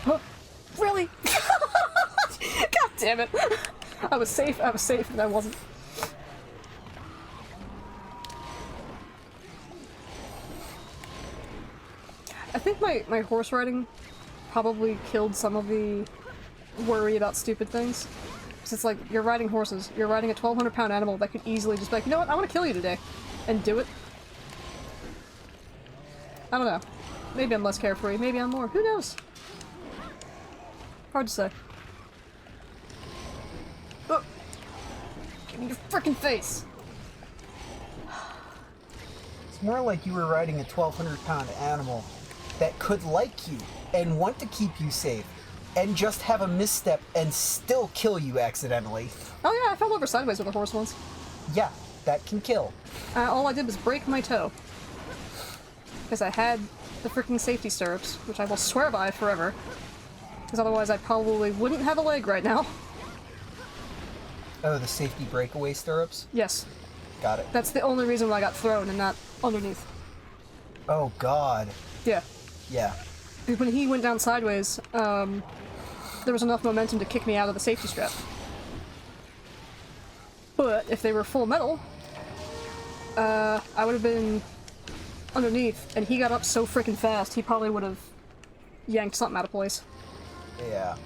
Oh, really? God damn it. I was safe, and I wasn't. I think my horse riding probably killed some of the worry about stupid things. Because it's like, you're riding horses, you're riding a 1,200-pound animal that could easily just be like, you know what, I want to kill you today. And do it. I don't know. Maybe I'm less carefree, maybe I'm more. Who knows? Hard to say. Oh. Give me your frickin' face! It's more like you were riding a 1,200-pound animal that could like you and want to keep you safe and just have a misstep and still kill you accidentally. Oh yeah, I fell over sideways with a horse once. Yeah, that can kill. All I did was break my toe. Because I had the freaking safety stirrups, which I will swear by forever. Because otherwise I probably wouldn't have a leg right now. Oh, the safety breakaway stirrups? Yes. Got it. That's the only reason why I got thrown and not underneath. Oh, God. Yeah. Yeah. When he went down sideways, there was enough momentum to kick me out of the safety strap. But if they were full metal, I would have been underneath, and he got up so freaking fast, he probably would have yanked something out of place. Yeah.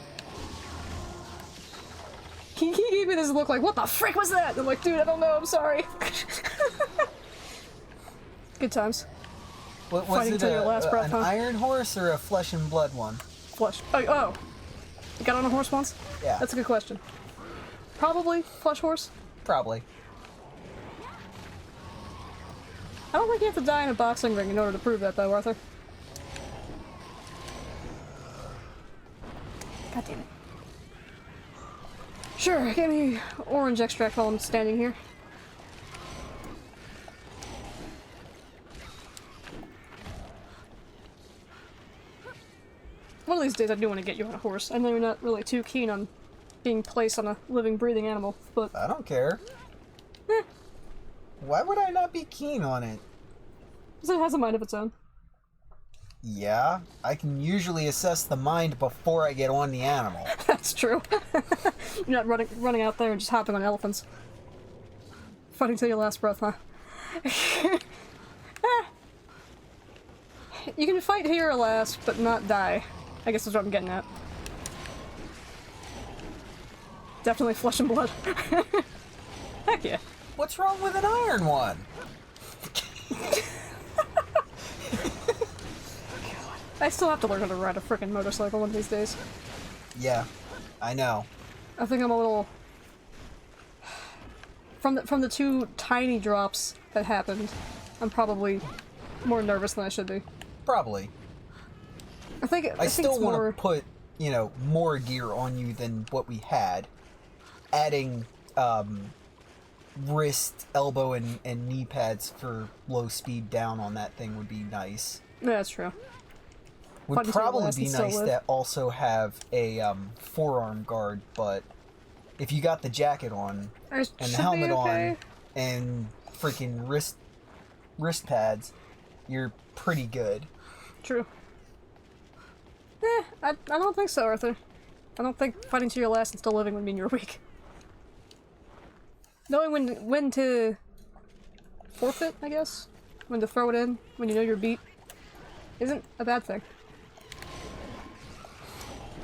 He gave me this look like, what the frick was that? I'm like, dude, I don't know, I'm sorry. Good times. What was Fighting it, till your last breath, an huh? iron horse or a flesh and blood one? Flush. Oh. You got on a horse once? Yeah. That's a good question. Probably flush horse. Probably. I don't think you have to die in a boxing ring in order to prove that, though, Arthur. God damn it. Sure, give me orange extract while I'm standing here. One of these days I do want to get you on a horse. I know you're not really too keen on being placed on a living, breathing animal, but... I don't care. Eh. Why would I not be keen on it? Because it has a mind of its own. Yeah, I can usually assess the mind before I get on the animal. That's true. You're not running out there and just hopping on elephants. Fighting till your last breath, huh? You can fight here or last, but not die. I guess that's what I'm getting at. Definitely flesh and blood. Heck yeah. What's wrong with an iron one? I still have to learn how to ride a frickin' motorcycle one of these days. Yeah, I know. I think I'm a little... From the two tiny drops that happened, I'm probably more nervous than I should be. Probably. I think I still it's want more... to put, you know, more gear on you than what we had. Adding, wrist, elbow, and knee pads for low speed down on that thing would be nice. Yeah, that's true. Would Fighting to the probably last be and still nice live. to also have a forearm guard, but if you got the jacket on It and should the helmet be okay. on and freaking wrist pads, you're pretty good. True. I don't think so, Arthur. I don't think fighting to your last and still living would mean you're weak. Knowing when to forfeit, I guess, when to throw it in, when you know you're beat, isn't a bad thing.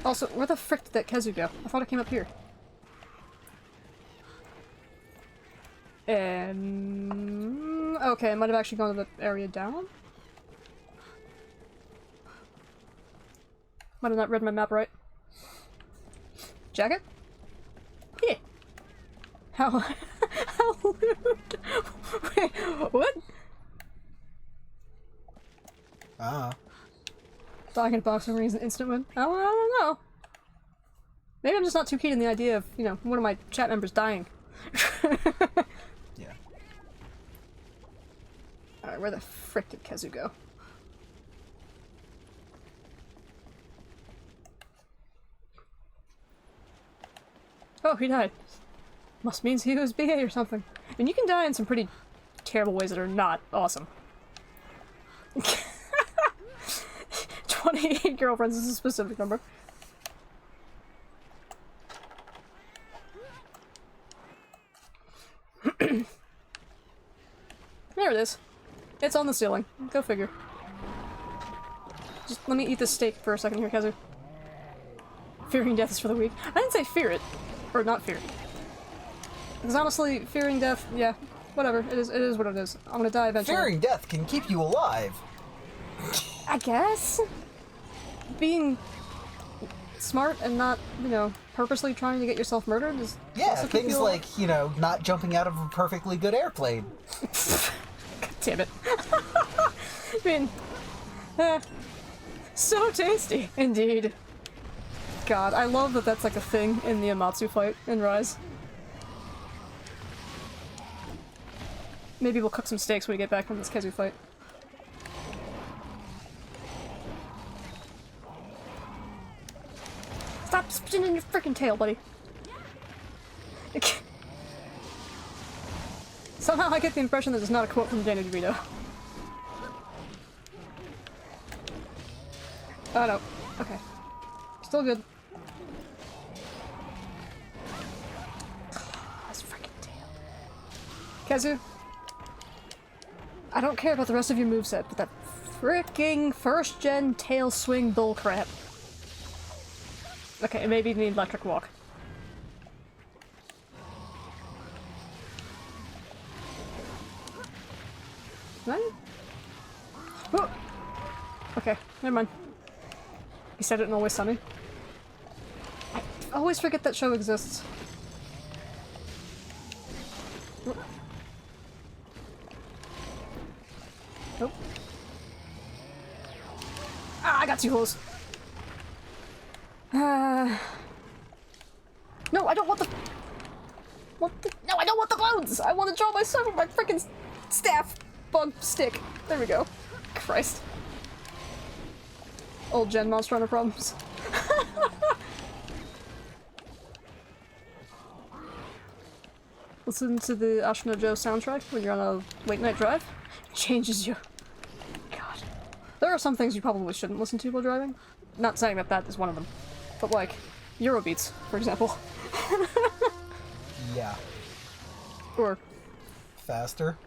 Also, where the frick did that Kezu go? I thought it came up here. And okay, I might have actually gone to the area down. Might have not read my map right. Jacket? Yeah. How how lewd. Wait, what? Dog and boxing rings an instant win. I don't know. Maybe I'm just not too keen on the idea of, you know, one of my chat members dying. Yeah. Alright, where the frick did Kezu go? Oh, he died. Must means he was BA or something. And you can die in some pretty terrible ways that are not awesome. 28 girlfriends is a specific number. There it is. It's on the ceiling. Go figure. Just let me eat this steak for a second here, Kazu. Fearing death is for the weak. I didn't say fear it. Or not fear it. Because honestly, fearing death, yeah, whatever. It is what it is. I'm gonna die eventually. Fearing death can keep you alive. I guess? Being smart and not, you know, purposely trying to get yourself murdered is Yeah, also keep things you alive. like, you know, not jumping out of a perfectly good airplane. Damn it. I mean, so tasty, indeed. God, I love that that's like a thing in the Amatsu fight in Rise. Maybe we'll cook some steaks when we get back from this Kezu fight. Stop spinning your freaking tail, buddy. Somehow I get the impression that it's not a quote from Danny DeVito. Oh no. Okay. Still good. This freaking tail. Kazu? I don't care about the rest of your moveset, but that freaking first gen tail swing bullcrap. Okay, maybe the electric walk. Right? Oh. Okay, never mind. He said it in Always Sunny. I always forget that show exists. Oh. Nope. Ah, I got too close. No, I don't want the... No, I don't want the clouds! I want to draw myself with my freaking staff bug stick. There we go. Christ. Old gen Monster Hunter problems. Listen to the Ashino Joe soundtrack when you're on a late night drive. It changes you. God. There are some things you probably shouldn't listen to while driving. Not saying that that is one of them. But like, Eurobeats, for example. Yeah. Or, Faster.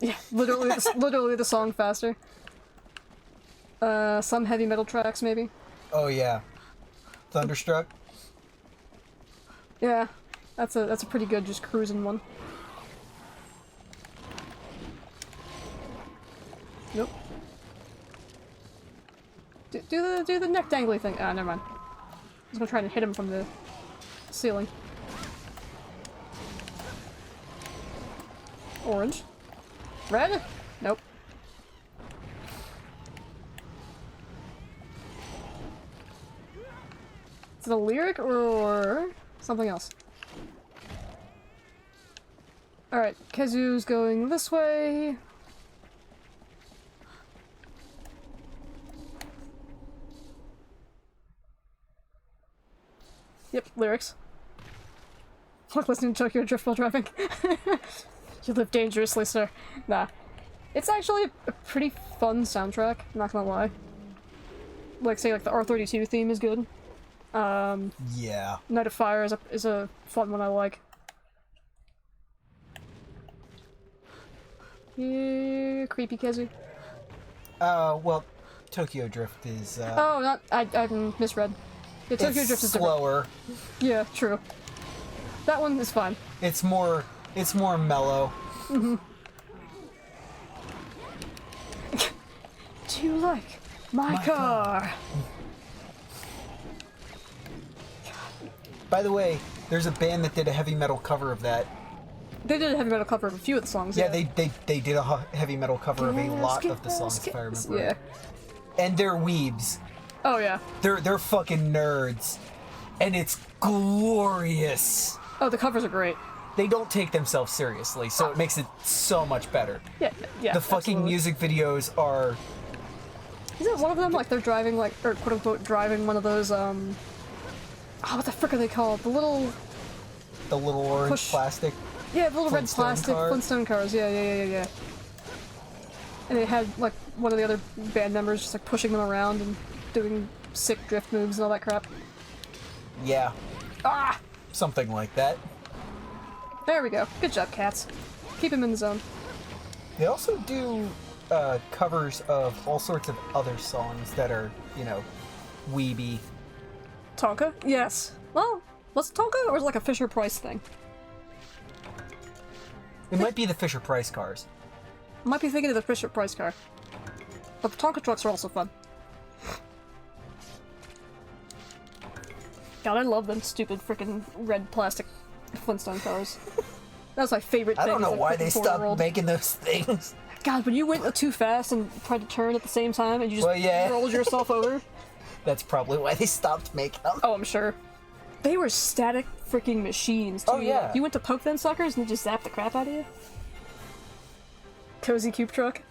yeah, literally the song Faster. Some heavy metal tracks, maybe. Oh yeah. Thunderstruck. Yeah, that's a pretty good just cruising one. Nope. Do the neck dangly thing. Ah, never mind. I was gonna try to hit him from the ceiling. Orange. Red? Nope. Is it a lyric or something else? Alright, Kazu's going this way. Yep, lyrics. Like listening to Tokyo Drift while driving. You live dangerously, sir. Nah. It's actually a pretty fun soundtrack, not gonna lie. Like, say, like, the R32 theme is good. Yeah. Night of Fire is a fun one I like. Yeah, creepy Kazu. Well, Tokyo Drift is, Oh, not- I misread. Yeah, Tokyo it's Drift is different. slower. Yeah, true. That one is fine. It's more mellow. Do you like my car? By the way, there's a band that did a heavy metal cover of that. They did a heavy metal cover of a few of the songs. Yeah, they did a heavy metal cover of a lot of the songs, if I remember. Yeah. Right. And they're weebs. Oh yeah. They're fucking nerds, and it's glorious. Oh, the covers are great. They don't take themselves seriously, so it makes it so much better. Yeah, yeah. The fucking absolutely. music videos are. Isn't one of them like they're driving like, or quote unquote driving one of those oh, what the frick are they called? The little orange Push. plastic. Yeah, the little red Flintstone plastic car? Flintstone cars. Yeah. And they had like one of the other band members just like pushing them around and doing sick drift moves and all that crap. Yeah, Ah! something like that. There we go. Good job, cats. Keep him in the zone. They also do covers of all sorts of other songs that are, you know, weeby. Tonka? Yes. Well, was it Tonka or was it like a Fisher Price thing? It might be the Fisher Price cars. I might be thinking of the Fisher Price car. But the Tonka trucks are also fun. God, I love them stupid freaking red plastic Flintstone cars. That was my favorite thing. I don't know as a why freaking they stopped 4-year-old. making those things. God, when you went too fast and tried to turn at the same time and you just Well, yeah. rolled yourself over. That's probably why they stopped making them. Oh, I'm sure. They were static freaking machines, too. Oh, yeah. You went to poke them suckers and they just zapped the crap out of you? Cozy Cube Truck?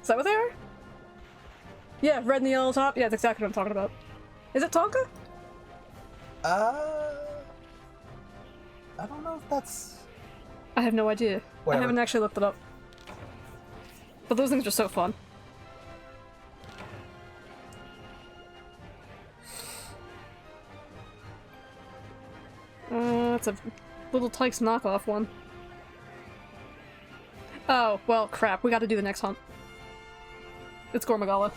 Is that what they are? Yeah, red and the yellow top? Yeah, that's exactly what I'm talking about. Is it Tonka? I don't know if that's... I have no idea. I Whatever. haven't actually looked it up. But those things are so fun. It's a Little Tykes knockoff one. Oh, well, crap. We gotta do the next hunt. It's Gormagala.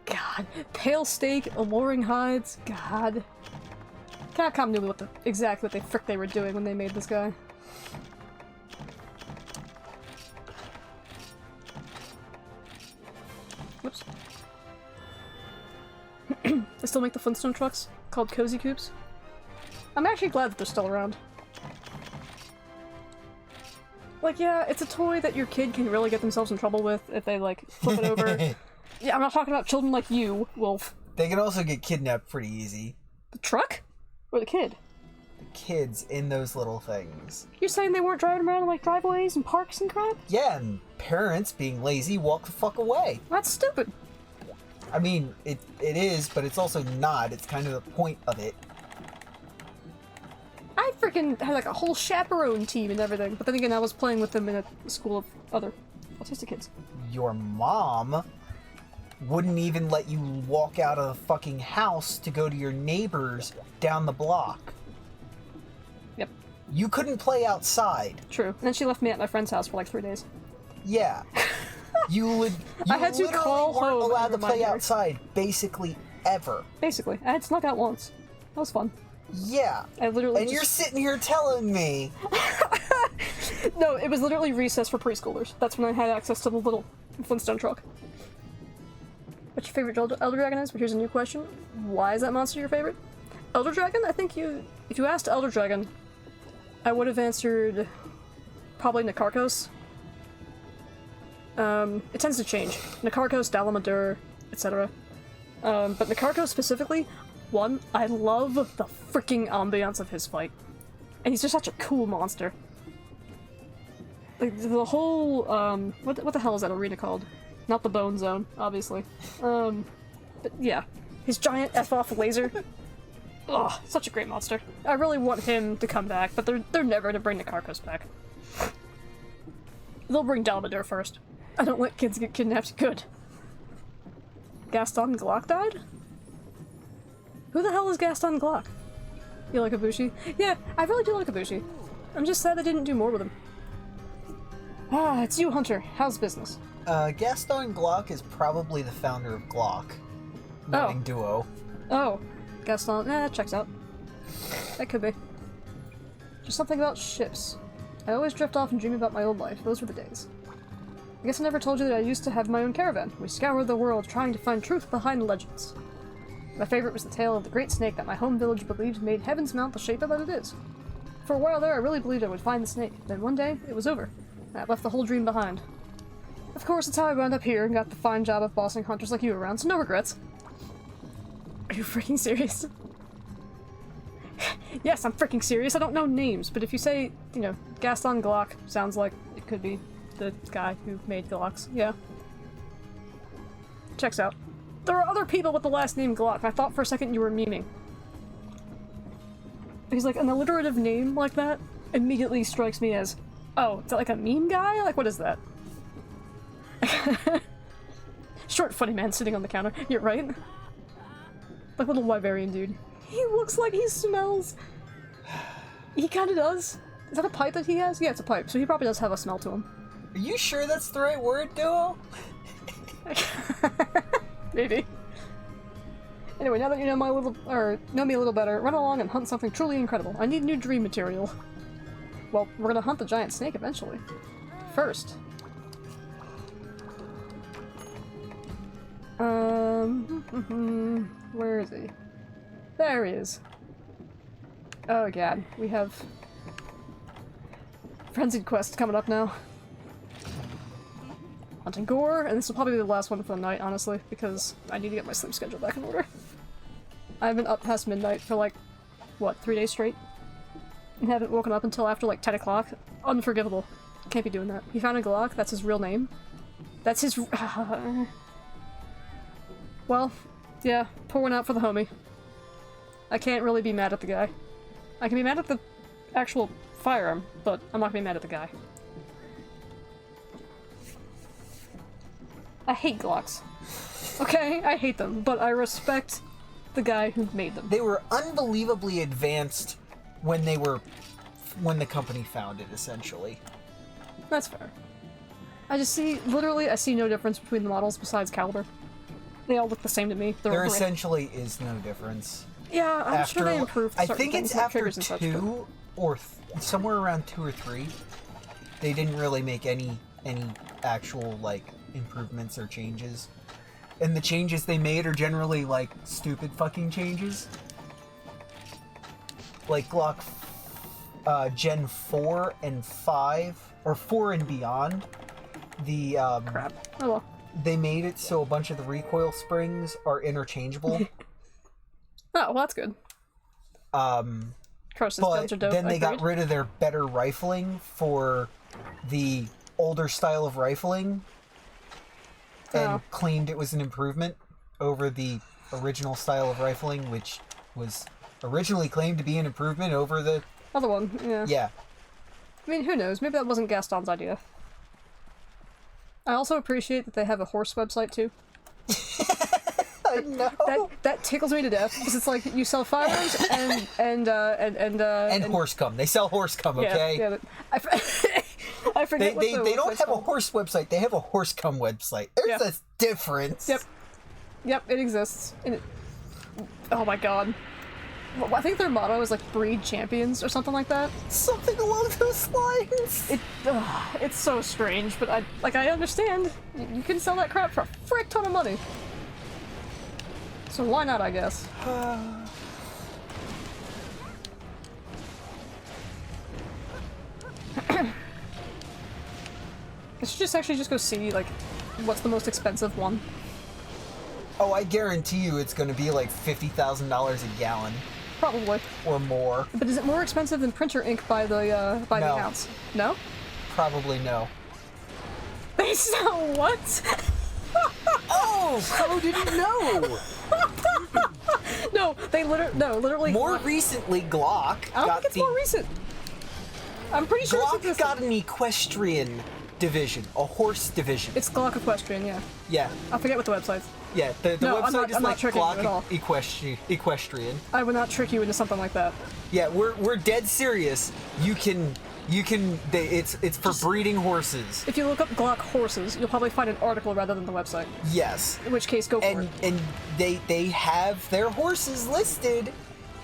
God. Pale steak, alluring hides. God. Capcom knew exactly what the frick they were doing when they made this guy. Whoops. They still make the Flintstone trucks called Cozy Cubes. I'm actually glad that they're still around. Like, yeah, it's a toy that your kid can really get themselves in trouble with if they, like, flip it over. Yeah, I'm not talking about children like you, Wolf. They can also get kidnapped pretty easy. The truck? Or the kid? Kids in those little things. You're saying they weren't driving around in, like, driveways and parks and crap? Yeah, and parents being lazy walk the fuck away. That's stupid. I mean, it is, but it's also not. It's kind of the point of it. I freaking had, like, a whole chaperone team and everything, but then again, I was playing with them in a school of other autistic kids. Your mom wouldn't even let you walk out of the fucking house to go to your neighbors down the block. Yep, You couldn't play outside. true. And then she left me at my friend's house for, like, 3 days. Yeah. You I had to literally call weren't home allowed and to play remind her. outside, basically, ever. Basically. I had snuck out once. That was fun. Yeah. I literally And just... you're sitting here telling me. No, it was literally recess for preschoolers. That's when I had access to the little Flintstone truck. What's your favorite Elder Dragon is? But here's a new question. Why is that monster your favorite? Elder Dragon? I think if you asked Elder Dragon, I would have answered probably Nakarkos. It tends to change. Nakarkos, Dalamadur, etc. But Nakarkos specifically, one, I love the freaking ambiance of his fight. And he's just such a cool monster. Like, the whole, what the hell is that arena called? Not the Bone Zone, obviously. But yeah. His giant F-off laser. Ugh, such a great monster. I really want him to come back, but they're never to bring the Carcos back. They'll bring Dalmadur first. I don't let kids get kidnapped. Good. Gaston Glock died? Who the hell is Gaston Glock? You like Ibushi? Yeah, I really do like Ibushi. I'm just sad they didn't do more with him. Ah, it's you, Hunter. How's business? Gaston Glock is probably the founder of Glock. Meaning Duo. Oh. Gaston. That checks out. That could be. Just something about ships. I always drift off and dream about my old life. Those were the days. I guess I never told you that I used to have my own caravan. We scoured the world trying to find truth behind legends. My favorite was the tale of the great snake that my home village believed made Heaven's Mount the shape that it is. For a while there, I really believed I would find the snake. Then one day, it was over. I left the whole dream behind. Of course, that's how I wound up here and got the fine job of bossing hunters like you around, so no regrets. Are you freaking serious? Yes, I'm freaking serious. I don't know names, but if you say, you know, Gaston Glock, sounds like it could be the guy who made Glocks. Yeah. Checks out. There are other people with the last name Glock. I thought for a second you were memeing. Because, like, an alliterative name like that immediately strikes me as, oh, is that like a meme guy? Like, what is that? Short, funny man sitting on the counter. You're right. Like little Wyverian dude. He looks like he smells. He kinda does. Is that a pipe that he has? Yeah, it's a pipe, so he probably does have a smell to him. Are you sure that's the right word, Duo? Maybe. Anyway, now that you know know me a little better, run along and hunt something truly incredible. I need new dream material. Well, we're gonna hunt the giant snake eventually. First. Where is he? There he is. Oh god, we have Frenzied Quest coming up now. Hunting Gore, and this will probably be the last one for the night, honestly, because I need to get my sleep schedule back in order. I've been up past midnight for like, what, 3 days straight? And haven't woken up until after like 10 o'clock. Unforgivable. Can't be doing that. He found a Glock, that's his real name. That's his... Well, yeah, pour one out for the homie. I can't really be mad at the guy. I can be mad at the actual firearm, but I'm not gonna be mad at the guy. I hate Glocks. Okay, I hate them, but I respect the guy who made them. They were unbelievably advanced when the company founded, essentially. That's fair. I just see, literally, I see no difference between the models besides caliber. They all look the same to me. There essentially is no difference. Yeah, I'm sure they improved I certain think things it's like after triggers and such, 2 or somewhere around 2 or 3. They didn't really make any actual like improvements or changes. And the changes they made are generally like stupid fucking changes. Like Glock Gen 4 and 5 or 4 and beyond. The crap. Oh well. They made it so a bunch of the recoil springs are interchangeable. Oh, well, that's good. Crushes guns are dope. Then they got rid of their better rifling for the older style of rifling and claimed it was an improvement over the original style of rifling, which was originally claimed to be an improvement over the other one. Yeah. Yeah. I mean, who knows? Maybe that wasn't Gaston's idea. I also appreciate that they have a horse website too. I know. That tickles me to death because it's like you sell firearms and horse cum. They sell horse cum, okay? Yeah. I forget. They don't have a horse website. They have a horse cum website. There's a difference. Yep, it exists. Oh my god. I think their motto is like breed champions or something like that. Something along those lines. It's so strange, but I understand. You can sell that crap for a frick ton of money. So why not, I guess. I should just go see, like, what's the most expensive one. Oh, I guarantee you it's gonna be like $50,000 a gallon. Probably. or more. But is it more expensive than printer ink by the No. ounce? No? Probably no. They sell what? Oh, Crow didn't know. No, literally. More recently, Glock I don't got think it's the more recent. I'm pretty sure Glock it's got an equestrian division, a horse division. It's Glock Equestrian, yeah. Yeah, I forget what the website's. yeah. The No, I'm website not- is I'm not like tricking you at all. Glock Equestrian. I would not trick you into something like that. Yeah, we're dead serious. It's for breeding horses. If you look up Glock horses, you'll probably find an article rather than the website. Yes. In which case, go for it. And they have their horses listed,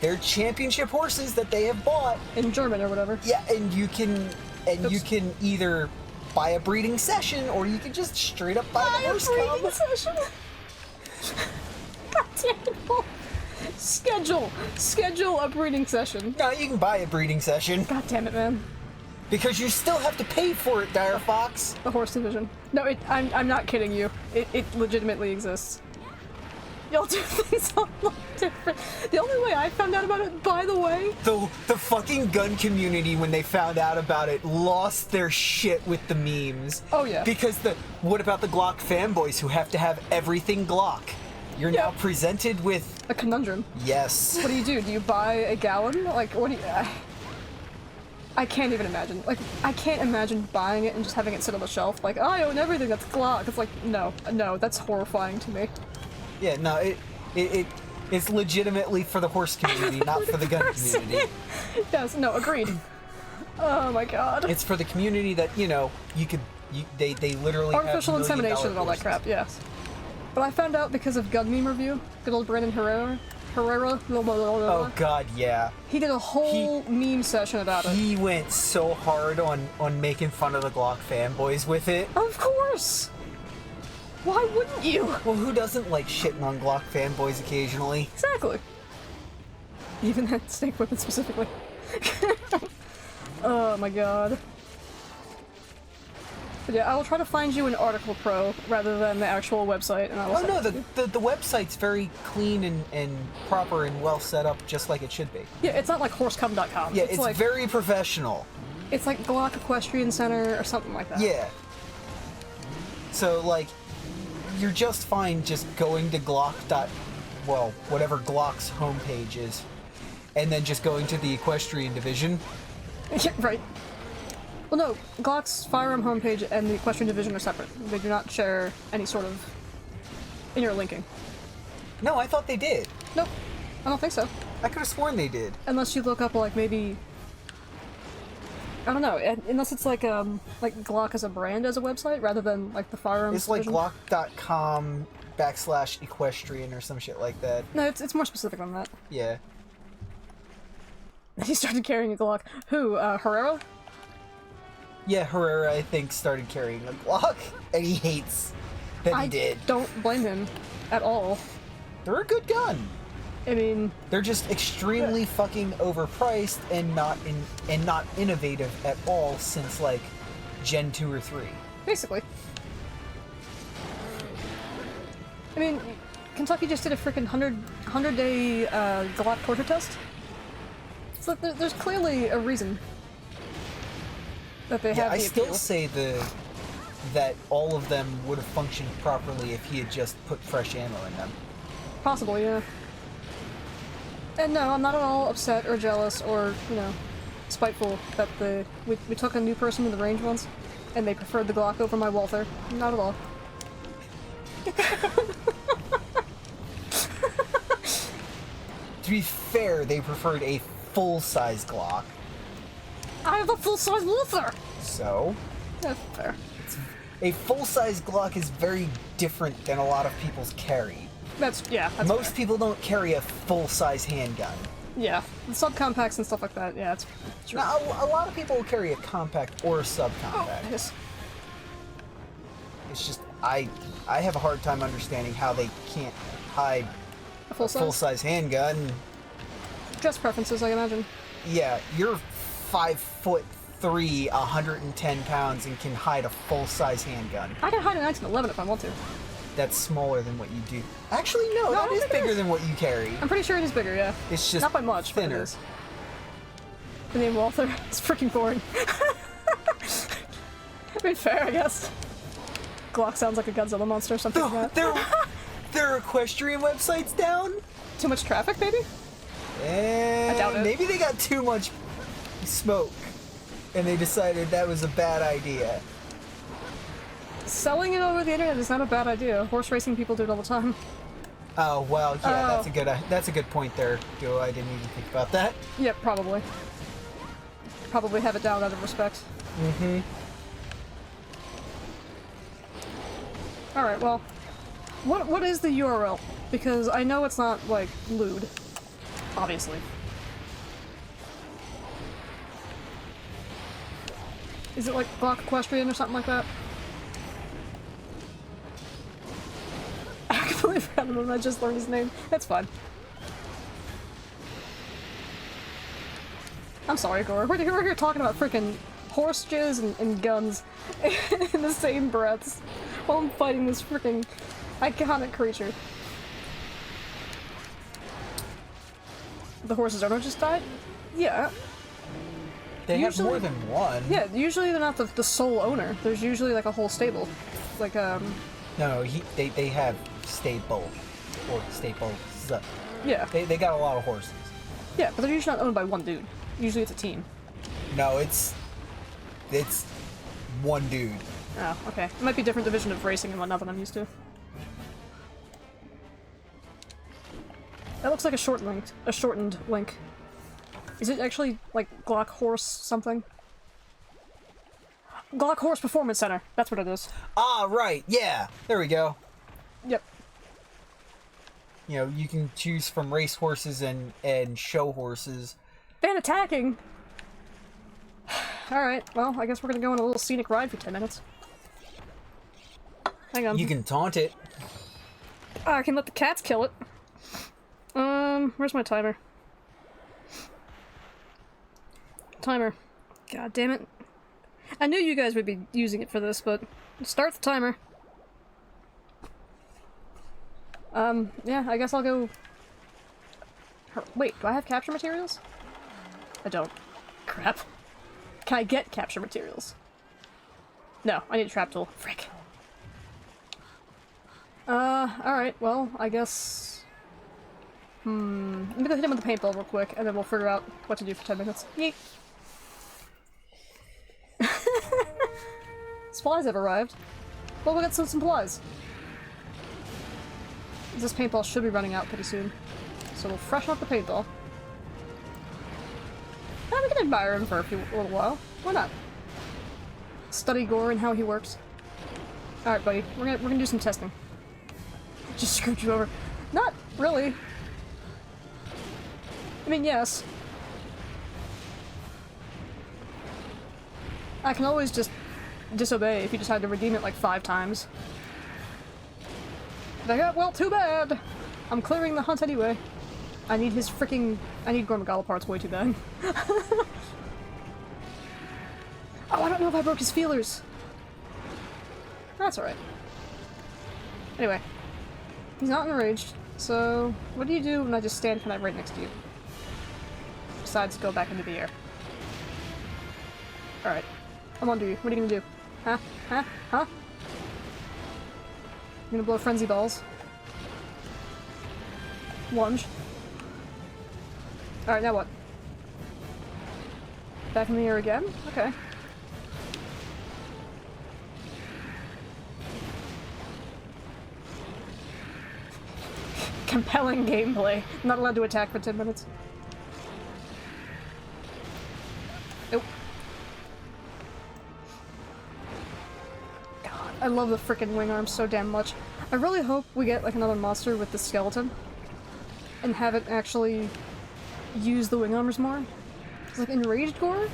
their championship horses that they have bought. In German or whatever. Yeah, and you can Oops. either buy a breeding session or you can just straight up buy the horse breeding club. session. God damn it. Schedule a breeding session. No, you can buy a breeding session God damn it, man. because you still have to pay for it, Dire Fox. The horse division. No, I'm not kidding you. It legitimately exists. Y'all do things a lot different. The only way I found out about it, by the way, The fucking gun community, when they found out about it, lost their shit with the memes. Oh, yeah. Because what about the Glock fanboys who have to have everything Glock? You're Yeah. now presented with a conundrum. yes. What do? Do you buy a gallon? Like, what do you... I can't even imagine. Like, I can't imagine buying it and just having it sit on the shelf. Like, I own everything that's Glock. It's like, no, that's horrifying to me. Yeah, no, it's legitimately for the horse community, not for the gun community. Yes, no, agreed. Oh my god. It's for the community that, they literally Artificial have $1 million insemination and all that horses. crap, yes. But I found out because of Gun Meme Review, good old Brandon Herrera, Oh god, yeah. he did a whole meme session about it. He went so hard on making fun of the Glock fanboys with it. Of course! Why wouldn't you? Well, who doesn't like shitting on Glock fanboys occasionally? Exactly. Even that snake weapon specifically. Oh my god. But yeah, I will try to find you an article pro rather than the actual website, and I will Oh send no, it to you. the website's very clean and proper and well set up, just like it should be. Yeah, it's not like horsecom.com. Yeah, it's like very professional. it's like Glock Equestrian Center or something like that. Yeah. So, like, you're just fine just going to whatever Glock's homepage is, and then just going to the equestrian division. Yeah, right. Well, no, Glock's firearm homepage and the equestrian division are separate. They do not share any sort of interlinking. No, I thought they did. Nope, I don't think so. I could have sworn they did. Unless you look up, like, maybe... I don't know, unless it's like Glock as a brand as a website, rather than, like, the firearms It's like division. Glock.com/equestrian or some shit like that. No, it's more specific than that. Yeah. He started carrying a Glock. Who, Herrera? Yeah, Herrera, I think, started carrying a Glock, and he hates that he did. Don't blame him at all. They're a good gun. I mean, They're just extremely fucking overpriced and not innovative at all since like Gen 2 or 3. basically. I mean, Kentucky just did a freaking 100-day Glock torture test. So there's clearly a reason that they Yeah, have I the still appeal. say that all of them would have functioned properly if he had just put fresh ammo in them. Possibly, yeah. And no, I'm not at all upset or jealous or, spiteful that we took a new person to the range once, and they preferred the Glock over my Walther. Not at all. To be fair, they preferred a full-size Glock. I have a full-size Walther! So, That's fair. a full-size Glock is very different than a lot of people's carry. That's Most fair. people don't carry a full-size handgun. Yeah, the subcompacts and stuff like that, yeah, it's true. Now, a lot of people will carry a compact or a Oh, subcompact. yes. It's just, I have a hard time understanding how they can't hide A a full-size? full-size handgun. Dress preferences, I imagine. Yeah, you're 5'3", 110 pounds, and can hide a full-size handgun. I can hide a 1911 if I want to. that's smaller than what you do. Actually, no, I that don't is think it bigger is. than what you carry. I'm pretty sure it is bigger, yeah. It's just Not by much, but it thinner. is. The name Walther. It's freaking boring. I mean, fair, I guess. Glock sounds like a Godzilla monster or something like that. Their equestrian website's down? Too much traffic, maybe? And I doubt it. maybe they got too much smoke and they decided that was a bad idea. Selling it over the internet is not a bad idea. Horse racing people do it all the time. Oh well, yeah, Oh. that's a good point there, Joe. I didn't even think about that. Yep, probably. Probably have it down out of respect. Mm-hmm. Alright, well, what is the URL? Because I know it's not, like, lewd. Obviously. Is it like Glock Equestrian or something like that? I completely forgot him, I just learned his name. That's fine. I'm sorry, Gore. We're here talking about freaking horse jizz and guns in the same breaths while I'm fighting this freaking iconic creature. The horse's owner just died? Yeah. They have Usually- more than one. Yeah, usually they're not the sole owner. There's usually like a whole stable. Like, No, they have stable or stables. yeah. They got a lot of horses. Yeah, but they're usually not owned by one dude. Usually it's a team. No, it's one dude. Oh, okay. It might be a different division of racing and whatnot than I'm used to. That looks like a shortened link. Is it actually like Glock Horse something? Glock Horse Performance Center. That's what it is. Ah, right. Yeah. There we go. Yep. You know, you can choose from race horses and show horses. And attacking! Alright, well, I guess we're gonna go on a little scenic ride for 10 minutes. Hang on. You can taunt it. I can let the cats kill it. Where's my timer? Timer. God damn it. I knew you guys would be using it for this, but start the timer. Yeah, I guess I'll go... Wait, do I have capture materials? I don't. Crap. Can I get capture materials? No, I need a trap tool. Frick. Alright, well, I guess... Let me go hit him with the paintball real quick, and then we'll figure out what to do for 10 minutes. Yeet! Supplies have arrived. Well, we got some supplies. This paintball should be running out pretty soon. So we'll freshen up the paintball. And we can admire him for a little while. Why not? Study Gore and how he works. Alright, buddy. We're gonna do some testing. Just screwed you over. Not really. I mean, yes. I can always just disobey if you decide to redeem it like 5 times. Like, oh, well, too bad! I'm clearing the hunt anyway. I need his freaking... I need Gormagala parts way too bad. Oh, I don't know if I broke his feelers. That's alright. Anyway. He's not enraged, so... What do you do when I just stand kind of right next to you? Besides go back into the air. Alright. I'm on to you. What are you gonna do? Huh? Huh? Huh? You gonna blow frenzy balls? Lunge. Alright, now what? Back in the air again? Okay. Compelling gameplay. Not allowed to attack for 10 minutes. Nope. God, I love the frickin' wing arms so damn much. I really hope we get like another monster with the skeleton and have it actually use the wing arms more. It's like Enraged Gore?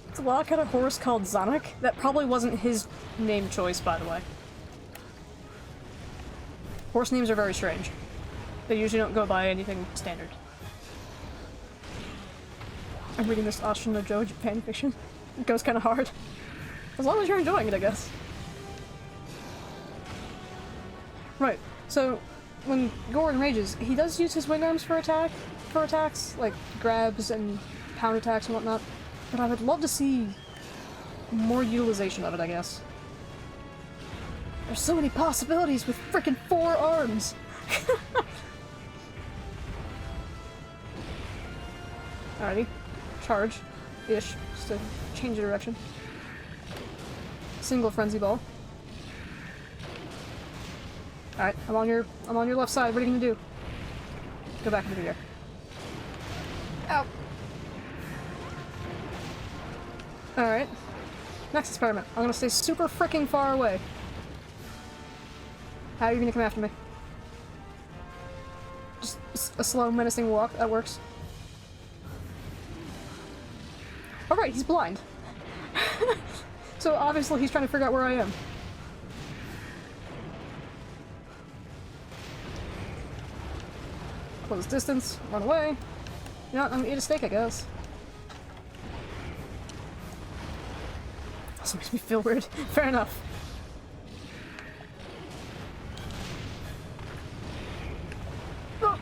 It's a wild kind of horse called Zanuck. That probably wasn't his name choice, by the way. Horse names are very strange. They usually don't go by anything standard. I'm reading this Ashina Joe fan fiction. It goes kind of hard. As long as you're enjoying it, I guess. Right. So when Goron rages, he does use his wing arms for attacks, like grabs and pound attacks and whatnot. But I would love to see more utilization of it, I guess. There's so many possibilities with frickin' 4 arms! Alrighty. Charge. Ish. Just to change the direction. Single frenzy ball. Alright, I'm on your left side. What are you gonna do? Go back into the air. Ow! Alright. Next experiment. I'm gonna stay super freaking far away. How are you gonna come after me? Just a slow, menacing walk. That works. Alright, he's blind. So obviously he's trying to figure out where I am. Close distance, run away. You know what, I'm gonna eat a steak, I guess. This makes me feel weird. Fair enough. Oh.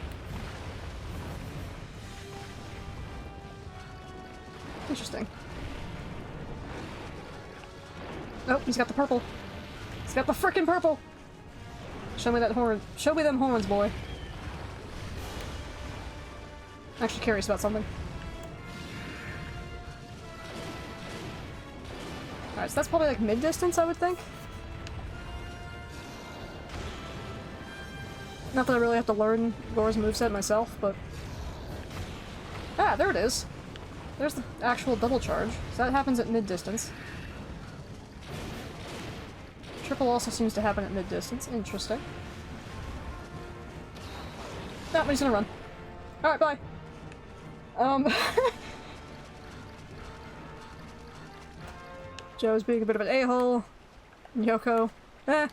Interesting. Oh, he's got the purple. He's got the frickin' purple! Show me that horn. Show me them horns, boy. I'm actually curious about something. Alright, so that's probably like mid-distance, I would think. Not that I really have to learn Gore's moveset myself, but... Ah, there it is! There's the actual double charge. So that happens at mid-distance. Triple also seems to happen at mid-distance. Interesting. Ah, but he's gonna run. Alright, bye! Joe's being a bit of an a-hole. Yoko. Is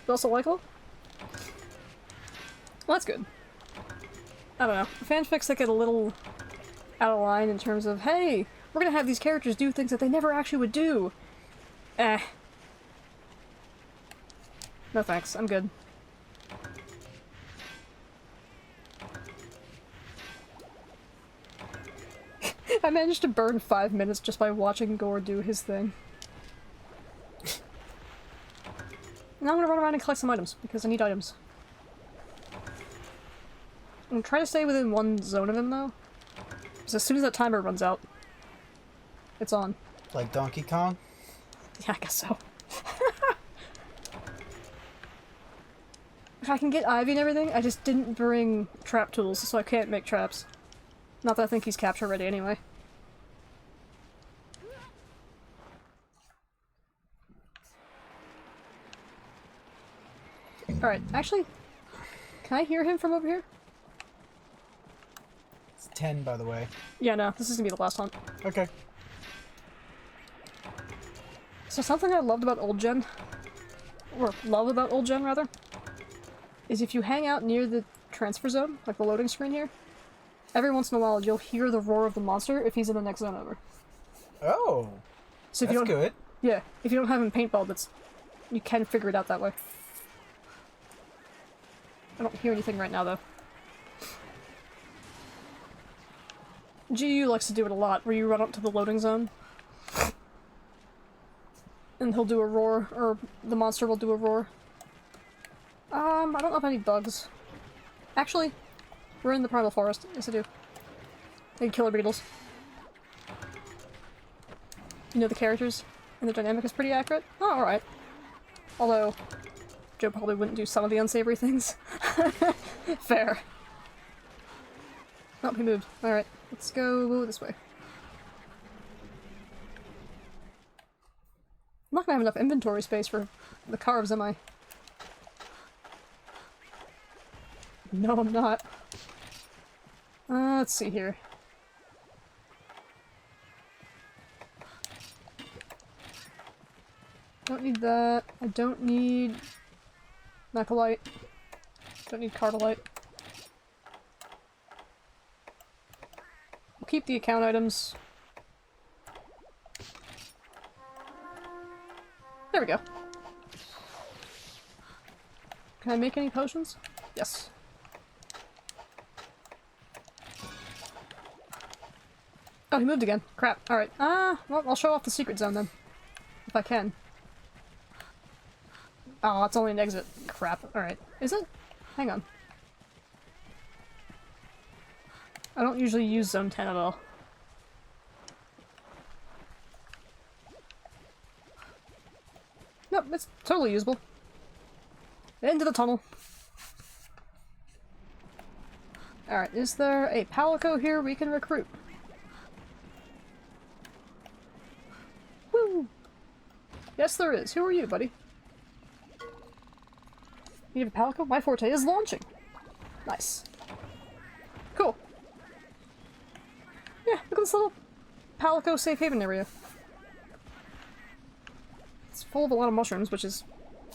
also likable. Well, that's good. I don't know. Fanfics that get a little out of line in terms of, hey, we're gonna have these characters do things that they never actually would do. No thanks, I'm good. I managed to burn 5 minutes just by watching Gore do his thing. Now I'm gonna run around and collect some items, because I need items. I'm gonna try to stay within one zone of him, though. Because as soon as that timer runs out, it's on. Like Donkey Kong? Yeah, I guess so. If I can get Ivy and everything, I just didn't bring trap tools, so I can't make traps. Not that I think he's capture ready anyway. Alright, actually, can I hear him from over here? It's 10, by the way. Yeah, no, this is gonna be the last hunt. Okay. So something I loved about old gen, or love about old gen rather, is if you hang out near the transfer zone, like the loading screen here, every once in a while you'll hear the roar of the monster if he's in the next zone over. Oh! So if that's you don't, good. Yeah, if you don't have him paintball, you can figure it out that way. I don't hear anything right now, though. GU likes to do it a lot, where you run up to the loading zone. And he'll do a roar, or the monster will do a roar. I don't know if any bugs. Actually, we're in the primal forest. Yes, I do. I need killer beetles. You know the characters, and the dynamic is pretty accurate? Oh, alright. Although, Joe probably wouldn't do some of the unsavory things. Fair. Oh, he moved. Alright, let's go this way. I'm not gonna have enough inventory space for the carves, am I? No, I'm not. Let's see here. Don't need that. I don't need Macalite. Don't need Cardalite. We'll keep the account items. There we go. Can I make any potions? Yes. Oh, he moved again. Crap. Alright. Well, I'll show off the secret zone then. If I can. Oh, it's only an exit. Crap. Alright. Is it? Hang on. I don't usually use Zone 10 at all. Nope, it's totally usable. Into the tunnel. Alright, is there a Palico here we can recruit? Woo! Yes, there is. Who are you, buddy? You have a Palico? My forte is launching. Nice. Cool. Yeah, look at this little Palico safe haven area. It's full of a lot of mushrooms, which is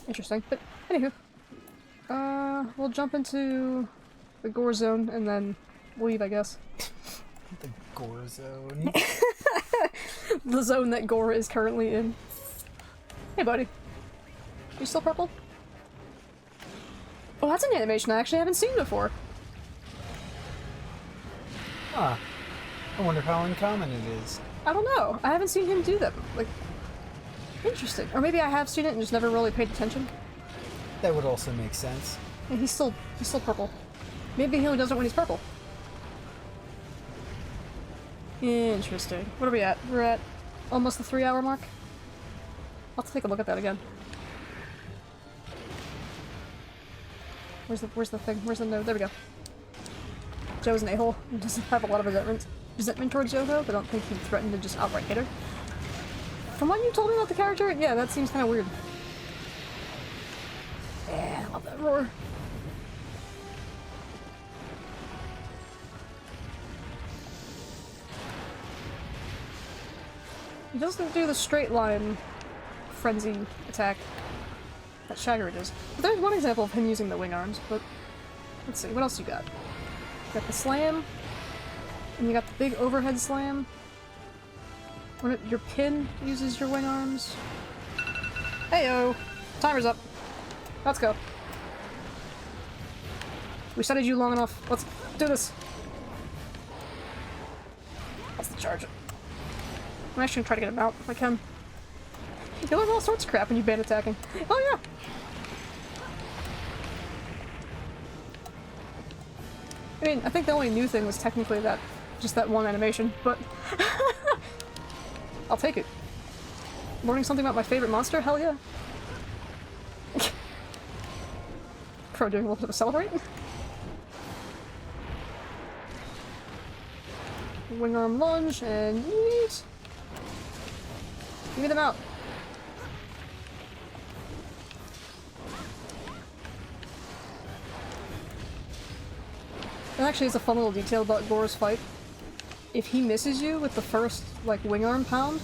interesting. But anywho, we'll jump into the gore zone and then leave, I guess. The gore zone. The zone that Gore is currently in. Hey, buddy. You still purple? Oh, that's an animation I actually haven't seen before. Huh. I wonder how uncommon it is. I don't know. I haven't seen him do that. Like, interesting. Or maybe I have seen it and just never really paid attention. That would also make sense. And he's still purple. Maybe he only does it when he's purple. Interesting. What are we at? We're at almost the 3-hour mark. I'll have to take a look at that again. Where's the thing? Where's the node? There we go. Joe's an a-hole. He doesn't have a lot of resentment towards Yoko, but I don't think he threatened to just outright hit her. From what you told me about the character, yeah, that seems kind of weird. Yeah, I love that roar. He doesn't do the straight line frenzy attack that Shagger does. But there's one example of him using the wing arms, but let's see, what else you got? You got the slam, and you got the big overhead slam. Your pin uses your wing arms. Heyo! Timer's up. Let's go. We studied you long enough. Let's do this. That's the charge. I'm actually gonna try to get him out if I can. You learn all sorts of crap when you band attacking. Oh yeah! I mean, I think the only new thing was technically that, just that one animation, but I'll take it. Learning something about my favorite monster? Hell yeah. Pro doing a little bit of a celebrate. Wing arm lunge and yeet. Give me them out. And actually, it's a fun little detail about Gore's fight. If he misses you with the first, like, wing arm pound,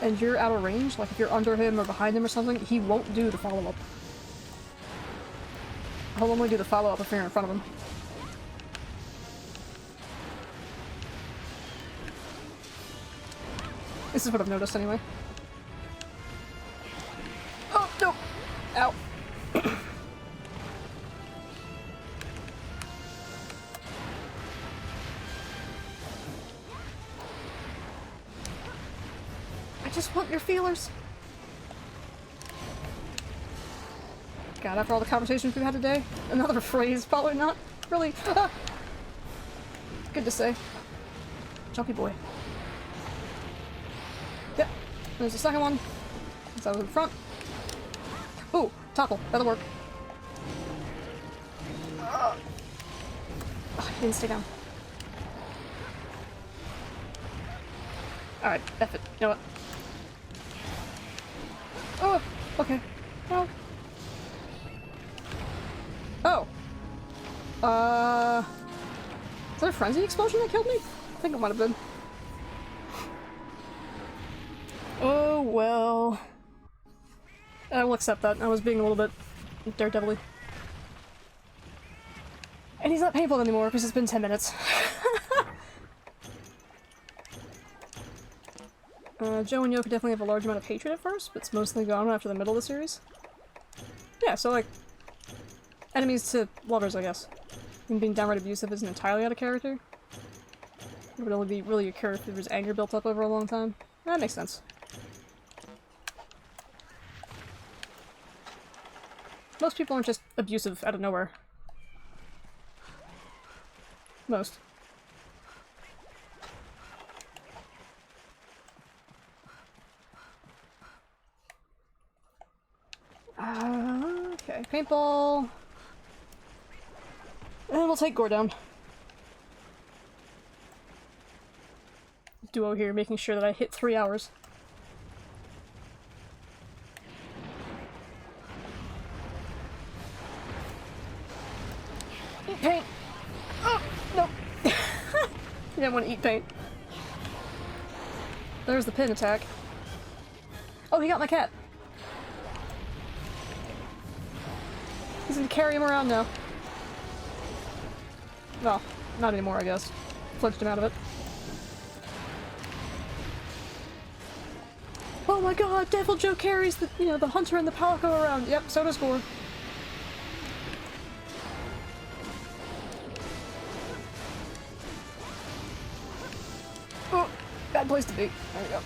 and you're out of range, like if you're under him or behind him or something, he won't do the follow-up. He'll only do the follow-up if you're in front of him. This is what I've noticed anyway. Oh, no! Ow. I just want your feelers. God, after all the conversations we've had today, another phrase, probably not. Really. Ah. Good to say. Jumpy boy. Yep. There's the second one. Since I was in front. Ooh, topple. That'll work. Oh, he didn't stay down. Alright, F it. You know what? Oh, okay. Well. Oh. Is that a frenzy explosion that killed me? I think it might have been. Oh, well. I will accept that. I was being a little bit daredevil-y. And he's not painful anymore because it's been 10 minutes. Joe and Yoko definitely have a large amount of hatred at first, but it's mostly gone after the middle of the series. Yeah, so like, enemies to lovers, I guess. And being downright abusive isn't entirely out of character. It would only be really occur if there was anger built up over a long time. That makes sense. Most people aren't just abusive out of nowhere. Most. Okay, paintball. And we'll take Gore down. Duo here, making sure that I hit 3 hours. Eat paint! Oh, no! You didn't want to eat paint. There's the pin attack. Oh, he got my cat! He's gonna carry him around now. Well, not anymore, I guess. Flinched him out of it. Oh my god, Devil Joe carries the, you know, the hunter and the palico around. Yep, so does Gore. Oh, bad place to be. There we go.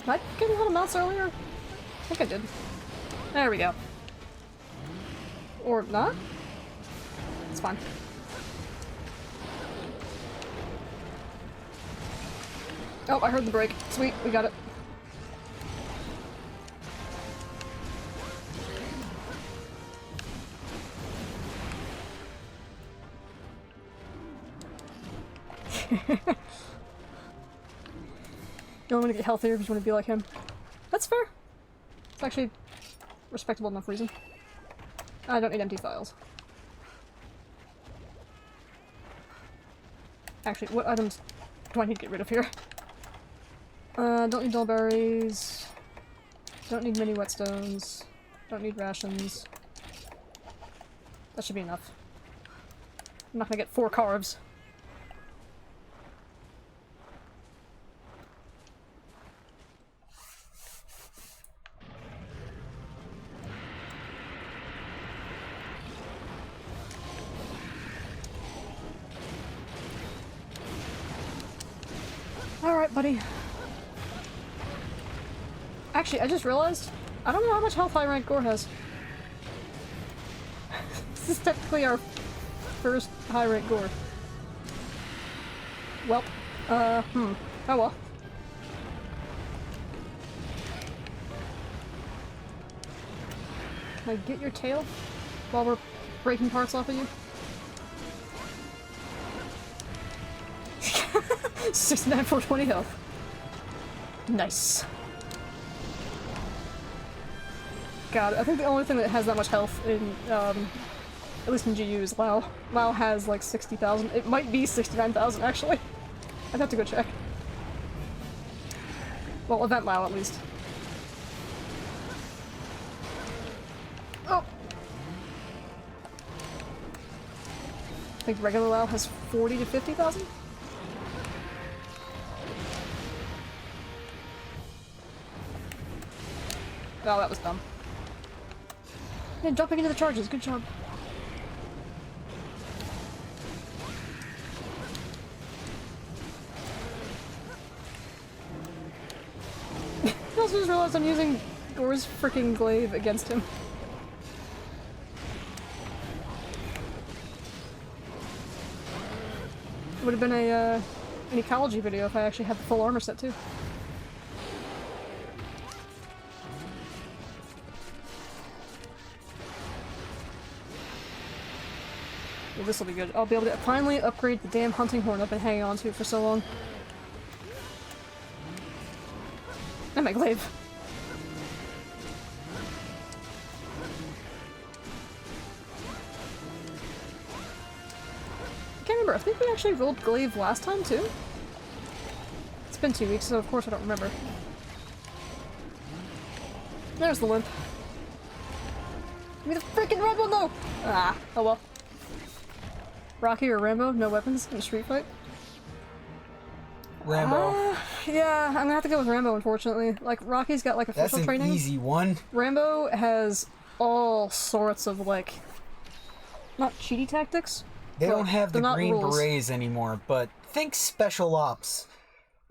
Did I get a little mouse earlier? I think I did. There we go. Or not? It's fine. Oh, I heard the break. Sweet, we got it. You only want to get healthier because you want to be like him. That's fair. It's actually a respectable enough reason. I don't need empty files. Actually, what items do I need to get rid of here? Don't need dull berries. Don't need mini whetstones. Don't need rations. That should be enough. I'm not gonna get 4 carbs. Alright, buddy. Actually, I just realized, I don't know how much health high rank Gore has. This is technically our first high rank Gore. Well, oh well. Can I get your tail while we're breaking parts off of you? 69 for 20 health. Nice. God, I think the only thing that has that much health in, at least in GU is Lao. Lao has like 60,000. It might be 69,000 actually. I'd have to go check. Well, event Lao at least. Oh! I think regular Lao has 40 to 50,000? Oh, that was dumb. Yeah, jumping into the charges, good job. I also just realized I'm using Gore's freaking glaive against him. Would have been an ecology video if I actually had the full armor set too. This will be good. I'll be able to finally upgrade the damn hunting horn I've been hanging on to for so long. And my glaive. I can't remember. I think we actually rolled glaive last time too. It's been 2 weeks, so of course I don't remember. There's the limp. Give me the freaking red one though! Ah, oh well. Rocky or Rambo, no weapons in a street fight? Rambo. Yeah, I'm gonna have to go with Rambo, unfortunately. Like, Rocky's got, like, That's official an training. easy one. Rambo has all sorts of, like, not cheaty tactics. They but don't have the they're not green rules. berets anymore, but think special ops.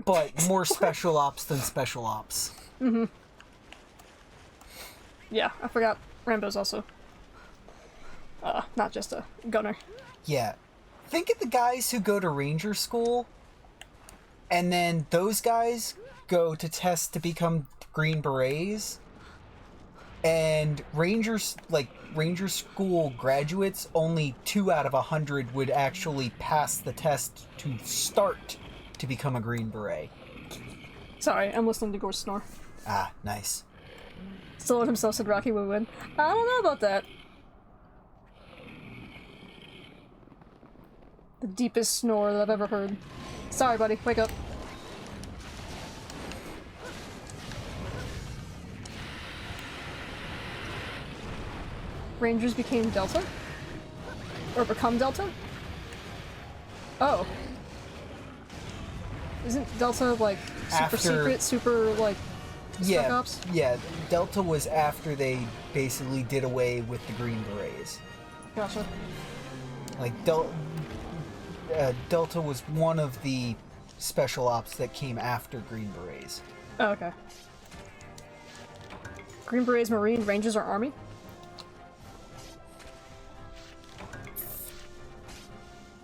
But more special ops than special ops. Mm-hmm. Yeah, I forgot Rambo's also not just a gunner. Yeah. Think of the guys who go to ranger school, and then those guys go to test to become green berets, and ranger school graduates, only 2 out of 100 would actually pass the test to start to become a green beret. Sorry, I'm listening to Gore snore. Ah, nice. Stallone himself said Rocky would win. I don't know about that. The deepest snore that I've ever heard. Sorry, buddy. Wake up. Rangers became Delta? Or become Delta? Oh. Isn't Delta, like, super secret, super, like, Spec Ops? Yeah, Delta was after they basically did away with the green berets. Gotcha. Like, Delta was one of the special ops that came after green berets. Oh, okay. Green Berets, Marine, Rangers, or Army?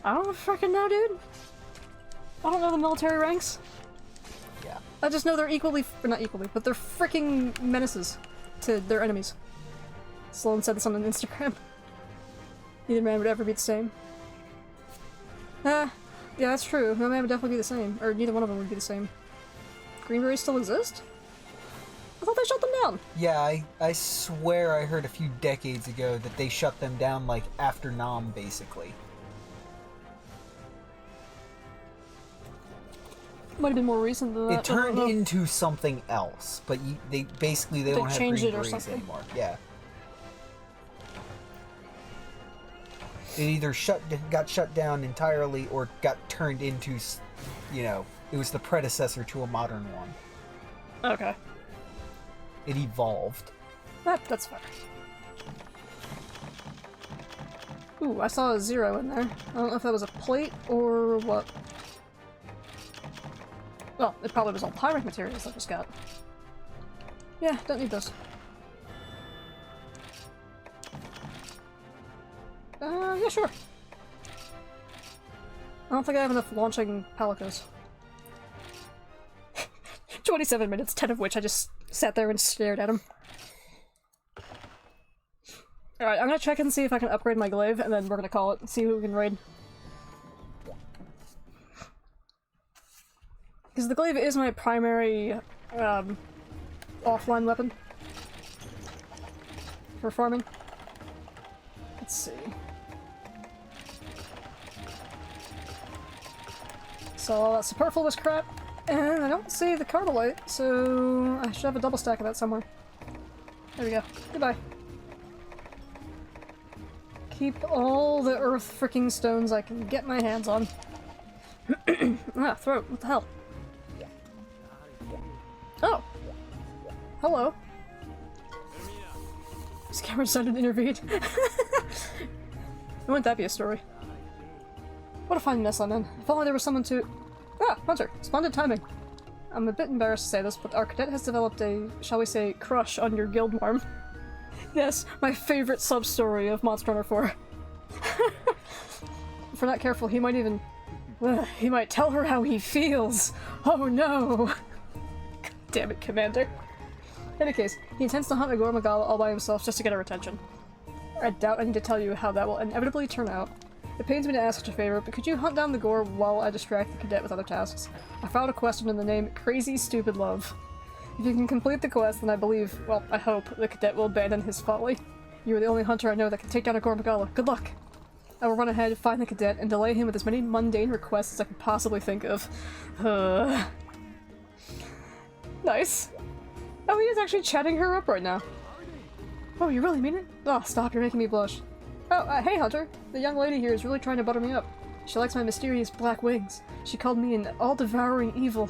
I don't freaking know, dude. I don't know the military ranks. Yeah. I just know they're equally, or not equally, but they're freaking menaces to their enemies. Sloan said this on an Instagram. Neither man would ever be the same. Yeah, that's true. No man would definitely be the same. Or neither one of them would be the same. Green Berets still exist? I thought they shut them down. Yeah, I swear I heard a few decades ago that they shut them down, like, after Nam, basically. Might have been more recent than that. It turned into something else, but they don't have changed green it or berets something. anymore. Yeah. It either got shut down entirely or got turned into, you know, it was the predecessor to a modern one. Okay. It evolved. That's fair. Ooh, I saw a 0 in there. I don't know if that was a plate or what. Well, it probably was all pirate materials I just got. Yeah, don't need those. Yeah, sure. I don't think I have enough launching palicos. 27 minutes, 10 of which I just sat there and stared at him. Alright, I'm gonna check and see if I can upgrade my glaive, and then we're gonna call it and see who we can raid. Because the glaive is my primary, offline weapon. For farming. Let's see. So all that superfluous crap, and I don't see the carbolite, so I should have a double stack of that somewhere. There we go. Goodbye. Keep all the earth freaking stones I can get my hands on. Ah, throat. What the hell? Oh. Hello. This camera decided to intervene. Wouldn't that be a story? What a fine mess I'm in. If only there was someone to... Ah, Hunter. Splendid timing. I'm a bit embarrassed to say this, but our cadet has developed a, shall we say, crush on your guild marm. Yes, my favorite sub-story of Monster Hunter 4. If we're not careful, he might even... he might tell her how he feels. Oh no! God damn it, Commander. In any case, he intends to hunt Agor Magala all by himself just to get her attention. I doubt I need to tell you how that will inevitably turn out. It pains me to ask such a favor, but could you hunt down the Gore while I distract the cadet with other tasks? I filed a quest under the name Crazy Stupid Love. If you can complete the quest, then I believe, well, I hope, the cadet will abandon his folly. You are the only hunter I know that can take down Agor Magala. Good luck! I will run ahead, find the cadet, and delay him with as many mundane requests as I can possibly think of. Nice. Oh, he is actually chatting her up right now. Oh, you really mean it? Oh, stop, you're making me blush. Oh, hey Hunter. The young lady here is really trying to butter me up. She likes my mysterious black wings. She called me an all-devouring evil.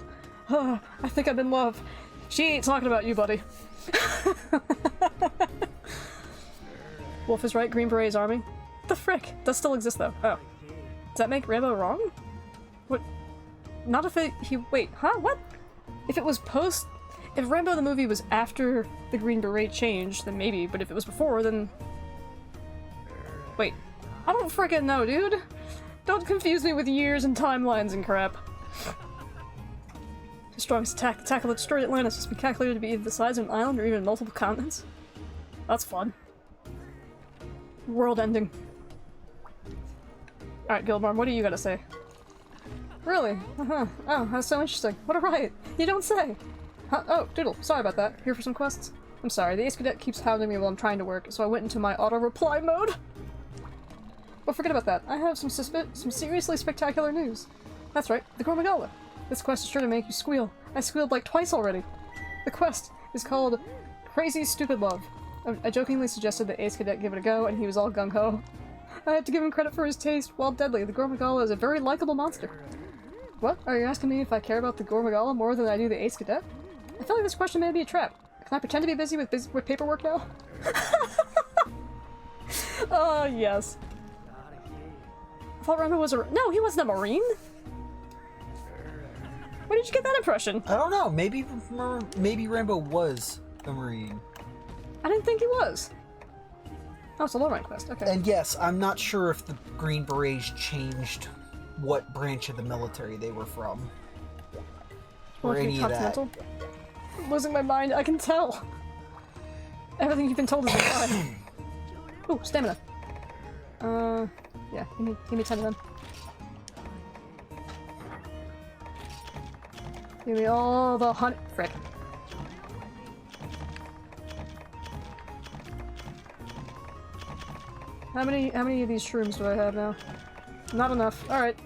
I think I'm in love. She ain't talking about you, buddy. Wolf is right, Green Beret's army. The frick? Does still exist, though. Oh. Does that make Rambo wrong? What? Not if wait, huh? What? If it was if Rambo the movie was after the Green Beret changed, then maybe, but if it was before, then... Wait. I don't frickin' know, dude! Don't confuse me with years and timelines and crap. The strongest attack to tackle that destroyed Atlantis has been calculated to be either the size of an island or even multiple continents. That's fun. World ending. Alright, Gilmore, what do you gotta say? Really? Uh-huh. Oh, that's so interesting. What a riot! You don't say! Huh? Oh, Doodle, sorry about that. Here for some quests? I'm sorry, the Ace Cadet keeps hounding me while I'm trying to work, so I went into my auto-reply mode. Well, forget about that. I have some seriously spectacular news. That's right, the Gormagala. This quest is sure to make you squeal. I squealed like twice already. The quest is called Crazy Stupid Love. I jokingly suggested that Ace Cadet give it a go, and he was all gung-ho. I have to give him credit for his taste. While deadly, the Gormagala is a very likable monster. What? Are you asking me if I care about the Gormagala more than I do the Ace Cadet? I feel like this question may be a trap. Can I pretend to be busy with paperwork now? Oh, yes. I thought Rambo was no, he wasn't a Marine! Where did you get that impression? I don't know. Maybe Rambo was a Marine. I didn't think he was. Oh, it's a low rank quest. Okay. And yes, I'm not sure if the Green Berets changed what branch of the military they were from. Or any of that. I'm losing my mind. I can tell. Everything you've been told is a lie. Ooh, stamina. Yeah. Give me 10 of them. Give me all the honey. Frick. How many of these shrooms do I have now? Not enough. Alright.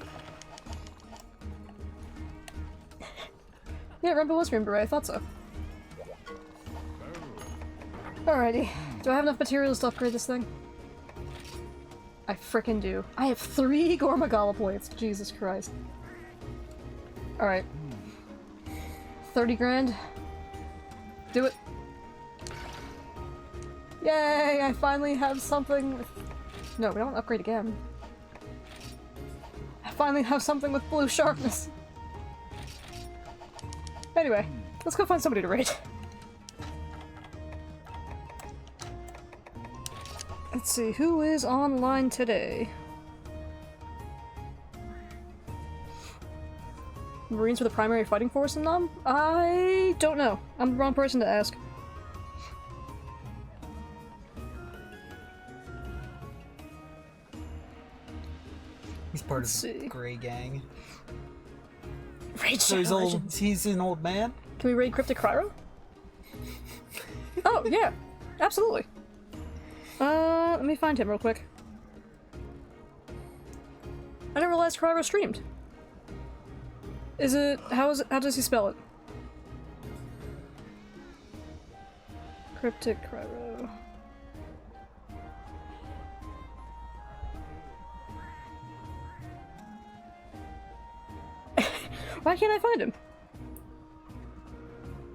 Yeah, Rambo was Green Beret. I thought so. Alrighty. Do I have enough materials to upgrade this thing? I frickin' do. I have 3 Gormagala plates. Jesus Christ. Alright. 30 grand. Do it. Yay! I finally have something with... No, we don't upgrade again. I finally have something with blue sharpness. Anyway, let's go find somebody to raid. Let's see, who is online today? Marines were the primary fighting force in Nam? I don't know. I'm the wrong person to ask. He's part of the Grey Gang. Raid So he's an old man? Can we raid Cryptic Cryo? Oh, yeah. Absolutely. Let me find him real quick. I didn't realize Cryo streamed. How does he spell it? Cryptic Cryo. Why can't I find him?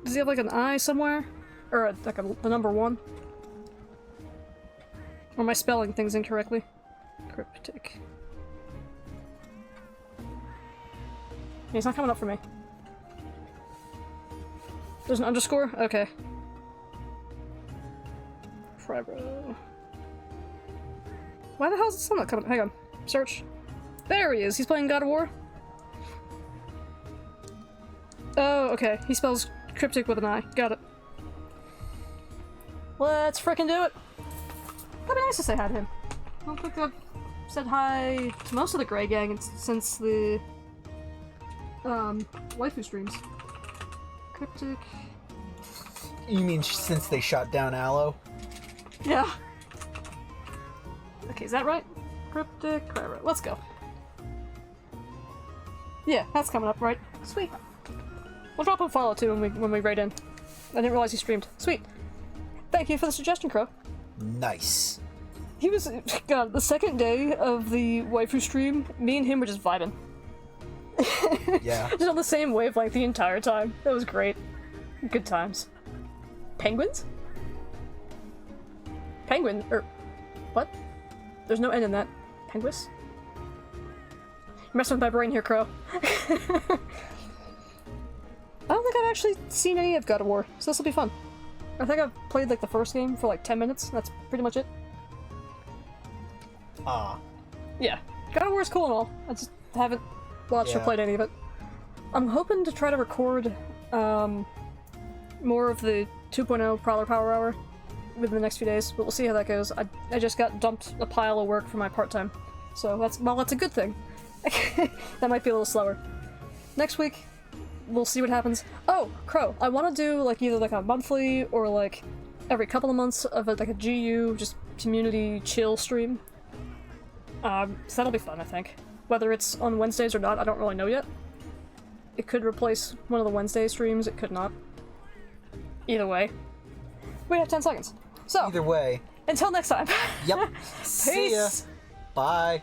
Does he have like an I somewhere? Or like the number 1? Or am I spelling things incorrectly? Cryptic. He's not coming up for me. There's an underscore? Okay. Cryo. Why the hell is the sun not coming? Hang on. Search. There he is. He's playing God of War. Oh, okay. He spells cryptic with an I. Got it. Let's frickin' do it! That'd be nice to say hi to him. I don't think I've said hi to most of the Grey Gang since the waifu streams. Cryptic. You mean since they shot down Aloe? Yeah. Okay, is that right? Cryptic. Right. Let's go. Yeah, that's coming up, right? Sweet. We'll drop a follow too when we raid in. I didn't realize he streamed. Sweet. Thank you for the suggestion, Crow. Nice. He was, God, the second day of the waifu stream, me and him were just vibing. Yeah. Just on the same wavelength the entire time. That was great. Good times. Penguins? Penguin, what? There's no N in that. Penguins? You're messing with my brain here, Crow. I don't think I've actually seen any of God of War, so this will be fun. I think I've played like the first game for like 10 minutes. That's pretty much it. Ah. Yeah, God of War is cool and all. I just haven't watched or Yeah. played any of it. I'm hoping to try to record more of the 2.0 Prowler Power Hour within the next few days, but we'll see how that goes. I just got dumped a pile of work for my part-time, so that's a good thing. That might be a little slower. Next week, we'll see what happens. Oh, Crow, I want to do like either like a monthly or like every couple of months of like a GU, just community chill stream. So that'll be fun, I think. Whether it's on Wednesdays or not, I don't really know yet. It could replace one of the Wednesday streams, it could not. Either way. We have 10 seconds. So, Either way. until next time. Yep. See ya. Peace! Bye.